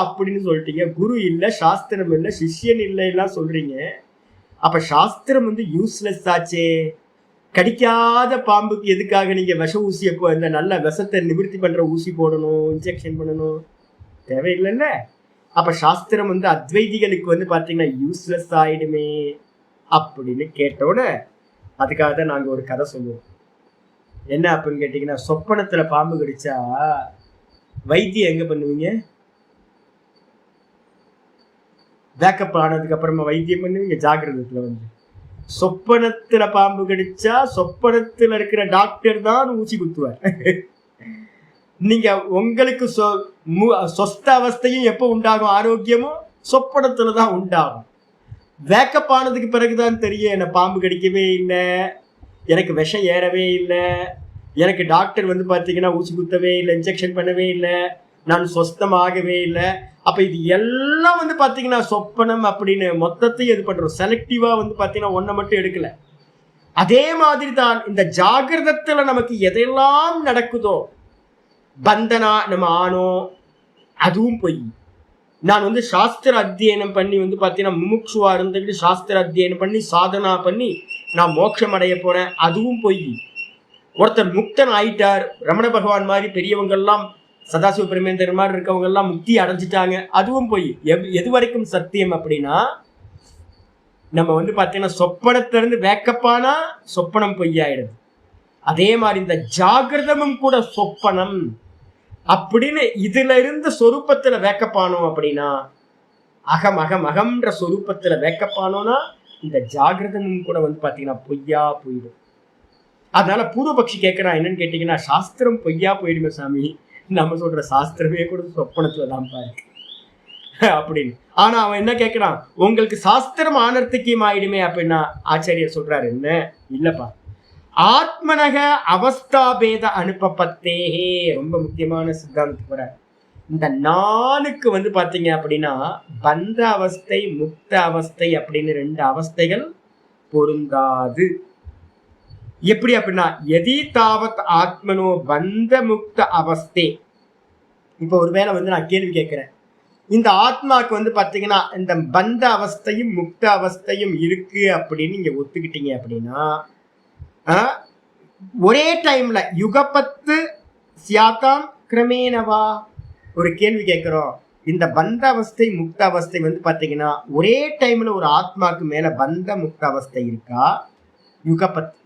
அப்படின்னு சொல்லிட்டீங்க. குரு இல்லை, சாஸ்திரம் இல்லை, சிஷ்யன் இல்லை எல்லாம் சொல்றீங்க. அப்ப சாஸ்திரம் யூஸ்லெஸ் ஆச்சே. கடிக்காத பாம்புக்கு எதுக்காக நீங்க விஷ ஊசியை இந்த நல்ல விஷத்தை நிவர்த்தி பண்ற ஊசி போடணும், இன்ஜெக்ஷன் பண்ணணும், தேவையில்லைல்ல. அப்ப சாஸ்திரம் அத்வைதிகளுக்கு பாத்தீங்கன்னா யூஸ்லெஸ் ஆயிடுமே அப்படின்னு கேட்டோட அதுக்காக தான் நாங்க ஒரு கதை சொல்லுவோம். என்ன அப்படின்னு கேட்டீங்கன்னா, சொப்பனத்துல பாம்பு கடிச்சா வைத்தியம் எங்க பண்ணுவீங்க? பேக்கப் ஆனதுக்கு அப்புறமா வைத்தியம் பண்ணுவீங்க ஜாகிரதத்துல சொப்பனத்துல பாம்பு கடிச்சா சொப்பனத்துல இருக்கிற டாக்டர் தான் ஊசி குத்துவார். நீங்க உங்களுக்கு சொஸ்த அவஸ்தையும் எப்போ உண்டாகும், ஆரோக்கியமும் சொப்பனத்துலதான் உண்டாகும். வேக்கப் ஆனதுக்கு பிறகுதான் தெரியும், என்ன பாம்பு கடிக்கவே இல்லை, எனக்கு விஷம் ஏறவே இல்லை, எனக்கு டாக்டர் பாத்தீங்கன்னா ஊசி குத்தவே இல்லை, இன்ஜெக்ஷன் பண்ணவே இல்லை, நான் சொஸ்தமாகவே இல்லை. அப்ப இது எல்லாம் பாத்தீங்கன்னா சொப்பனம் அப்படின்னு மொத்தத்தையும் இது பண்றோம். செலக்டிவா பாத்தீங்கன்னா ஒன்றை மட்டும் எடுக்கல. அதே மாதிரி தான் இந்த ஜாகிரதத்துல நமக்கு எதெல்லாம் நடக்குதோ, பந்தனா நம்ம ஆனோ அதுவும் பொய். நான் சாஸ்திர அத்தியனம் பண்ணி பாத்தீங்கன்னா முமுட்சுவா இருந்துக்கிட்டு சாஸ்திர அத்தியனம் பண்ணி சாதனா பண்ணி நான் மோட்சம் அடைய போறேன், அதுவும் பொய். ஒருத்தர் முக்தன் ஆயிட்டார், ரமண பகவான் மாதிரி பெரியவங்கெல்லாம் சதாசிவ பிரமேந்திரன் மாதிரி இருக்கவங்க எல்லாம் முக்தி அடைஞ்சிட்டாங்க, அதுவும் போய். எது வரைக்கும் சத்தியம் அப்படின்னா, நம்ம பாத்தீங்கன்னா சொப்பனத்திலிருந்து வேக்கப்பானா சொப்பனம் பொய்யாயிடுது. அதே மாதிரி இந்த ஜாகிரதமும் கூட சொப்பனம் அப்படின்னு இதுல இருந்து சொரூபத்துல வேக்கப்பானோம் அப்படின்னா, அகம் அகம் அகம்ன்ற சொரூபத்துல வேக்கப்பானோம்னா இந்த ஜாகிரதமும் கூட பாத்தீங்கன்னா பொய்யா போயிடும். அதனால பூர்வபக்ஷி கேட்கிறான், என்னன்னு கேட்டீங்கன்னா, சாஸ்திரம் பொய்யா போயிடுமே சாமி, நம்ம சொல்ற சாஸ்திரமே கூட சொப்பனத்துலதான் பாருக்கு அப்படின்னு. ஆனா அவன் என்ன கேட்கிறான், உங்களுக்கு சாஸ்திரம் ஆனர்த்திக்கியம் ஆயிடுமே அப்படின்னா ஆச்சாரியர் சொல்றாரு, என்ன இல்லப்பா, ஆத்மனக அவஸ்தாபேத அனுப்பப்பத்தேகே. ரொம்ப முக்கியமான சித்தாந்தத்துக்கு வர இந்த நாளுக்கு பாத்தீங்க அப்படின்னா பந்த அவஸ்தை முக்த அவஸ்தை அப்படின்னு 2 அவஸ்தைகள் பொருந்தாது. எப்படி அப்படின்னா, எதி தாவத் ஆத்மனோ பந்த முக்த அவஸ்தே. இப்போ ஒருவேளை நான் கேள்வி கேட்கிறேன், இந்த ஆத்மாக்கு பாத்தீங்கன்னா இந்த பந்த அவஸ்தையும் முக்த அவஸ்தையும் இருக்கு அப்படின்னு நீங்க ஒத்துக்கிட்டீங்க அப்படின்னா, ஒரே டைம்ல யுகபத்து சியாத்தாம் கிரமேனவா. ஒரு கேள்வி கேட்கிறோம், இந்த பந்த அவஸ்தை முக்த அவஸ்தை பாத்தீங்கன்னா ஒரே டைம்ல ஒரு ஆத்மாக்கு மேல பந்த முக்த அவஸ்தை இருக்கா,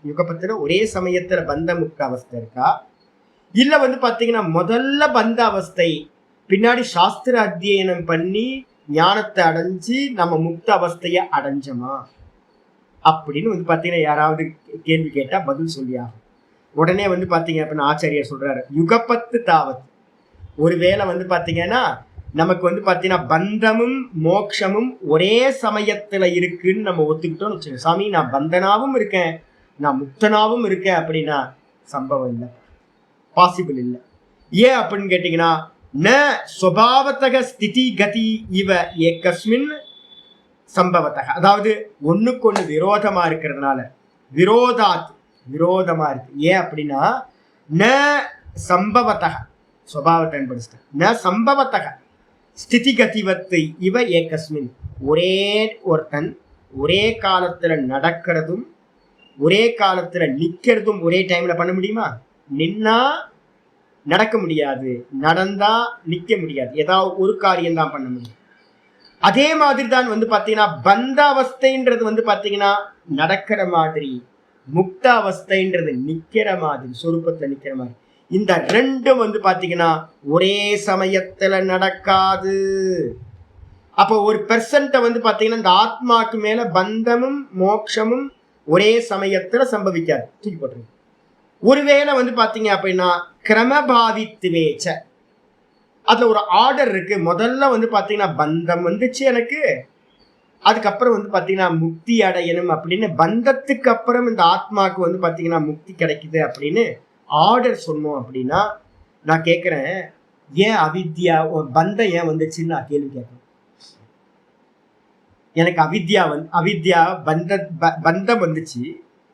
யுகபத்துல ஒரே சமயத்துல பந்த முக்த அவஸ்தை இருக்கா, இல்ல பாத்தீங்கன்னா முதல்ல பந்த அவஸ்தை, பின்னாடி சாஸ்திர அத்தியனம் பண்ணி ஞானத்தை அடைஞ்சு நம்ம முக்த அவஸ்தைய அடைஞ்சோமா அப்படின்னு பாத்தீங்கன்னா யாராவது கேள்வி கேட்டா பதில் சொல்லியாகும். உடனே பாத்தீங்க அப்படின்னா ஆச்சாரியர் சொல்றாரு, யுகபத்து தாவத். ஒருவேளை பாத்தீங்கன்னா நமக்கு பாத்தீங்கன்னா பந்தமும் மோட்சமும் ஒரே சமயத்துல இருக்குன்னு நம்ம ஒத்துக்கிட்டோம்னு வச்சுக்கோங்க. சாமி, நான் பந்தனாவும் இருக்கேன், நான் முக்தனாவும் இருக்கேன் அப்படின்னா சம்பவம் இல்லை, பாசிபிள் இல்லை. ஏன் அப்படின்னு கேட்டீங்கன்னா, ந ஸ்வபாவத்தக ஸ்திதி கதி இவ ஏகஸ்மின் சம்பவத்தக. அதாவது ஒண்ணுக்கு ஒண்ணு விரோதமா இருக்கிறதுனால, விரோதமா இருக்கு. ஏன் அப்படின்னா, ந சம்பவத்தக ஸ்வபாவத்தை பயன்படுத்த, ந சம்பவத்தக ஸ்திதி கதிவத்தை இவ ஏகஸ்மின். ஒரே ஒருத்தன் ஒரே காலத்துல நடக்கிறதும் ஒரே காலத்துல நிக்கிறதும் ஒரே டைம்ல பண்ண முடியுமா? நின்னா நடக்க முடியாது, நடந்தா நிக்க முடியாது, ஏதாவது ஒரு காரியம் தான் பண்ண முடியும். அதே மாதிரி தான் பாத்தீங்கன்னா பந்த அவஸ்தைன்றது பாத்தீங்கன்னா நடக்கிற மாதிரி, முக்த அவஸ்தைன்றது நிக்கிற மாதிரி, சொரூபத்துல நிக்கிற மாதிரி. இந்த ரெண்டும் பாத்தீங்கன்னா ஒரே சமயத்துல நடக்காது. அப்போ ஒரு பெர்சன்ட்ட பாத்தீங்கன்னா இந்த ஆத்மாக்கு மேல பந்தமும் மோட்சமும் ஒரே சமயத்துல சம்பவிக்காது, தூக்கி போட்டுருங்க. ஒருவேளை பாத்தீங்க அப்படின்னா கிரமபாவித்துவேச்ச, அதுல ஒரு ஆர்டர் இருக்கு. முதல்ல பாத்தீங்கன்னா பந்தம் வந்துச்சு எனக்கு, அதுக்கப்புறம் பாத்தீங்கன்னா முக்தி அடையணும் அப்படின்னு, பந்தத்துக்கு அப்புறம் இந்த ஆத்மாவுக்கு பாத்தீங்கன்னா முக்தி கிடைக்குது அப்படின்னு ஆர்டர் சொன்னோம் அப்படின்னா, நான் கேட்கிறேன், ஏன் அவித்யா பந்தம் ஏன் வந்துச்சுன்னு நான் கேள்வி கேட்கிறேன். எனக்கு அவித்யா பந்தம் வந்துச்சு,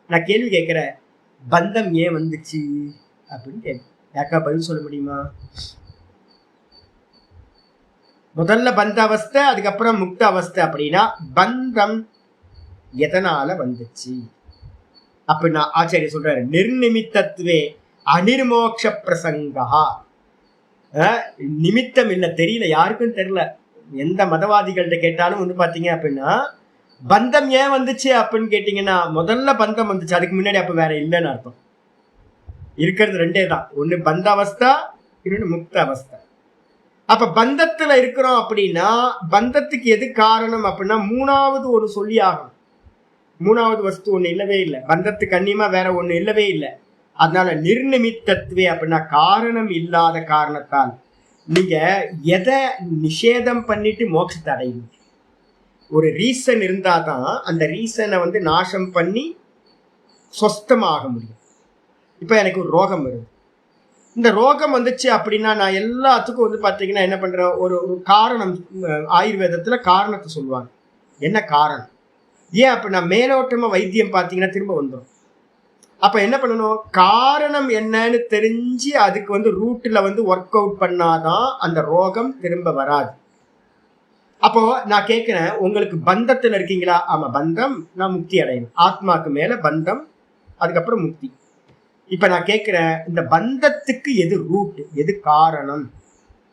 நான் கேள்வி கேட்கிறேன், பந்தம் ஏன் வந்துச்சு அப்படின்னு கேட்கிறேன். யாக்கா பதில் சொல்ல முடியுமா? முதல்ல பந்த அவஸ்தை, அதுக்கப்புறம் முக்த அவஸ்தை அப்படின்னா பந்தம் எதனால வந்துச்சு அப்படின்னா ஆச்சாரிய சொல்றாரு, நிர்நிமித்தத்துவே அனிர்மோக்ஷ பிரசங்கா. நிமித்தம் இல்லை, தெரியல, யாருக்கும் தெரியல. எந்த மதவாதிகள்கிட்ட கேட்டாலும் பாத்தீங்க அப்படின்னா பந்தம் ஏன் வந்துச்சு அப்படின்னு கேட்டீங்கன்னா, முதல்ல பந்தம் வந்துச்சு, அதுக்கு முன்னாடி அப்ப வேற இல்லைன்னு அர்த்தம். இருக்கிறது 2 தான், ஒண்ணு பந்த அவஸ்தா, இன்னொன்னு முக்த அவஸ்தா. அப்ப பந்தத்துல இருக்கிறோம் அப்படின்னா பந்தத்துக்கு எது காரணம் அப்படின்னா 3வது ஒரு சொல்லி ஆகும். மூணாவது வஸ்து ஒண்ணு இல்லவே இல்லை, பந்தத்துக்கு அந்நியமா வேற ஒண்ணு இல்லவே இல்லை. அதனால நிர்நிமித்தத்துவே அப்படின்னா காரணம் இல்லாத காரணத்தால் நீங்க எதை நிஷேதம் பண்ணிட்டு மோட்சத்தை அடையும். ஒரு ரீசன் இருந்தாதான் அந்த ரீசனை வந்து நாசம் பண்ணி சொஸ்தமாக முடியும். இப்ப எனக்கு ஒரு ரோகம் வருது, இந்த ரோகம் வந்துச்சு அப்படின்னா நான் எல்லாத்துக்கும் வந்து பார்த்தீங்கன்னா என்ன பண்றேன், ஒரு காரணம். ஆயுர்வேதத்துல காரணத்தை சொல்லுவாங்க, என்ன காரணம், ஏன் அப்படின்னா மேலோட்டமா வைத்தியம் பார்த்தீங்கன்னா திரும்ப வந்துடும். அப்ப என்ன பண்ணணும், காரணம் என்னன்னு தெரிஞ்சு அதுக்கு வந்து ரூட்ல வந்து ஒர்க் அவுட் பண்ணாதான் அந்த ரோகம் திரும்ப வராது. அப்போ நான் கேட்கிறேன், உங்களுக்கு பந்தத்துல இருக்கீங்களா? ஆமா, பந்தம், நான் முக்தி அடையணும், ஆத்மாக்கு மேல பந்தம், அதுக்கப்புறம் முக்தி. இப்ப நான் கேட்கிறேன், இந்த பந்தத்துக்கு எது ரூட், எது காரணம்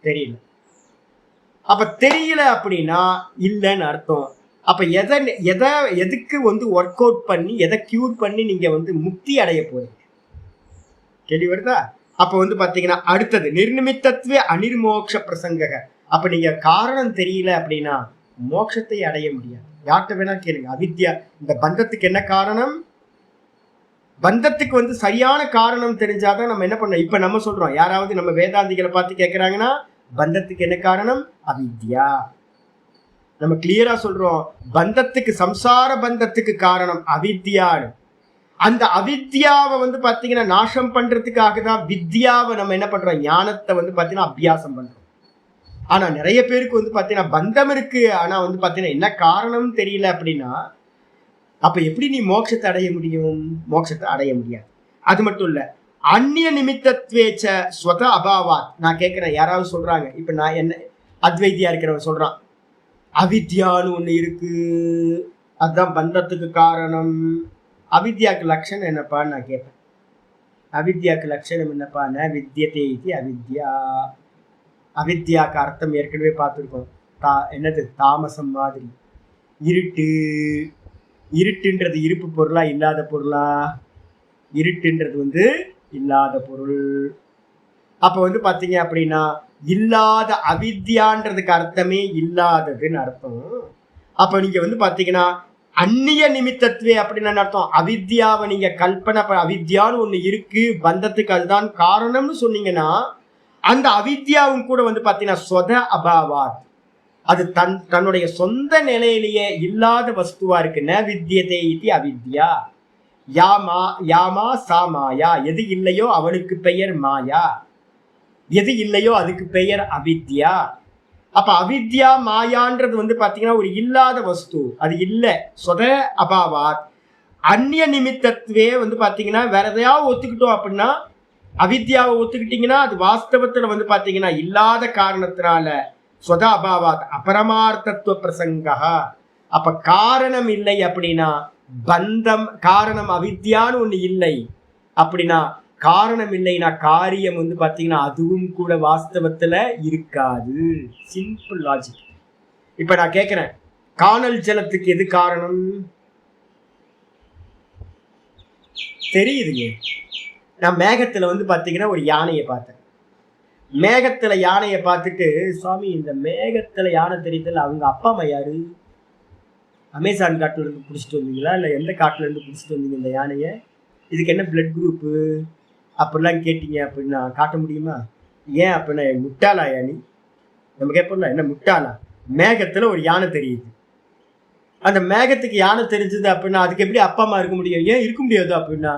தெரியல. அப்ப தெரியல அப்படின்னா இல்லைன்னு அர்த்தம். அப்ப எதுக்கு வந்து ஒர்க் அவுட் பண்ணி எதை கியூர் பண்ணி நீங்க வந்து முக்தி அடைய போறீங்க, கேள்வி வருதா? அப்ப வந்து பாத்தீங்கன்னா அடுத்தது நிர்நிமித்தத்துவே அனிர்மோக்ஷ பிரசங்க. அப்ப நீங்க காரணம் தெரியல அப்படின்னா மோட்சத்தை அடைய முடியாது. யார்கிட்ட வேணா கேளுங்க, அவித்யா. இந்த பந்தத்துக்கு என்ன காரணம், பந்தத்துக்கு வந்து சரியான காரணம் தெரிஞ்சாதான் நம்ம என்ன பண்ணோம். இப்ப நம்ம சொல்றோம், யாராவது நம்ம வேதாந்திகளை பார்த்து கேட்கிறாங்கன்னா பந்தத்துக்கு என்ன காரணம், அவித்யா. நம்ம கிளியரா சொல்றோம், பந்தத்துக்கு, சம்சார பந்தத்துக்கு காரணம் அவித்யான்னு. அந்த அவித்யாவை வந்து பாத்தீங்கன்னா நாசம் பண்றதுக்காக தான் வித்யாவை நம்ம என்ன பண்றோம், ஞானத்தை வந்து பாத்தீங்கன்னா அபியாசம் பண்றோம். ஆனா நிறைய பேருக்கு வந்து பாத்தீங்கன்னா பந்தம் இருக்கு, ஆனா வந்து பாத்தீங்கன்னா என்ன காரணம்னு தெரியல அப்படின்னா அப்ப எப்படி நீ மோட்சத்தை அடைய முடியும்? மோட்சத்தை அடைய முடியாது. அது மட்டும் இல்ல, அந்நிய நிமித்தத்வேச்ச ஸ்வத அபாவாத். நான் கேட்கிறேன், யாராவது சொல்றாங்க, இப்ப நான் என்ன அத்வைத்தியா இருக்கிறவன் சொல்றான், அவித்யான்னு ஒண்ணு இருக்கு, அதுதான் பந்தத்துக்கு காரணம். அவித்யாக்கு லட்சணம் என்னப்பான்னு நான் கேட்பேன். அவித்யாக்கு லட்சணம் என்னப்பா, ந வித்யதே இது அவித்யா. அவித்யாக்கு அர்த்தம் ஏற்கனவே பார்த்துருக்கோம், என்னது, தாமசம் மாதிரி, இருட்டு. இருட்டுன்றது இருப்பு பொருளா இல்லாத பொருளா? இருட்டுன்றது வந்து இல்லாத பொருள். அப்ப வந்து பாத்தீங்க அப்படின்னா இல்லாத, அவித்யான்றதுக்கு அர்த்தமே இல்லாததுன்னு அர்த்தம். அப்ப நீங்க வந்து பாத்தீங்கன்னா அந்நிய நிமித்தத்துவே அப்படின்னு அர்த்தம். அவித்யாவை நீங்க கல்பனை, அவித்யான்னு ஒண்ணு இருக்கு, பந்தத்துக்கு அதுதான் காரணம்னு சொன்னீங்கன்னா அந்த அவித்யாவும் கூட வந்து பாத்தீங்கன்னா சொத அபாவாத், அது தன்னுடைய சொந்த நிலையிலேயே இல்லாத வஸ்துவா இருக்கு. ந வித்யதே இது அவித்யா. யாமா சா மாயா. எது இல்லையோ அவனுக்கு பெயர் மாயா, எது இல்லையோ அதுக்கு பெயர் அவித்யா. அப்ப அவித்யா மாயான்றது வந்து பாத்தீங்கன்னா ஒரு இல்லாத வஸ்து, அது இல்ல, சொத அபாவாத். அந்நிய நிமித்தத்துவே வந்து பாத்தீங்கன்னா வேற எதையாவது ஒத்துக்கிட்டோம் அப்படின்னா, அவித்யாவை ஒத்துக்கிட்டீங்கன்னா அது வாஸ்தவத்துல வந்து பாத்தீங்கன்னா இல்லாத காரணத்தினால சொத அபாவாத் அபரமார்த்தத்துவ பிரசங்கா. அப்ப காரணம் இல்லை அப்படின்னா பந்தம், காரணம் அவித்யான்னு ஒண்ணு இல்லை அப்படின்னா, காரணம் இல்லைன்னா காரியம் வந்து பாத்தீங்கன்னா அதுவும் கூட வாஸ்தவத்துல இருக்காது. Simple logic. இப்ப நான் கேட்கிறேன், காணல் ஜலத்துக்கு எது காரணம் தெரியுதுங்க. நான் மேகத்துல வந்து பாத்தீங்கன்னா ஒரு யானையை பார்த்தேன். மேகத்துல யானையை பார்த்துட்டு, சுவாமி இந்த மேகத்துல யானை தெரியுதுல்ல, அவங்க அப்பா அம்மா யாரு? அமேசான் காட்டுல இருந்து பிடிச்சிட்டு வந்தீங்களா, இல்ல எந்த காட்டுல இருந்து பிடிச்சிட்டு வந்தீங்க இந்த யானைய? இதுக்கு என்ன பிளட் குரூப்பு அப்படிலாம் கேட்டீங்க அப்படின்னா காட்ட முடியுமா? ஏன் அப்படின்னா முட்டாளா யானி? நம்ம கேட்போம்ல, என்ன முட்டாளா? மேகத்துல ஒரு யானை தெரியுது, அந்த மேகத்துக்கு யானை தெரிஞ்சது அப்படின்னா அதுக்கு எப்படி அப்பா அம்மா இருக்க முடியும்? ஏன் இருக்க முடியாது அப்படின்னா,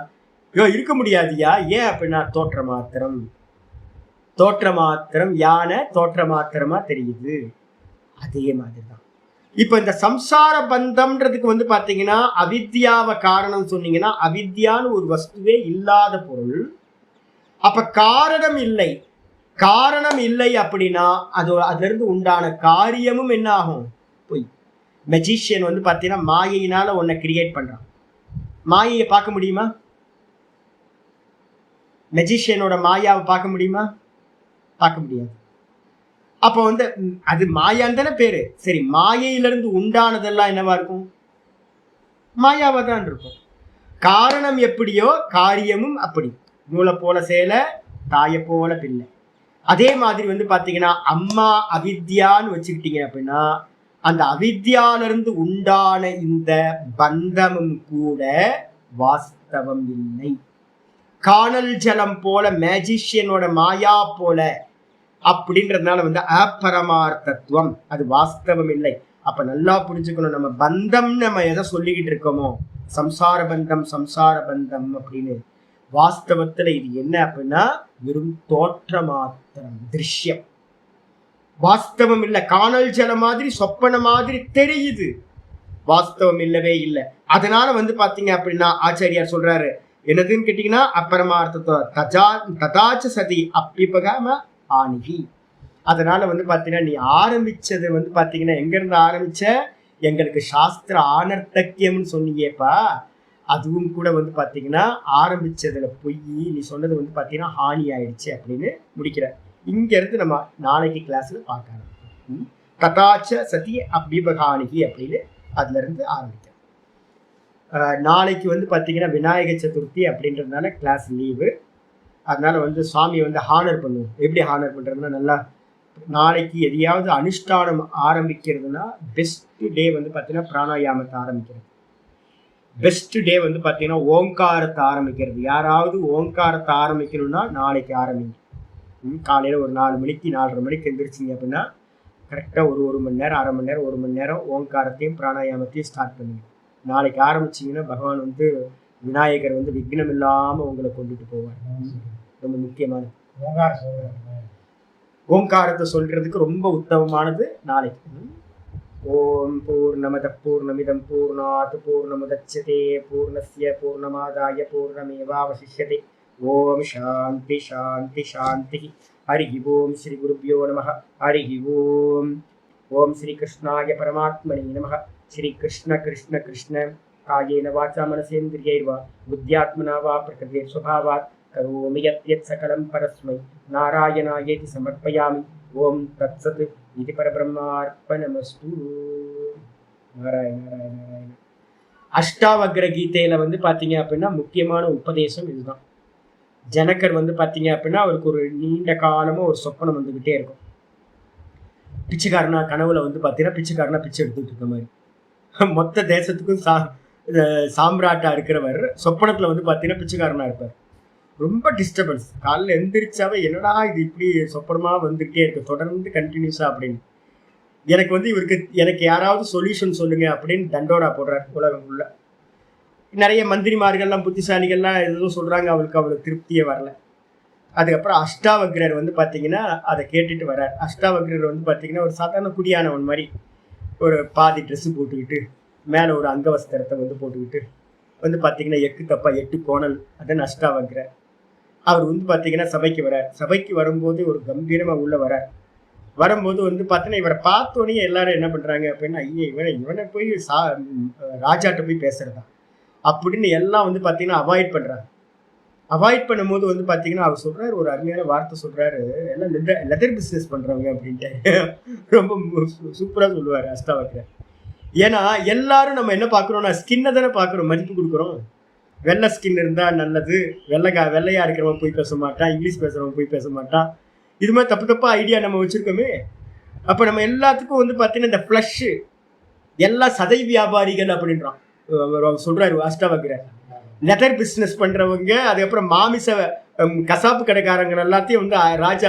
இருக்க முடியாதுயா. ஏன் அப்படின்னா தோற்ற மாத்திரம், தோற்ற மாத்திரம், யானை தோற்ற மாத்திரமா தெரியுது. அதே மாதிரிதான் இப்ப இந்த சம்சார பந்தம்ன்றதுக்கு வந்து பாத்தீங்கன்னா அவித்யாவை காரணம் சொன்னீங்கன்னா, அவித்யான்னு ஒரு வஸ்துவே இல்லாத பொருள். அப்ப காரணம் இல்லை, காரணம் இல்லை அப்படின்னா அதுல இருந்து உண்டான காரியமும் என்ன ஆகும்? பொய். மெஜிஷியன் வந்து பாத்தீங்கன்னா மாயையினால ஒன்ன கிரியேட் பண்றான். மாயையை பார்க்க முடியுமா? மெஜிஷியனோட மாயாவை பார்க்க முடியுமா? பார்க்க முடியாது. அப்ப வந்து அது மாயான்னு தானே பேரு. சரி, மாயையிலிருந்து உண்டானதெல்லாம் என்னவா இருக்கும்? மாயாவா தான் இருக்கும். காரணம் எப்படியோ காரியமும் அப்படி. நூலை போல சேலை, தாயை போல பிள்ளை. அதே மாதிரி வந்து பாத்தீங்கன்னா அம்மா அவித்யான்னு வச்சுக்கிட்டீங்க அப்படின்னா அந்த அவித்யாலிருந்து உண்டான இந்த பந்தமும் கூட வாஸ்தவம் இல்லை. காணல் ஜலம் போல, மேஜிஷியனோட மாயா போல அப்படின்றதுனால அப்பரமார்த்தத்துவம், அது வாஸ்தவம் இல்லை. அப்ப நல்லா புரிஞ்சுக்கணும், நம்ம பந்தம் நம்ம எதை சொல்லிக்கிட்டு இருக்கோமோ, சம்சார பந்தம் சம்சார பந்தம் அப்படின்னு, வாஸ்தவத்துல இது என்ன அப்படின்னா வெறும் தோற்ற மாத்திரம், திருஷ்யம், வாஸ்தவம் இல்லை. காணல் ஜல மாதிரி சொப்பன மாதிரி தெரியுது, வாஸ்தவம் இல்லவே இல்லை. அதனால பாத்தீங்க அப்படின்னா ஆச்சாரியார் சொல்றாரு என்னதுன்னு கேட்டீங்கன்னா, அப்பரமார்த்தத்துவ ததாச்ச சதி அப்பிபகாம ஆனிகி. அதனால பாத்தீங்கன்னா நீ ஆரம்பிச்சது பாத்தீங்கன்னா எங்க இருந்து ஆரம்பிச்ச, எங்களுக்கு சாஸ்திர ஆனர்த்தக்கியம்னு சொன்னீங்கப்பா, அதுவும் கூட பாத்தீங்கன்னா ஆரம்பிச்சதுல பொய், நீ சொன்னது பாத்தீங்கன்னா ஹானி ஆயிடுச்சு அப்படின்னு முடிக்கிற. இங்க இருந்து நம்ம நாளைக்கு கிளாஸ்ல பார்க்கலாம். ததாச்ச சதி அபிபகானிகி அப்படின்னு அதுல இருந்து ஆரம்பிக்கிறேன். நாளைக்கு பாத்தீங்கன்னா விநாயக சதுர்த்தி அப்படின்றதுனால கிளாஸ் லீவு. அதனால சுவாமி ஹானர் பண்ணுவோம். எப்படி ஹானர் பண்றதுன்னா, நல்லா நாளைக்கு எதையாவது அனுஷ்டானம் ஆரம்பிக்கிறதுனா பெஸ்ட் டே பார்த்தீங்கன்னா பிராணாயாமத்தை ஆரம்பிக்கிறது. பெஸ்ட் டே பார்த்தீங்கன்னா ஓங்காரத்தை ஆரம்பிக்கிறது. யாராவது ஓங்காரத்தை ஆரம்பிக்கணும்னா நாளைக்கு ஆரம்பிங்க. காலையில் ஒரு 4 மணிக்கு 4:30 மணிக்கு எந்திரிச்சிங்க அப்படின்னா கரெக்டாக ஒரு மணி நேரம், அரை மணி நேரம், 1 மணி நேரம் ஓங்காரத்தையும் பிராணாயாமத்தையும் ஸ்டார்ட் பண்ணுங்க. நாளைக்கு ஆரம்பிச்சிங்கன்னா பகவான் விநாயகர் விக்னம் இல்லாமல் உங்களை கொண்டுட்டு போவார். ரொம்ப முக்கியமானது ஓங்காரத்தை சொல்றதுக்கு ரொம்ப உத்தமமானது நாளைக்கு. ஓம் பூர்ணமத பூர்ணமிதம் பூர்ணாத் பூர்ணமுதச்யதே பூர்ணஸ்ய பூர்ணமாதாய பூர்ணமேவாவசிஷ்யதே. ஓம் சாந்தி சாந்தி சாந்தி. ஹரி ஓம் ஸ்ரீ குருப்யோ நமः. ஹரி ஓம். ஓம் ஸ்ரீ கிருஷ்ணாய பரமாத்மனே நமः. ஸ்ரீ கிருஷ்ண கிருஷ்ண கிருஷ்ண காயேன வாச்சா மனசேந்திரியைர்வா புத்யாத்மனா வா பிரகிருதே ஸ்வபாவாத் கரோமி யத் சகலம் பரஸ்மை நாராயணாயேதி சமர்ப்பயாமி. ஓம் தத்சத் இது பரபிரம்மார்ப்பணமஸ்து. நாராயண நாராயண நாராயண. அஷ்டாவக்ர கீதையில பாத்தீங்க அப்படின்னா முக்கியமான உபதேசம் இதுதான். ஜனகர் பாத்தீங்க அப்படின்னா அவருக்கு ஒரு நீண்ட காலமா ஒரு சொப்பனம் வந்துகிட்டே இருக்கும். பிச்சைக்காரனா கனவுல பாத்தீங்கன்னா பிச்சைக்காரனா பிச்சை எடுத்துட்டு இருக்க மாதிரி, மொத்த தேசத்துக்கும் சாம்ராட்டா இருக்கிறவர் சொப்பனத்துல பாத்தீங்கன்னா பிச்சைக்காரனா இருப்பார். ரொம்ப டிஸ்டர்பன்ஸ். காலையில் எந்திரிச்சாவே என்னடா இது இப்படி சொப்பனமா வந்துகிட்டே இருக்கு தொடர்ந்து கண்டினியூஸா அப்படின்னு. எனக்கு எனக்கு யாராவது சொல்யூஷன் சொல்லுங்க அப்படின்னு தண்டோரா போடுறாரு உலகம் உள்ள. நிறைய மந்திரிமார்கள்லாம் புத்திசாலிகள்லாம் எதுவும் சொல்றாங்க, அவருக்கு திருப்தியே வரல. அதுக்கப்புறம் அஷ்டாவக்ரர் பாத்தீங்கன்னா அதை கேட்டுட்டு வர்றார். அஷ்டாவக்ரர் பாத்தீங்கன்னா ஒரு சாதாரண குடியானவன் மாதிரி ஒரு பாதி ட்ரெஸ் போட்டுக்கிட்டு மேல ஒரு அங்கவஸ்திரத்தை போட்டுக்கிட்டு பாத்தீங்கன்னா எக்கு தப்பா 8 கோணல், அதான் அஷ்டாவக்ரர். அவர் பாத்தீங்கன்னா சபைக்கு வர்றார். சபைக்கு வரும்போது ஒரு கம்பீரமா உள்ள வர்றார். வரும்போது பார்த்தீங்கன்னா இவரை பார்த்தோன்னே எல்லாரும் என்ன பண்றாங்க அப்படின்னா, ஐயே இவனை போய் ராஜாட்ட போய் பேசுறதா அப்படின்னு எல்லாம் பாத்தீங்கன்னா அவாய்ட் பண்றாங்க. அவாய்ட் பண்ணும்போது பாத்தீங்கன்னா அவர் சொல்றாரு, ஒரு அருமையான வார்த்தை சொல்றாரு, எல்லாம் லெதர் பிசினஸ் பண்றவங்க அப்படின்ட்டு ரொம்ப சூப்பரா சொல்லுவாரு அஷ்டாவக்ரர். ஏன்னா எல்லாரும் நம்ம என்ன பாக்குறோம்னா ஸ்கின்னை தானே பாக்குறோம், மதிப்பு கொடுக்குறோம். வெள்ளை ஸ்கின் இருந்தா நல்லது, வெள்ளையா இருக்கிறவன் போய் பேச மாட்டான், இங்கிலீஷ் பேசுறவன் போய் பேச மாட்டான், இது மாதிரி தப்பா ஐடியா நம்ம வச்சிருக்கோமே. அப்ப நம்ம எல்லாத்துக்கும் பாத்தீங்கன்னா இந்த ஃபிளஷ் எல்லாம் சதை வியாபாரிகள் அப்படின்றான் சொல்றாரு அஷ்டாவக்ரர். லெதர் பிசினஸ் பண்றவங்க, அதுக்கப்புறம் மாமிச கசாப்பு கடைக்காரங்க எல்லாத்தையும் ராஜா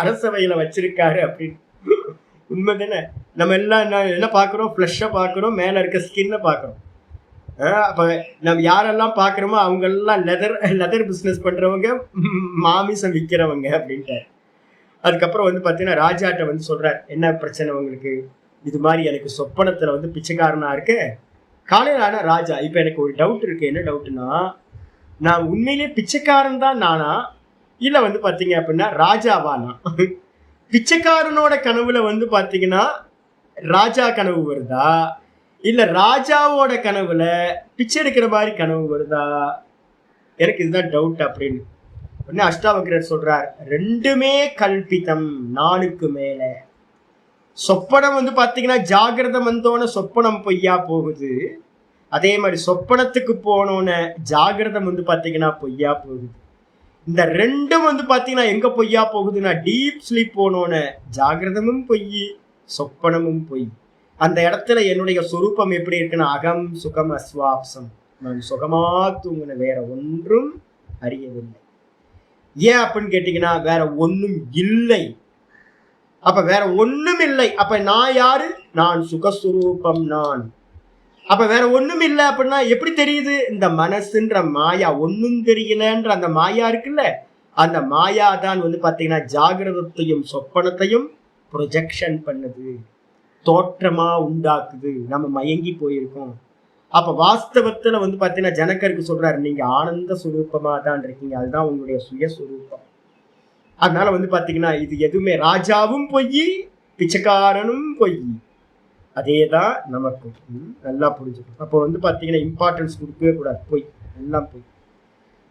அரசவையில வச்சிருக்காரு அப்படின்னு. உண்மை தானே? நம்ம எல்லாம் என்ன பாக்குறோம், ஃபிளஷை பாக்குறோம், மேல இருக்க ஸ்கின்னை பாக்குறோம். அப்ப நம்ம யாரெல்லாம் பாக்குறோமோ அவங்க எல்லாம் லெதர் பிசினஸ் பண்றவங்க, மாமிசம் விற்கிறவங்க அப்படின்ட்டு. அதுக்கப்புறம் பாத்தீங்கன்னா ராஜாட்ட சொல்றார், என்ன பிரச்சனை உங்களுக்கு, இது மாதிரி எனக்கு சொப்பனத்துல பிச்சைக்காரனா இருக்கு. காலையில் ஆனா ராஜா, இப்ப எனக்கு ஒரு டவுட் இருக்கு. என்ன டவுட்னா, நான் உண்மையிலேயே பிச்சைக்காரன் தான் நானா, இல்ல பாத்தீங்க அப்படின்னா ராஜாவானா? பிச்சைக்காரனோட கனவுல பாத்தீங்கன்னா ராஜா கனவு வருதா, இல்ல ராஜாவோட கனவுல பிச்சை எடுக்கிற மாதிரி கனவு வருதா? எனக்கு இதுதான் டவுட் அப்படின்னு. உடனே அஷ்டாவக்ரர் சொல்றார், ரெண்டுமே கல்பிதம், 4க்கு மேல. சொப்பனம் பாத்தீங்கன்னா ஜாகிரதம் வந்தோன்னு சொப்பனம் பொய்யா போகுது, அதே மாதிரி சொப்பனத்துக்கு போனோன்னு ஜாகிரதம் பாத்தீங்கன்னா பொய்யா போகுது. இந்த ரெண்டும் பாத்தீங்கன்னா எங்க பொய்யா போகுதுன்னா, டீப் ஸ்லீப் போனோன்னு ஜாகிரதமும் பொய், சொப்பனமும் பொய். அந்த இடத்துல என்னுடைய சொரூபம் எப்படி இருக்குன்னா அகம் சுகம் அஸ்வாப்சம், நான் சுகமா தூங்கின, வேற ஒன்றும் அறியவில்லை. ஏன் அப்படின்னு கேட்டீங்கன்னா வேற ஒன்றும் இல்லை. அப்ப வேற ஒண்ணும் இல்லை. அப்ப நான் யாரு? நான் சுகஸ்வரூபம் நான். அப்ப வேற ஒண்ணும் இல்லை அப்படின்னா எப்படி தெரியுது? இந்த மனசுன்ற மாயா, ஒன்னும் தெரியலன்ற அந்த மாயா இருக்குல்ல, அந்த மாயா தான் பாத்தீங்கன்னா ஜாகிரதத்தையும் சொப்பனத்தையும் ப்ரொஜெக்ஷன் பண்ணுது, தோற்றமா உண்டாக்குது. நம்ம மயங்கி போயிருக்கோம். அப்ப வாஸ்தவத்துல பாத்தீங்கன்னா ஜனகருக்கு சொல்றாரு, நீங்க ஆனந்த சுரூபமா தான் இருக்கீங்க, அதுதான் உங்களுடைய சுயஸ்வரூபம். அதனால பாத்தீங்கன்னா இது எதுவுமே ராஜாவும் பொய், பிச்சைக்காரனும் பொய், அதேதான் நமக்கும். நல்லா புரிஞ்சுக்கணும். அப்போ பாத்தீங்கன்னா இம்பார்ட்டன்ஸ் கொடுக்கவே கூடாது, பொய் எல்லாம் பொய்.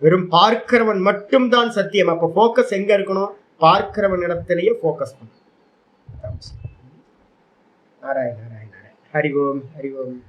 வெறும் பார்க்கிறவன் மட்டும் தான் சத்தியம். அப்ப போக்கஸ் எங்க இருக்கணும்? பார்க்கிறவன் இடத்திலேயே போக்கஸ் பண்ணணும். நாராயண நாராயண நாராயண. ஹரி ஓம் ஹரி ஓம்.